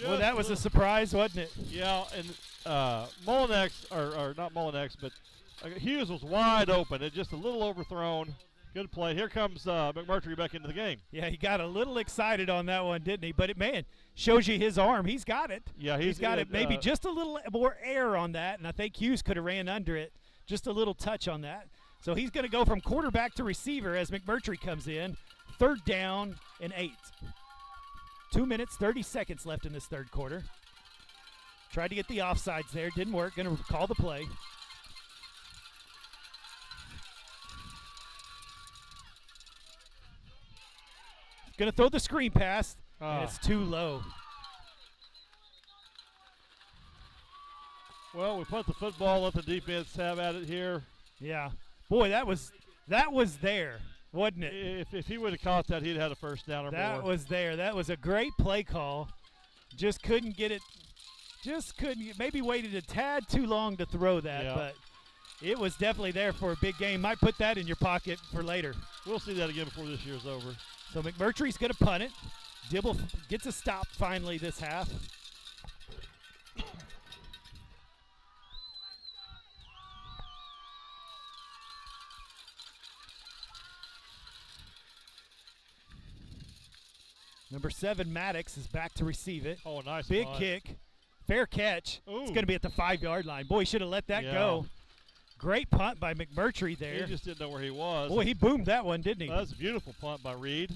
Well, that was a surprise, wasn't it? Yeah, and Mullenax, or not Mullenax, but Hughes was wide open. It just a little overthrown. Good play. Here comes McMurtry back into the game. Yeah, he got a little excited on that one, didn't he? But, man, shows you his arm. He's got it. Yeah, he's got it. Maybe just a little more air on that, and I think Hughes could have ran under it. Just a little touch on that. So he's going to go from quarterback to receiver as McMurtry comes in. 3rd down and 8. 2 minutes, 30 seconds left in this third quarter. Tried to get the offsides there. Didn't work. Going to call the play. Going to throw the screen pass, and it's too low. Well, we put the football, let the defense have at it here. Yeah. Boy, that was there, wasn't it? If he would have caught that, he'd had a first down or more. That was there. That was a great play call. Just couldn't get it. Just couldn't get, maybe waited a tad too long to throw that, but it was definitely there for a big game. Might put that in your pocket for later. We'll see that again before this year's over. So McMurtry's going to punt it. Dibble gets a stop finally this half. Number 7, Maddox, is back to receive it. Oh, nice big punt. kick. Fair catch. Ooh. It's going to be at the 5-yard line. Boy, he should have let that go. Great punt by McMurtry there. He just didn't know where he was. Boy, he boomed that one, didn't he? That was a beautiful punt by Reed.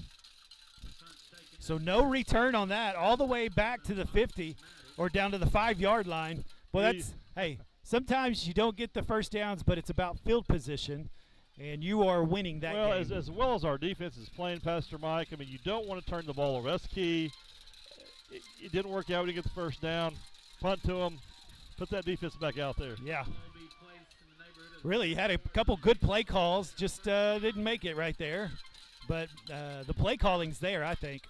So no return on that, all the way back to the 50 or down to the 5-yard line. Well, that's, hey, sometimes you don't get the first downs, but it's about field position, and you are winning that game. As well as our defense is playing, Pastor Mike, I mean, you don't want to turn the ball over. That's key. It didn't work out when you get the first down. Punt to him. Put that defense back out there. Yeah. Really, you had a couple good play calls, just didn't make it right there. But the play calling's there, I think.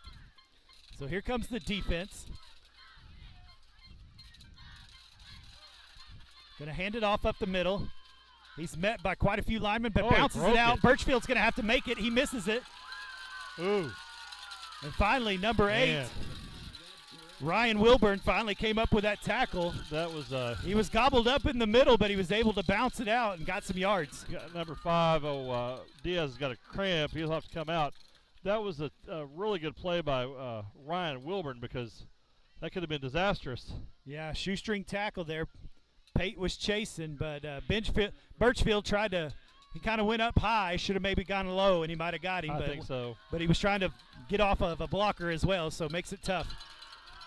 So here comes the defense. Going to hand it off up the middle. He's met by quite a few linemen, but bounces it out. Birchfield's going to have to make it. He misses it. Ooh. And finally, number 8. Ryan Wilburn finally came up with that tackle. That was he was gobbled up in the middle, but he was able to bounce it out and got some yards. Number 5, Diaz has got a cramp. He'll have to come out. That was a really good play by Ryan Wilburn because that could have been disastrous. Yeah, shoestring tackle there. Pate was chasing, but Birchfield tried to – he kind of went up high, should have maybe gone low, and he might have got him. I think so. But he was trying to get off of a blocker as well, so it makes it tough.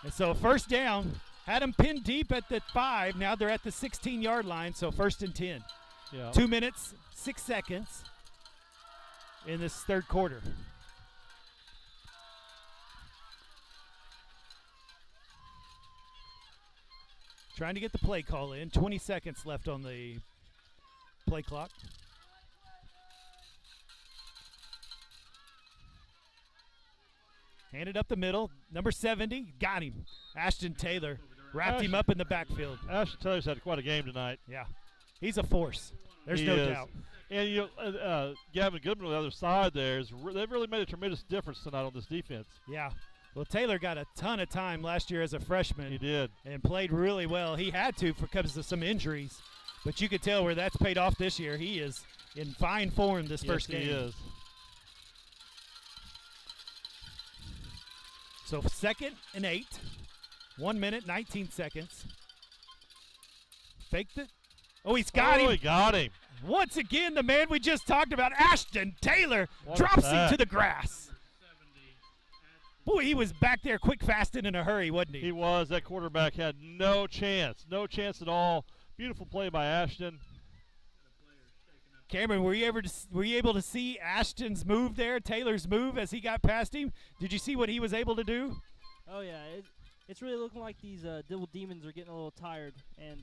And so first down, had him pinned deep at the 5. Now they're at the 16-yard line, so 1st and 10. Yeah. 2 minutes, 6 seconds in this third quarter. Trying to get the play call in. 20 seconds left on the play clock. Handed up the middle. Number 70, got him. Ashton Taylor wrapped him up in the backfield. Ashton Taylor's had quite a game tonight. Yeah. He's a force. There's no doubt. And Gavin Goodman on the other side there, they've really made a tremendous difference tonight on this defense. Yeah. Well, Taylor got a ton of time last year as a freshman. He did. And played really well. He had to because of some injuries. But you could tell where that's paid off this year. He is in fine form this first game. He is. So 2nd and 8. 1 minute, 19 seconds. Faked it. Oh, he's got him. Oh, he got him. Once again, the man we just talked about, Ashton Taylor, drops him to the grass. Boy, he was back there quick, fast, and in a hurry, wasn't he? He was. That quarterback had no chance. No chance at all. Beautiful play by Ashton. Cameron, were you able to see Ashton's move there, Taylor's move as he got past him? Did you see what he was able to do? Oh, yeah. It's really looking like these Dibble Demons are getting a little tired, and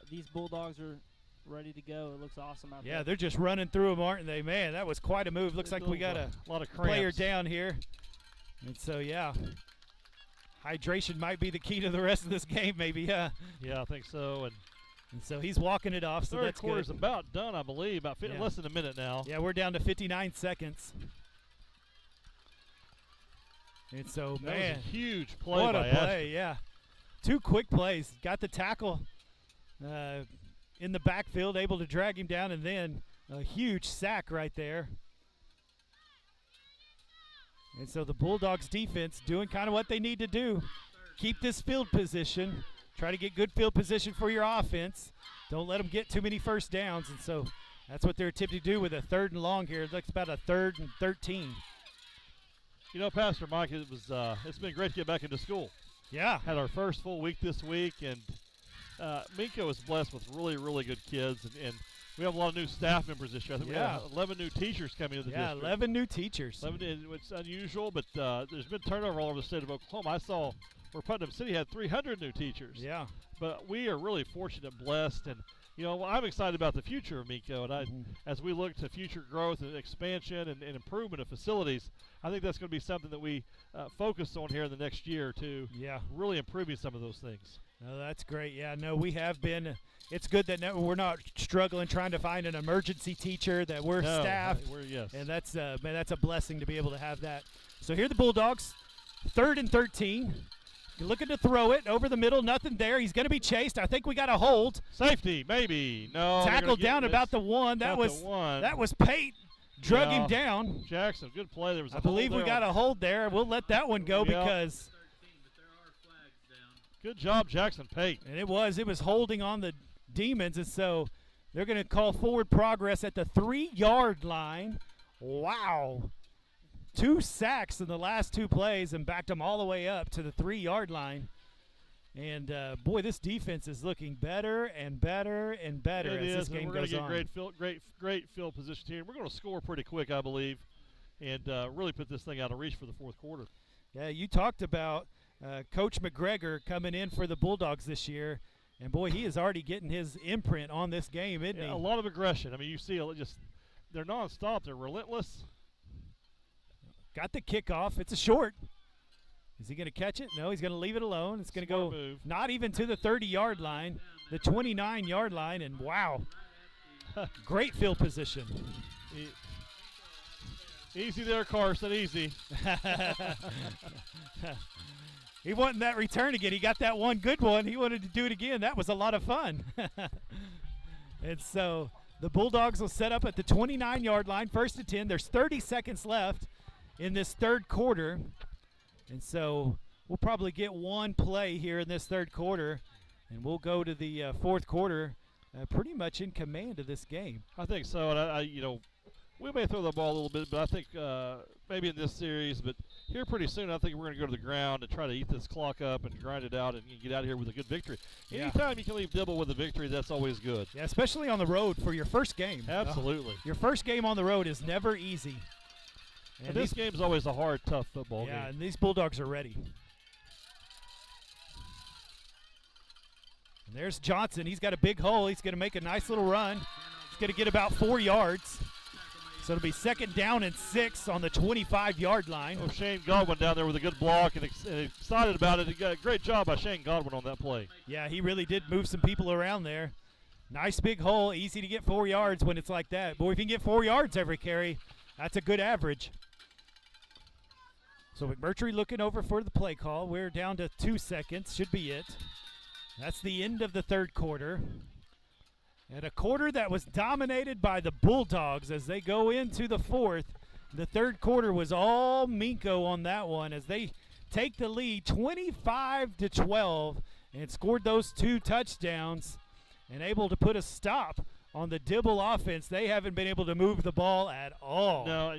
these Bulldogs are ready to go. It looks awesome out there. Yeah, they're just running through them, aren't they? Man, that was quite a move. Looks like we got a lot of player down here. And so, yeah, hydration might be the key to the rest of this game, maybe. Yeah, I think so. And so he's walking it off, so third that's good. quarter's about done, I believe. Less than a minute now. Yeah, we're down to 59 seconds. And so, that man, was a huge play what by a play, Ashton. yeah. 2 quick plays. Got the tackle in the backfield, able to drag him down, and then a huge sack right there. And so the Bulldogs defense doing kind of what they need to do. Keep this field position. Try to get good field position for your offense. Don't let them get too many first downs. And so that's what they're attempting to do with a 3rd and long here. It looks about a 3rd and 13. You know, Pastor Mike, it's been great to get back into school. Yeah. Had our first full week this week, and Minco is blessed with really, really good kids, and we have a lot of new staff members this year. I think we have 11 new teachers coming into the district. 11 new teachers. 11, it's unusual, but there's been turnover all over the state of Oklahoma. I saw where Putnam City had 300 new teachers. Yeah. But we are really fortunate and blessed, and you know, I'm excited about the future of Minco, and as we look to future growth and expansion and improvement of facilities, I think that's going to be something that we focus on here in the next year or two. Yeah. Really improving some of those things. No, that's great. Yeah, no, we have been. It's good that we're not struggling trying to find an emergency teacher, that we're staffed. And that's, man, that's a blessing to be able to have that. So here are the Bulldogs, 3rd and 13. You're looking to throw it over the middle, nothing there. He's going to be chased. I think we got a hold. Safety, maybe. No. Tackled down about the 1. That was Pate. Drug him down. Jackson, good play. There was I believe we got a hold there. We'll let that one go because. Good job, Jackson Pate. And it was holding on the Demons, and so they're going to call forward progress at the 3-yard line. Wow. 2 sacks in the last 2 plays and backed them all the way up to the 3-yard line. And, boy, this defense is looking better and better and better as this game goes on. We're going to get great field position here. We're going to score pretty quick, I believe, and really put this thing out of reach for the 4th quarter. Yeah, you talked about Coach McGregor coming in for the Bulldogs this year. And, boy, he is already getting his imprint on this game, isn't he? A lot of aggression. I mean, you see they're nonstop. They're relentless. Got the kickoff. It's a short. Is he going to catch it? No, he's going to leave it alone. It's going to go not even to the 30-yard line, the 29-yard line, and wow. Great field position. Easy there, Carson, easy. He wanted that return again. He got that one good one. He wanted to do it again. That was a lot of fun. And so the Bulldogs will set up at the 29-yard line, 1st and 10. There's 30 seconds left in this 3rd quarter. And so we'll probably get one play here in this 3rd quarter, and we'll go to the 4th quarter pretty much in command of this game. I think so. And, we may throw the ball a little bit, but I think maybe in this series, but here pretty soon I think we're going to go to the ground and try to eat this clock up and grind it out and get out of here with a good victory. Anytime you can leave Dibble with a victory, that's always good. Yeah, especially on the road for your first game. Absolutely. Your first game on the road is never easy. And this game's always a hard, tough football game. Yeah, and these Bulldogs are ready. And there's Johnson. He's got a big hole. He's going to make a nice little run. He's going to get about 4 yards. So it'll be 2nd down and 6 on the 25-yard line. Oh, Shane Godwin down there with a good block and excited about it. He got a great job by Shane Godwin on that play. Yeah, he really did move some people around there. Nice big hole. Easy to get 4 yards when it's like that. Boy, if you can get 4 yards every carry, that's a good average. So McMurtry looking over for the play call. We're down to 2 seconds. Should be it. That's the end of the 3rd quarter. And a quarter that was dominated by the Bulldogs as they go into the 4th. The 3rd quarter was all Minco on that one as they take the lead 25-12 and scored those 2 touchdowns and able to put a stop on the Dibble offense. They haven't been able to move the ball at all. No,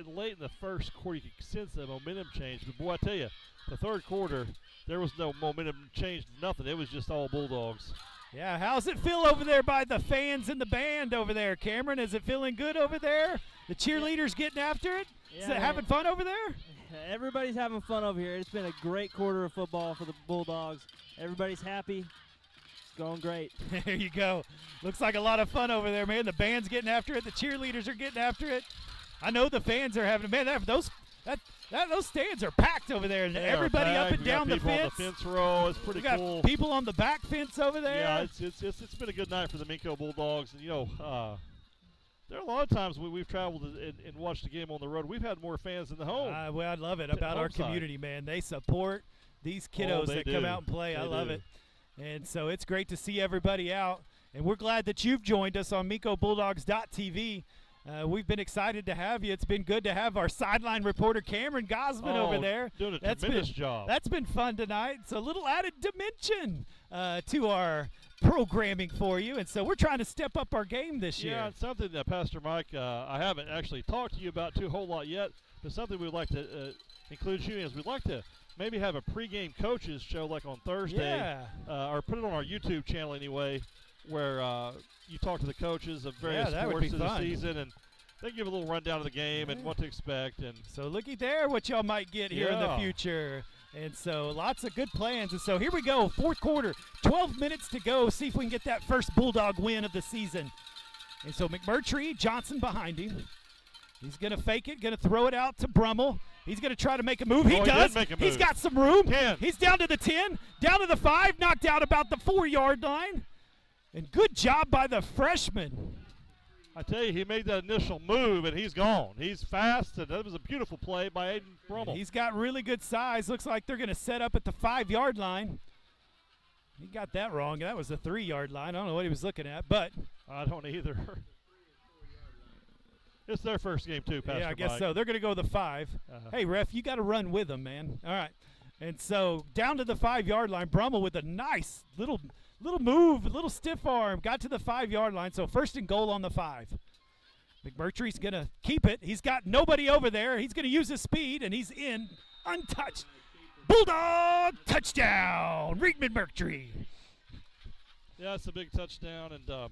late in the 1st quarter you could sense the momentum change. But, boy, I tell you, the 3rd quarter, there was no momentum change, nothing. It was just all Bulldogs. Yeah, how's it feel over there by the fans and the band over there, Cameron? Is it feeling good over there? The cheerleaders getting after it? Yeah, Is it having fun over there? Everybody's having fun over here. It's been a great quarter of football for the Bulldogs. Everybody's happy. It's going great. There you go. Looks like a lot of fun over there, man. The band's getting after it. The cheerleaders are getting after it. I know the fans are having, man, those stands are packed over there. And everybody up and down the fence. On the fence row. It's pretty cool. Got people on the back fence over there. Yeah, it's been a good night for the Minco Bulldogs. And, there are a lot of times we've traveled and watched the game on the road. We've had more fans in the home. Well, I love it about our community, man. They support these kiddos that come out and play. I love it. And so it's great to see everybody out. And we're glad that you've joined us on MincoBulldogs.tv. We've been excited to have you. It's been good to have our sideline reporter Cameron Gosman over there. Doing a tremendous job. That's been fun tonight. It's a little added dimension to our programming for you, and so we're trying to step up our game this year. Yeah, it's something that Pastor Mike, I haven't actually talked to you about a whole lot yet, but something we'd like to include you in is we'd like to maybe have a pregame coaches show like on Thursday, or put it on our YouTube channel anyway, where you talk to the coaches of various sports of the season, and they give a little rundown of the game and what to expect. And so looky there what y'all might get here in the future. And so lots of good plans. And so here we go, fourth quarter, 12 minutes to go. See if we can get that first Bulldog win of the season. And so McMurtry, Johnson behind him. He's going to fake it, going to throw it out to Brummel. He's going to try to make a move. He does. He's got some room. 10. He's down to the 10, down to the 5, knocked out about the 4-yard line. And good job by the freshman. I tell you, he made that initial move, and he's gone. He's fast, and that was a beautiful play by Aiden Brummel. He's got really good size. Looks like they're going to set up at the 5-yard line. He got that wrong. That was the 3-yard line. I don't know what he was looking at, but I don't either. It's their first game, too, Pastor Yeah, I guess Mike. so. They're going to go the 5. Hey, ref, you got to run with them, man. All right. And so down to the 5-yard line, Brummel with a nice little move, a little stiff arm, got to the 5-yard line. So first and goal on the 5. McMurtry's going to keep it. He's got nobody over there. He's going to use his speed, and he's in untouched. Bulldog touchdown, Reed McMurtry. Yeah, it's a big touchdown, and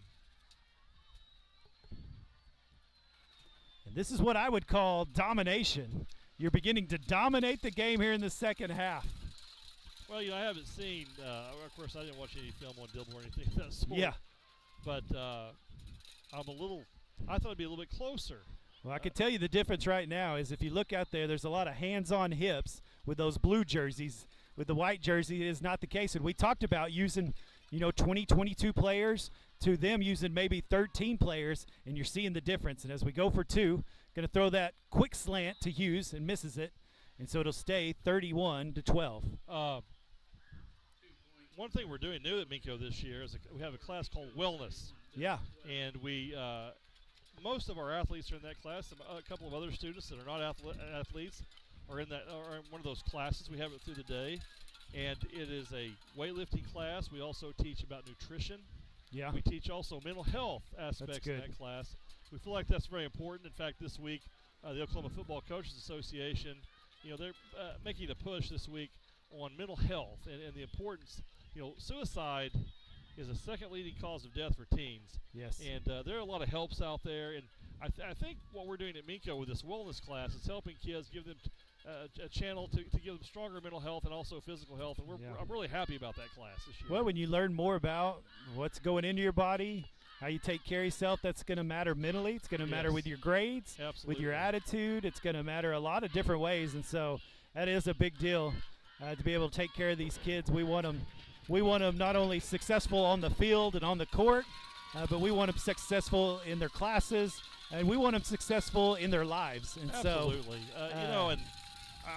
this is what I would call domination. You're beginning to dominate the game here in the second half. Well, I haven't seen, of course, I didn't watch any film on Dibble or anything of that sort. Yeah. But I thought it'd be a little bit closer. Well, I can tell you the difference right now is if you look out there's a lot of hands-on hips with those blue jerseys. With the white jersey, it is not the case. And we talked about using, 20, 22 players to them using maybe 13 players, and you're seeing the difference. And as we go for 2, going to throw that quick slant to Hughes and misses it. And so it'll stay 31-12. One thing we're doing new at Minco this year is we have a class called Wellness. Yeah. And we most of our athletes are in that class. A couple of other students that are not athletes are in one of those classes. We have it through the day. And it is a weightlifting class. We also teach about nutrition. Yeah. We teach also mental health aspects in that class. We feel like that's very important. In fact, this week, the Oklahoma Football Coaches Association, they're making a push this week on mental health and the importance. Suicide is the second leading cause of death for teens. Yes. And there are a lot of helps out there. And I think what we're doing at Minco with this wellness class is helping kids, give them a channel to give them stronger mental health and also physical health. And I'm really happy about that class this year. Well, when you learn more about what's going into your body, how you take care of yourself, that's going to matter mentally. It's going to matter with your grades, with your attitude. It's going to matter a lot of different ways. And so that is a big deal to be able to take care of these kids. We want them not only successful on the field and on the court, but we want them successful in their classes, and we want them successful in their lives. And absolutely. And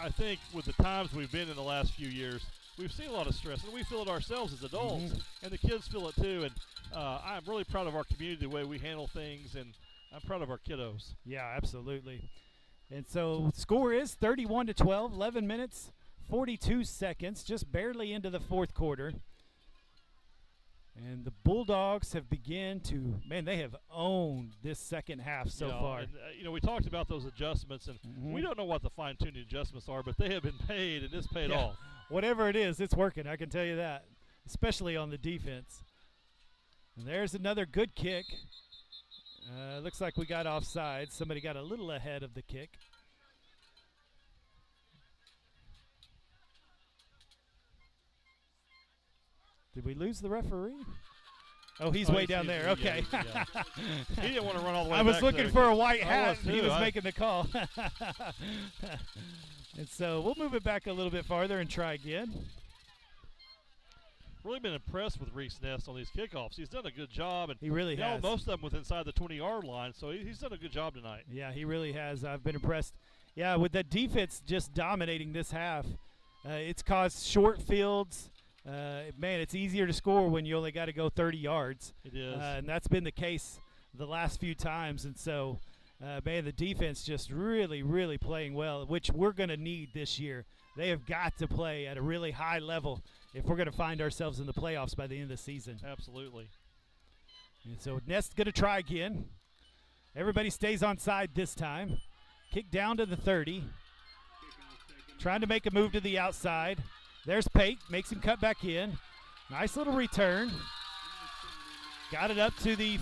I think with the times we've been in the last few years, we've seen a lot of stress, and we feel it ourselves as adults, and the kids feel it too. And I'm really proud of our community, the way we handle things, and I'm proud of our kiddos. Yeah, absolutely. And so score is 31-12, 11 minutes, 42 seconds, just barely into the fourth quarter. And the Bulldogs have they have owned this second half so far. And, we talked about those adjustments, and we don't know what the fine-tuning adjustments are, but they have been paid, and it's paid off. Whatever it is, it's working, I can tell you that, especially on the defense. And there's another good kick. Looks like we got offside. Somebody got a little ahead of the kick. Did we lose the referee? Oh, he's way down there. Okay. He didn't want to run all the way back. I was looking for a white hat. He was making the call. And so we'll move it back a little bit farther and try again. Really been impressed with Reese Ness on these kickoffs. He's done a good job. And he really has. Most of them with inside the 20-yard line, so he's done a good job tonight. Yeah, he really has. I've been impressed. Yeah, with the defense just dominating this half, it's caused short fields. Man, it's easier to score when you only got to go 30 yards. It is. And that's been the case the last few times. And so Man, the defense just really, really playing well, which we're going to need this year. They have got to play at a really high level if we're going to find ourselves in the playoffs by the end of the season. Absolutely. And so Nest's going to try again. Everybody stays on side this time. Kick down to the 30. Trying to make a move to the outside. There's Pate, makes him cut back in. Nice little return. Got it up to the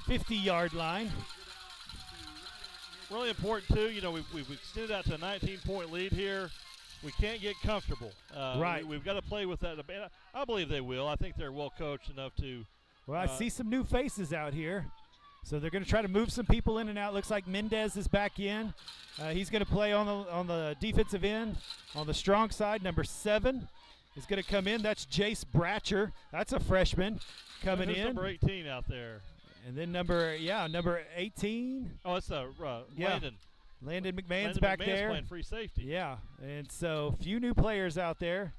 50-yard line. Really important, too. You know, we've extended out to a 19-point lead here. We can't get comfortable. Right. We've got to play with that. I believe they will. I think they're well coached enough to. Well, I see some new faces out here. So they're going to try to move some people in and out. Looks like Mendez is back in. He's going to play on the defensive end. On the strong side, number 7 is going to come in. That's Jace Bratcher. That's a freshman coming in. Number 18 out there. And then number 18. Oh, it's Landon. Landon McMahon's back there. Playing free safety. Yeah, and so few new players out there.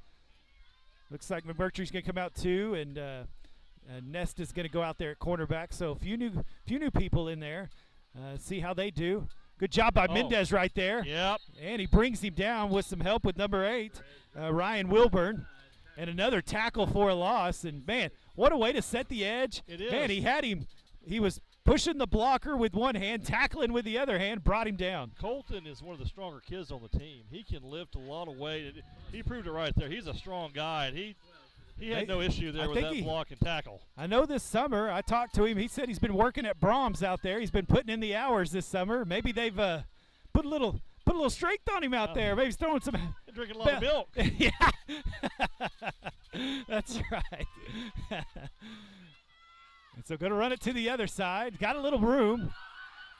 Looks like McMurtry's going to come out too, and Nest is going to go out there at cornerback. So few new people in there. See how they do. Good job by Mendez right there. Yep. And he brings him down with some help with number 8, Ryan Wilburn. And another tackle for a loss. And, man, what a way to set the edge. It is. Man, he had him. He was pushing the blocker with one hand, tackling with the other hand, brought him down. Colton is one of the stronger kids on the team. He can lift a lot of weight. He proved it right there. He's a strong guy, and he had no issue there with that block and tackle. I know this summer, I talked to him. He said he's been working at Brahms out there. He's been putting in the hours this summer. Maybe they've put a little strength on him out there. Maybe he's throwing some. Drinking a lot of milk. Yeah. That's right. And so going to run it to the other side. Got a little room.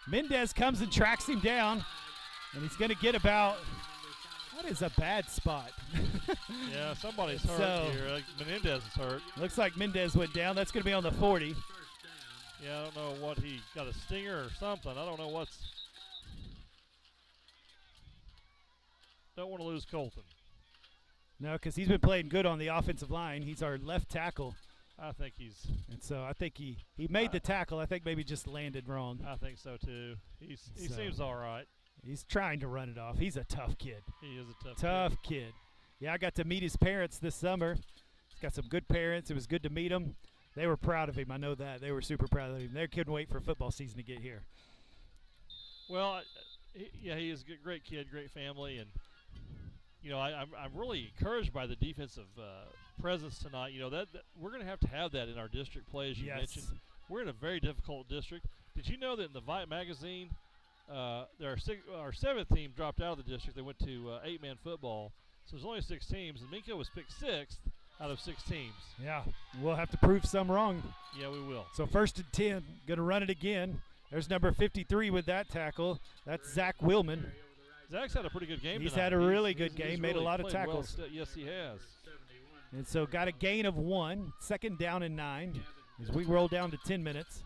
Mendez comes and tracks him down. And he's going to get about, that is a bad spot. Yeah, somebody's hurt here. Menendez is hurt. Looks like Mendez went down. That's going to be on the 40. Yeah, I don't know what he got, a stinger or something. I don't know what's. Don't want to lose Colton. No, because he's been playing good on the offensive line. He's our left tackle. I think he's. And so I think he made the tackle. I think maybe just landed wrong. I think so, too. He seems all right. He's trying to run it off. He's a tough kid. He is a tough kid. Yeah, I got to meet his parents this summer. He's got some good parents. It was good to meet them. They were proud of him. I know that. They were super proud of him. They couldn't wait for football season to get here. Well, he is a great kid, great family, and you know, I'm really encouraged by the defensive presence tonight. You know, that we're going to have that in our district play, as you mentioned. We're in a very difficult district. Did you know that in the Vite magazine, our 7th team dropped out of the district? They went to 8-man football. So there's only 6 teams, and Minco was picked 6th out of 6 teams. Yeah, we'll have to prove some wrong. Yeah, we will. So 1st and 10, going to run it again. There's number 53 with that tackle. That's Zach Willman. Zach's had a pretty good game He's tonight. had a really good game, made really a lot of tackles. Well. Yes, he has. And so got a gain of 1, 2nd down and 9 as we roll down to 10 minutes.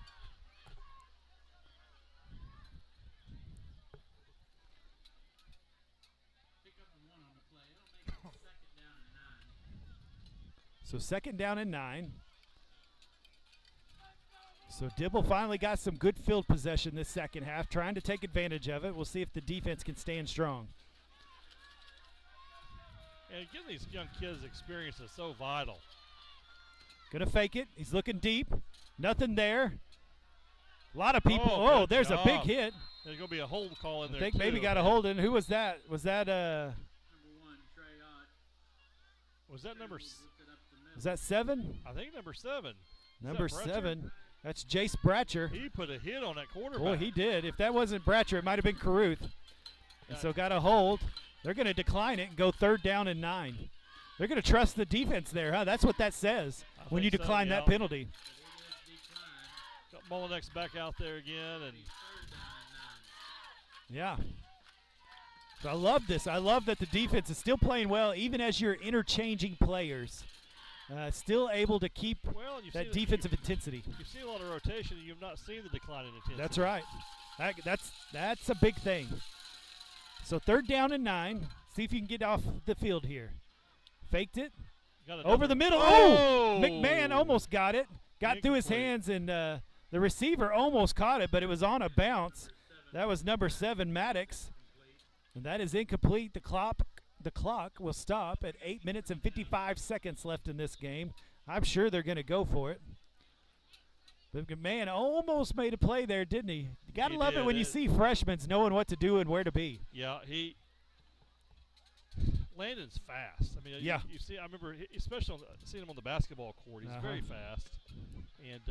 So 2nd down and 9. So Dibble finally got some good field possession this second half, trying to take advantage of it. We'll see if the defense can stand strong. And getting these young kids experience is so vital. Gonna fake it. He's looking deep. Nothing there. A lot of people. Oh, there's a big hit. There's gonna be a hold call in there. I think maybe got a hold in. Who was that? Was that number 1, Trey Ott. Was that number? Was that 7? I think number 7. Number 7. That's Jace Bratcher. He put a hit on that quarterback. Boy, he did. If that wasn't Bratcher, it might have been Caruth. And so got a hold. They're going to decline it and go 3rd down and 9. They're going to trust the defense there, huh? That's what that says when you decline that penalty. Got Mullinex back out there again. And yeah. So I love this. I love that the defense is still playing well, even as you're interchanging players. Still able to keep that defensive intensity. You've seen a lot of rotation, and you've not seen the decline in intensity. That's right. That's a big thing. So 3rd down and 9. See if you can get off the field here. Faked it. Over the middle. Oh! McMahon almost got it. Got through his hands, and The receiver almost caught it, but it was on a bounce. That was number 7, Maddox. And that is incomplete. The clock will stop at 8 minutes and 55 seconds left in this game. I'm sure they're going to go for it. The man almost made a play there, didn't he? You got to love it when you see freshmen knowing what to do and where to be. Yeah, Landon's fast. I mean, yeah. You see, I remember, especially seeing him on the basketball court. He's very fast, and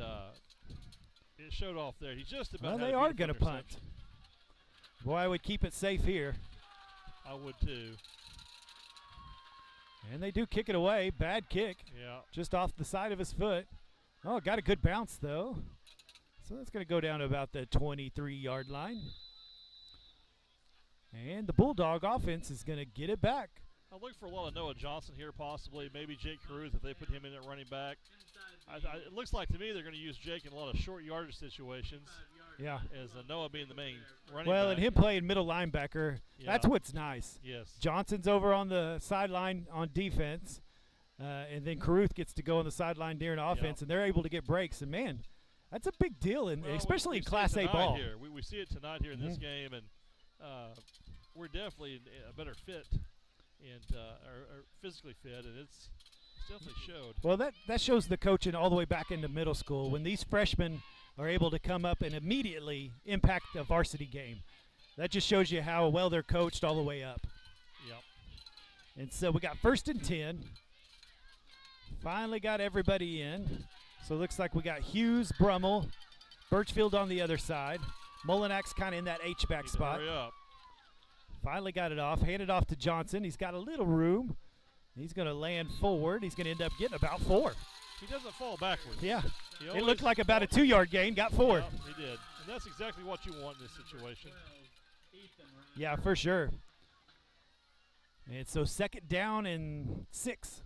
it showed off there. He just about. Well, they are going to punt. Boy, I would keep it safe here. I would too. And they do kick it away. Bad kick. Yeah. Just off the side of his foot. Oh, got a good bounce though. So that's going to go down to about the 23-yard line. And the Bulldog offense is going to get it back. I look for a lot of Noah Johnson here, possibly. Maybe Jake Caruth if they put him in at running back. It looks like to me they're going to use Jake in a lot of short yardage situations. Yeah. As Noah being the main running back. Well, and him playing middle linebacker, that's what's nice. Yes. Johnson's over on the sideline on defense, and then Caruth gets to go on the sideline during offense, and they're able to get breaks. And, man, that's a big deal, especially in Class A ball. Here. We see it tonight here in this game, and we're definitely a better fit and are physically fit, and it's definitely showed. Well, that shows the coaching all the way back into middle school. When these freshmen are able to come up and immediately impact a varsity game, that just shows you how well they're coached all the way up. Yep. And so we got 1st and 10. Finally got everybody in. So it looks like we got Hughes, Brummel, Birchfield on the other side. Mullinax kind of in that H-back spot. Hurry up. Finally got it off. Handed off to Johnson. He's got a little room. He's going to land forward. He's going to end up getting about 4. He doesn't fall backwards. Yeah. It looked like about a 2-yard gain. Got 4. Yeah, he did. And that's exactly what you want in this situation. Yeah, for sure. And so 2nd down and 6.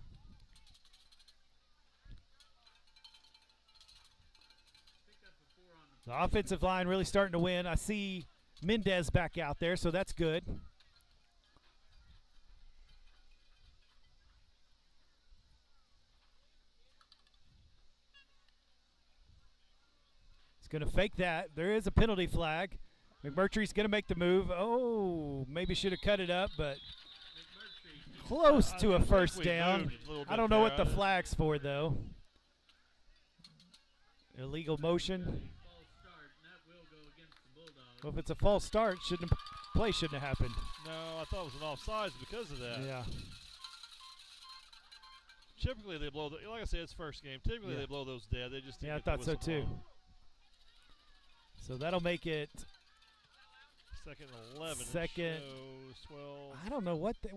The offensive line really starting to win. I see Mendez back out there, so that's good. Going to fake that. There is a penalty flag. McMurtry's going to make the move. Oh, maybe should have cut it up, but close to a 1st down. I don't know what the flag's for, though. Illegal motion. Well, if it's a false start, play shouldn't have happened. No, I thought it was an offsides because of that. Yeah. Typically they blow, like I said, it's first game. Typically they blow those dead. They just I thought so too. So that'll make it 2nd and 11. 2nd. 12. I don't know what. I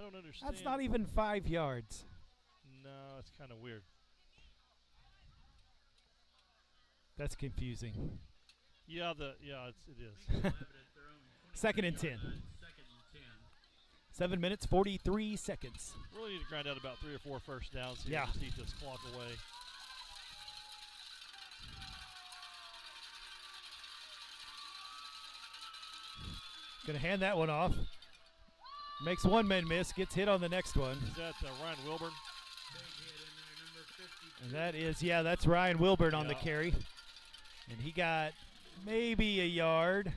don't understand. That's not even 5 yards. No, it's kind of weird. That's confusing. Yeah, it is. 2nd and 10. 7 minutes, 43 seconds. Really need to grind out about 3 or 4 first downs here to keep this clock away. Going to hand that one off. Makes one man miss, gets hit on the next one. Is that Ryan Wilburn? And that is, that's Ryan Wilburn on the carry. And he got maybe a yard.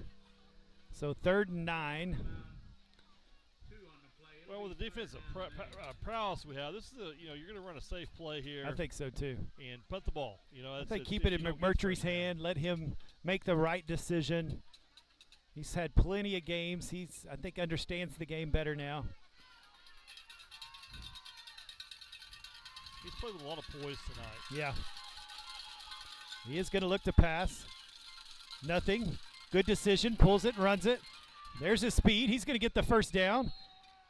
So 3rd and 9. Well, with the defensive prowess we have, this is you're going to run a safe play here. I think so too. And punt the ball. I think keep it in McMurtry's hand. Let him make the right decision. He's had plenty of games. I think, understands the game better now. He's played with a lot of poise tonight. Yeah. He is going to look to pass. Nothing. Good decision. Pulls it, runs it. There's his speed. He's going to get the 1st down.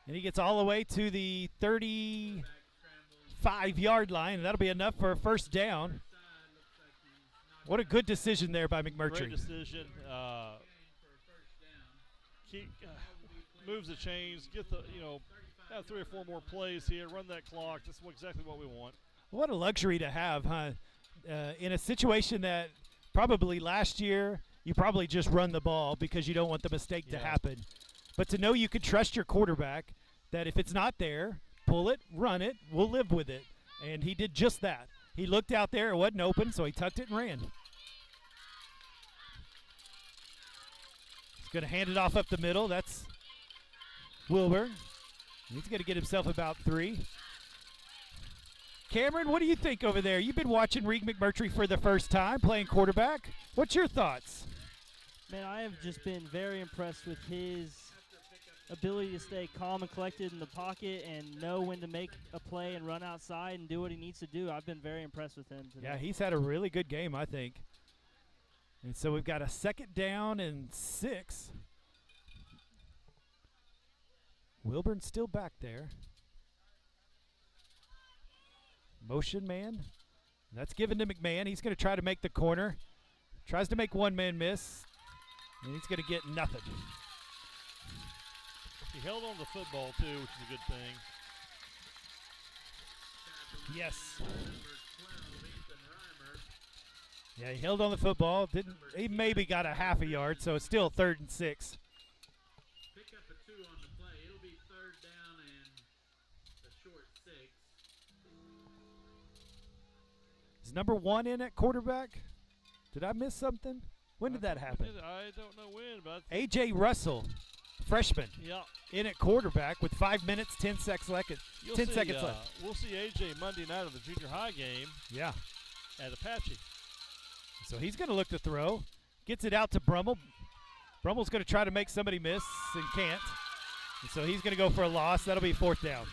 And he gets all the way to the 35-yard line. And that'll be enough for a 1st down. What a good decision there by McMurtry. Great decision. Moves the chains, get have 3 or 4 more plays here, run that clock. That's exactly what we want. What a luxury to have, huh? In a situation that probably last year you probably just run the ball because you don't want the mistake to happen. But to know you could trust your quarterback that if it's not there, pull it, run it, we'll live with it. And he did just that. He looked out there, it wasn't open, so he tucked it and ran. He's going to hand it off up the middle. That's Wilburn. He's going to get himself about 3. Cameron, what do you think over there? You've been watching Reed McMurtry for the first time playing quarterback. What's your thoughts? Man, I have just been very impressed with his ability to stay calm and collected in the pocket and know when to make a play and run outside and do what he needs to do. I've been very impressed with him today. Yeah, he's had a really good game, I think. And so we've got a 2nd down and 6. Wilburn's still back there. Motion man. That's given to McMahon. He's going to try to make the corner. Tries to make one man miss. And he's going to get nothing. He held on to the football, too, which is a good thing. Yes. Yeah, he held on the football. He maybe got a half a yard, so it's still 3rd and 6. Pick up a 2 on the play. It'll be 3rd down and a short 6. Is number 1 in at quarterback? Did I miss something? When did that happen? I don't know when, but A.J. Russell, freshman, yeah, in at quarterback with 5 minutes, 10 seconds left. We'll see A.J. Monday night at the junior high game. Yeah. At Apache. So he's going to look to throw. Gets it out to Brummel. Brummel's going to try to make somebody miss and can't. And so he's going to go for a loss. That'll be 4th down.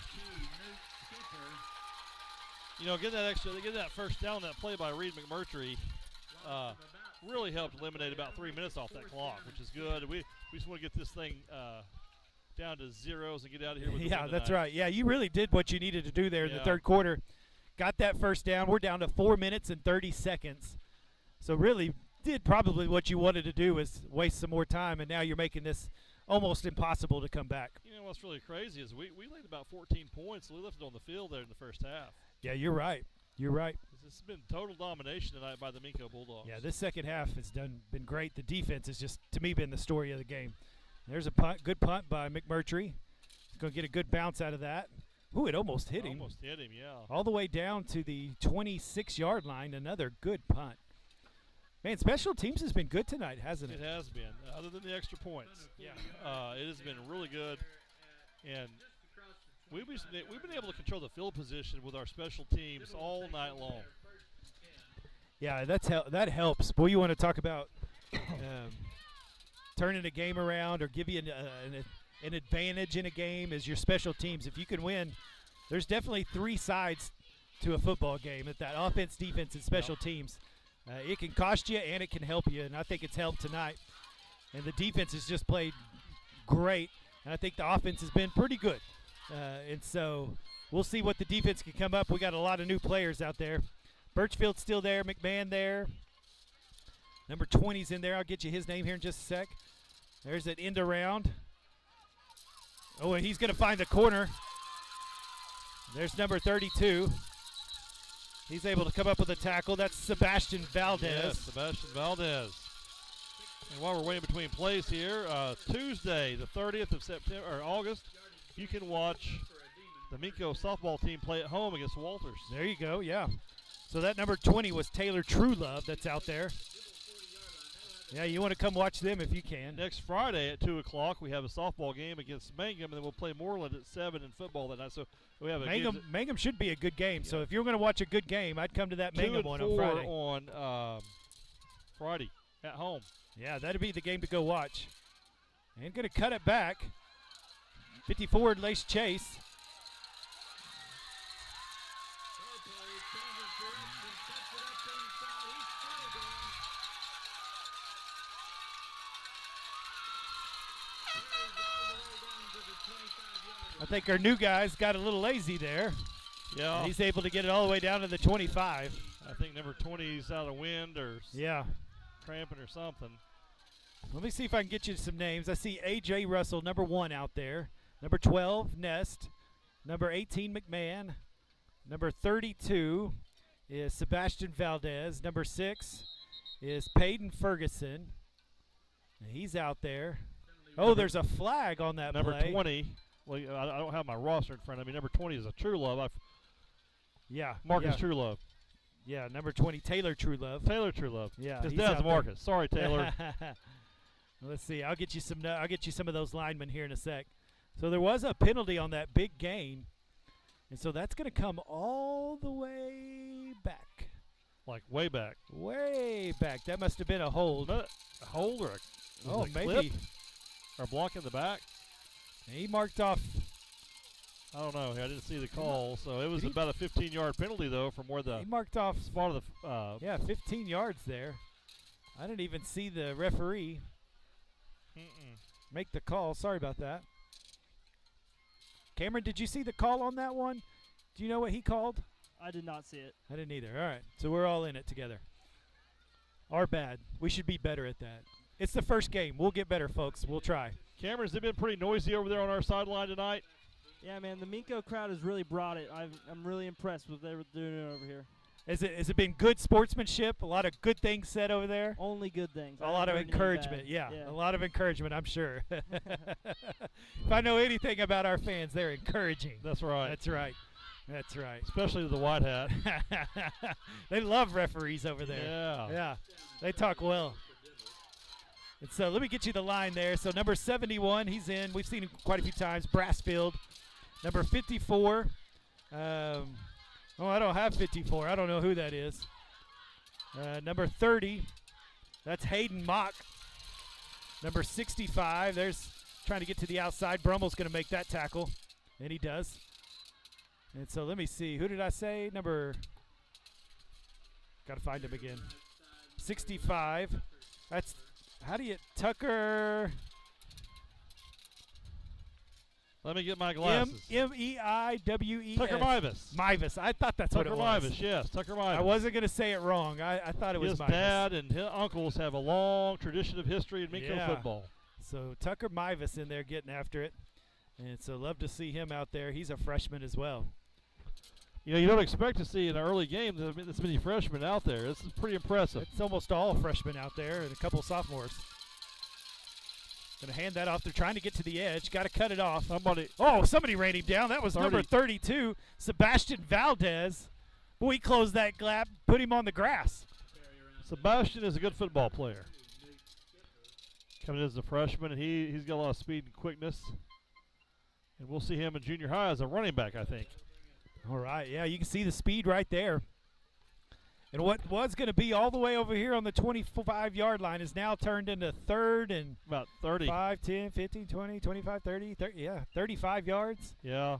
You know, getting that first down, that play by Reed McMurtry, really helped eliminate about 3 minutes off that clock, which is good. We just want to get this thing down to zeros and get out of here with the Yeah, win that's tonight. right. Yeah, you really did what you needed to do there in the 3rd quarter. Got that first down. We're down to 4 minutes and 30 seconds. So really did probably what you wanted to do is waste some more time, and now you're making this almost impossible to come back. You know what's really crazy is we laid about 14 points, so we left it on the field there in the first half. Yeah, you're right. You're right. This has been total domination tonight by the Minco Bulldogs. Yeah, this second half has been great. The defense has just, to me, been the story of the game. There's a punt, good punt by McMurtry. He's going to get a good bounce out of that. Ooh, it almost hit him. Almost hit him, yeah. All the way down to the 26-yard line. Another good punt. Man, special teams has been good tonight, hasn't it? It has been, other than the extra points. Yeah. It has been really good. And we've been able to control the field position with our special teams all night long. Yeah, that helps. Boy, you want to talk about turning a game around or give you an advantage in a game is your special teams. If you can win, there's definitely 3 sides to a football game at that offense, defense, and special teams. It can cost you and it can help you, and I think it's helped tonight. And the defense has just played great, and I think the offense has been pretty good. And so we'll see what the defense can come up. We got a lot of new players out there. Birchfield's still there, McMahon there. Number 20's in there. I'll get you his name here in just a sec. There's an end around. Oh, and he's going to find the corner. There's number 32. He's able to come up with a tackle. That's Sebastian Valdez. Yes, Sebastian Valdez. And while we're waiting between plays here, Tuesday, the 30th of September or August, you can watch the Minco softball team play at home against Walters. There you go, yeah. So that number 20 was Taylor Truelove that's out there. Yeah, you want to come watch them if you can. Next Friday at 2 o'clock, we have a softball game against Mangum, and then we'll play Moreland at 7 in football that night. So we have Mangum should be a good game. Yeah. So if you're going to watch a good game, I'd come to that Mangum one on Friday. 2 and 4 on Friday at home. Yeah, that'd be the game to go watch. And going to cut it back. 54 Lace Chase. I think our new guys got a little lazy there. Yeah. And he's able to get it all the way down to the 25. I think number 20's out of wind or cramping or something. Let me see if I can get you some names. I see A.J. Russell, number 1 out there. Number 12, Nest. Number 18, McMahon. Number 32 is Sebastian Valdez. Number 6 is Peyton Ferguson. And he's out there. Oh, there's a flag on that number play. 20. Well, I don't have my roster in front of me. Number 20 is a Truelove. Marcus Truelove. Yeah, number 20, Taylor Truelove. Taylor Truelove. Yeah, his dad's Marcus. Sorry, Taylor. Let's see. I'll get you some of those linemen here in a sec. So there was a penalty on that big gain, and so that's going to come all the way back. Like way back. Way back. That must have been a hold. A hold or a maybe. clip? Or a block in the back? He marked off. I don't know. I didn't see the call, so it was about a 15-yard penalty though from where the he marked off spot of the. Yeah, 15 yards there. I didn't even see the referee make the call. Sorry about that. Cameron, did you see the call on that one? Do you know what he called? I did not see it. I didn't either. All right, so we're all in it together. Our bad. We should be better at that. It's the first game. We'll get better, folks. We'll try. Cameron, has it been pretty noisy over there on our sideline tonight? Yeah, man, the Minco crowd has really brought it. I'm really impressed with what they're doing over here. Has it been good sportsmanship? A lot of good things said over there? Only good things. A lot of encouragement, yeah. A lot of encouragement, I'm sure. If I know anything about our fans, they're encouraging. That's right. That's right. That's right. Especially the white hat. They love referees over there. Yeah. Yeah. They talk well. And so let me get you the line there. So number 71, he's in. We've seen him quite a few times. Brassfield. Number 54. I don't have 54. I don't know who that is. Number 30, that's Hayden Mock. Number 65, there's trying to get to the outside. Brummel's going to make that tackle, and he does. And so let me see. Who did I say? Got to find him again. 65. That's, how do you, Tucker. Let me get my glasses. M-E-I-W-E-S. Tucker Mivas. Mivas. I thought that's what it was. Tucker Mivas, yes. Tucker Mivas. I wasn't going to say it wrong. I thought it was Mivas. His dad and his uncles have a long tradition of history in Minco football. So Tucker Mivas in there getting after it. And so love to see him out there. He's a freshman as well. You know, you don't expect to see in an early game this many freshmen out there. This is pretty impressive. It's almost all freshmen out there and a couple sophomores. Going to hand that off. They're trying to get to the edge. Got to cut it off. Somebody ran him down. That was number 32, Sebastian Valdez. Boy, he closed that gap, put him on the grass. Sebastian is a good football player. Coming in as a freshman, and he's got a lot of speed and quickness. And we'll see him in junior high as a running back, I think. All right, yeah, you can see the speed right there. And what was going to be all the way over here on the 25-yard line is now turned into third and about 30. 5, 10, 15, 20, 25, 30, 35 yards. Yeah.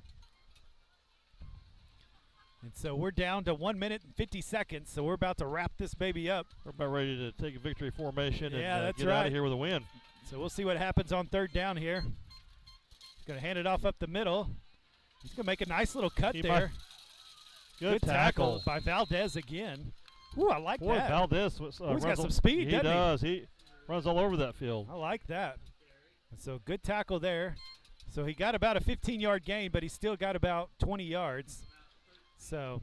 And so we're down to 1 minute and 50 seconds, so we're about to wrap this baby up. We're about ready to take a victory formation and that's get out of here with a win. So we'll see what happens on third down here. He's going to hand it off up the middle. He's going to make a nice little cut there. Good tackle by Valdez again. Ooh, I like Boy, that. Valdez he's got some speed, doesn't he? He does. He runs all over that field. I like that. And so good tackle there. So he got about a 15-yard gain, but he still got about 20 yards. So,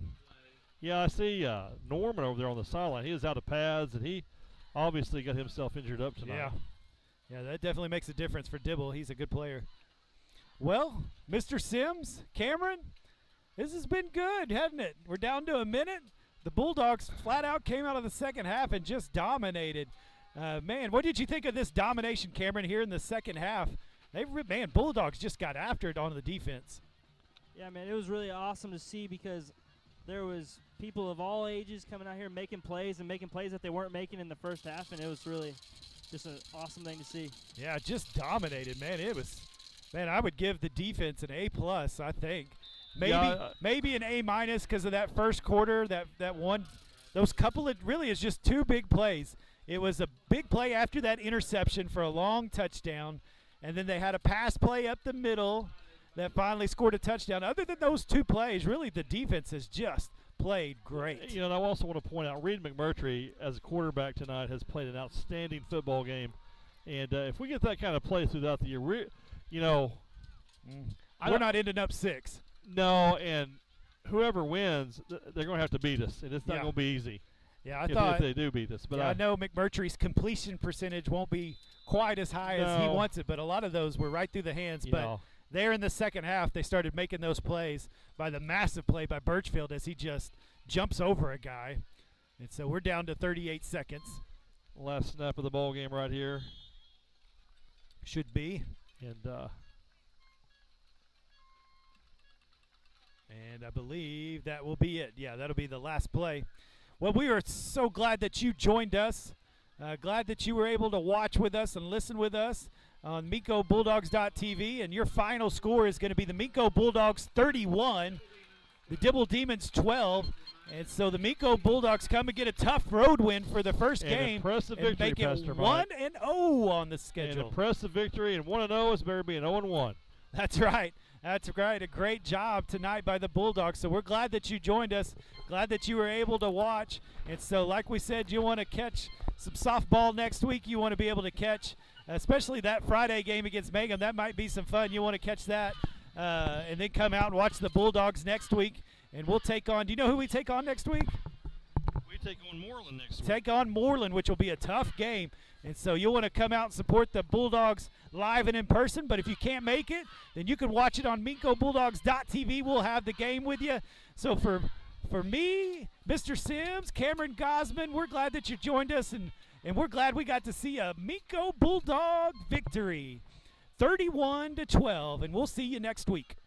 yeah, I see Norman over there on the sideline. He is out of pads, and he obviously got himself injured up tonight. Yeah, that definitely makes a difference for Dibble. He's a good player. Well, Mr. Sims, Cameron, this has been good, hasn't it? We're down to a minute. The Bulldogs flat out came out of the second half and just dominated. Man, what did you think of this domination, Cameron, here in the second half? Bulldogs just got after it on the defense. Yeah, man, it was really awesome to see because there was people of all ages coming out here making plays that they weren't making in the first half, and it was really just an awesome thing to see. Yeah, just dominated, man. I would give the defense an A+, I think. Maybe an A- because of that first quarter, that one, those couple of, really is just two big plays. It was a big play after that interception for a long touchdown, and then they had a pass play up the middle that finally scored a touchdown. Other than those two plays, really the defense has just played great. You know, and I also want to point out, Reed McMurtry, as a quarterback tonight, has played an outstanding football game. And if we get that kind of play throughout the year, we're not ending up 6. No, and whoever wins, they're going to have to beat us, and it's not going to be easy. Yeah, if they do beat us. But I know McMurtry's completion percentage won't be quite as high as he wants it, but a lot of those were right through the hands. There in the second half, they started making those plays by the massive play by Birchfield as he just jumps over a guy. And so we're down to 38 seconds. Last snap of the ball game right here. Should be. And I believe that will be it. Yeah, that'll be the last play. Well, we are so glad that you joined us. Glad that you were able to watch with us and listen with us on MincoBulldogs.tv. And your final score is going to be the Minco Bulldogs 31, the Dibble Demons 12. And so the Minco Bulldogs come and get a tough road win for the first game. Impressive and victory, make it Pastor 1-0 on the schedule. An impressive victory, and 1-0 is better be an 0-1. That's right. That's right. A great job tonight by the Bulldogs. So we're glad that you joined us. Glad that you were able to watch. And so, like we said, you want to catch some softball next week. You want to be able to catch, especially that Friday game against Mangum. That might be some fun. You want to catch that and then come out and watch the Bulldogs next week. And we'll take on, do you know who we take on next week? We take on Moreland next week. Take on Moreland, which will be a tough game. And so you'll want to come out and support the Bulldogs live and in person. But if you can't make it, then you can watch it on MincoBulldogs.tv. We'll have the game with you. So for me, Mr. Sims, Cameron Gosman, we're glad that you joined us. And we're glad we got to see a Minco Bulldog victory, 31-12. And we'll see you next week.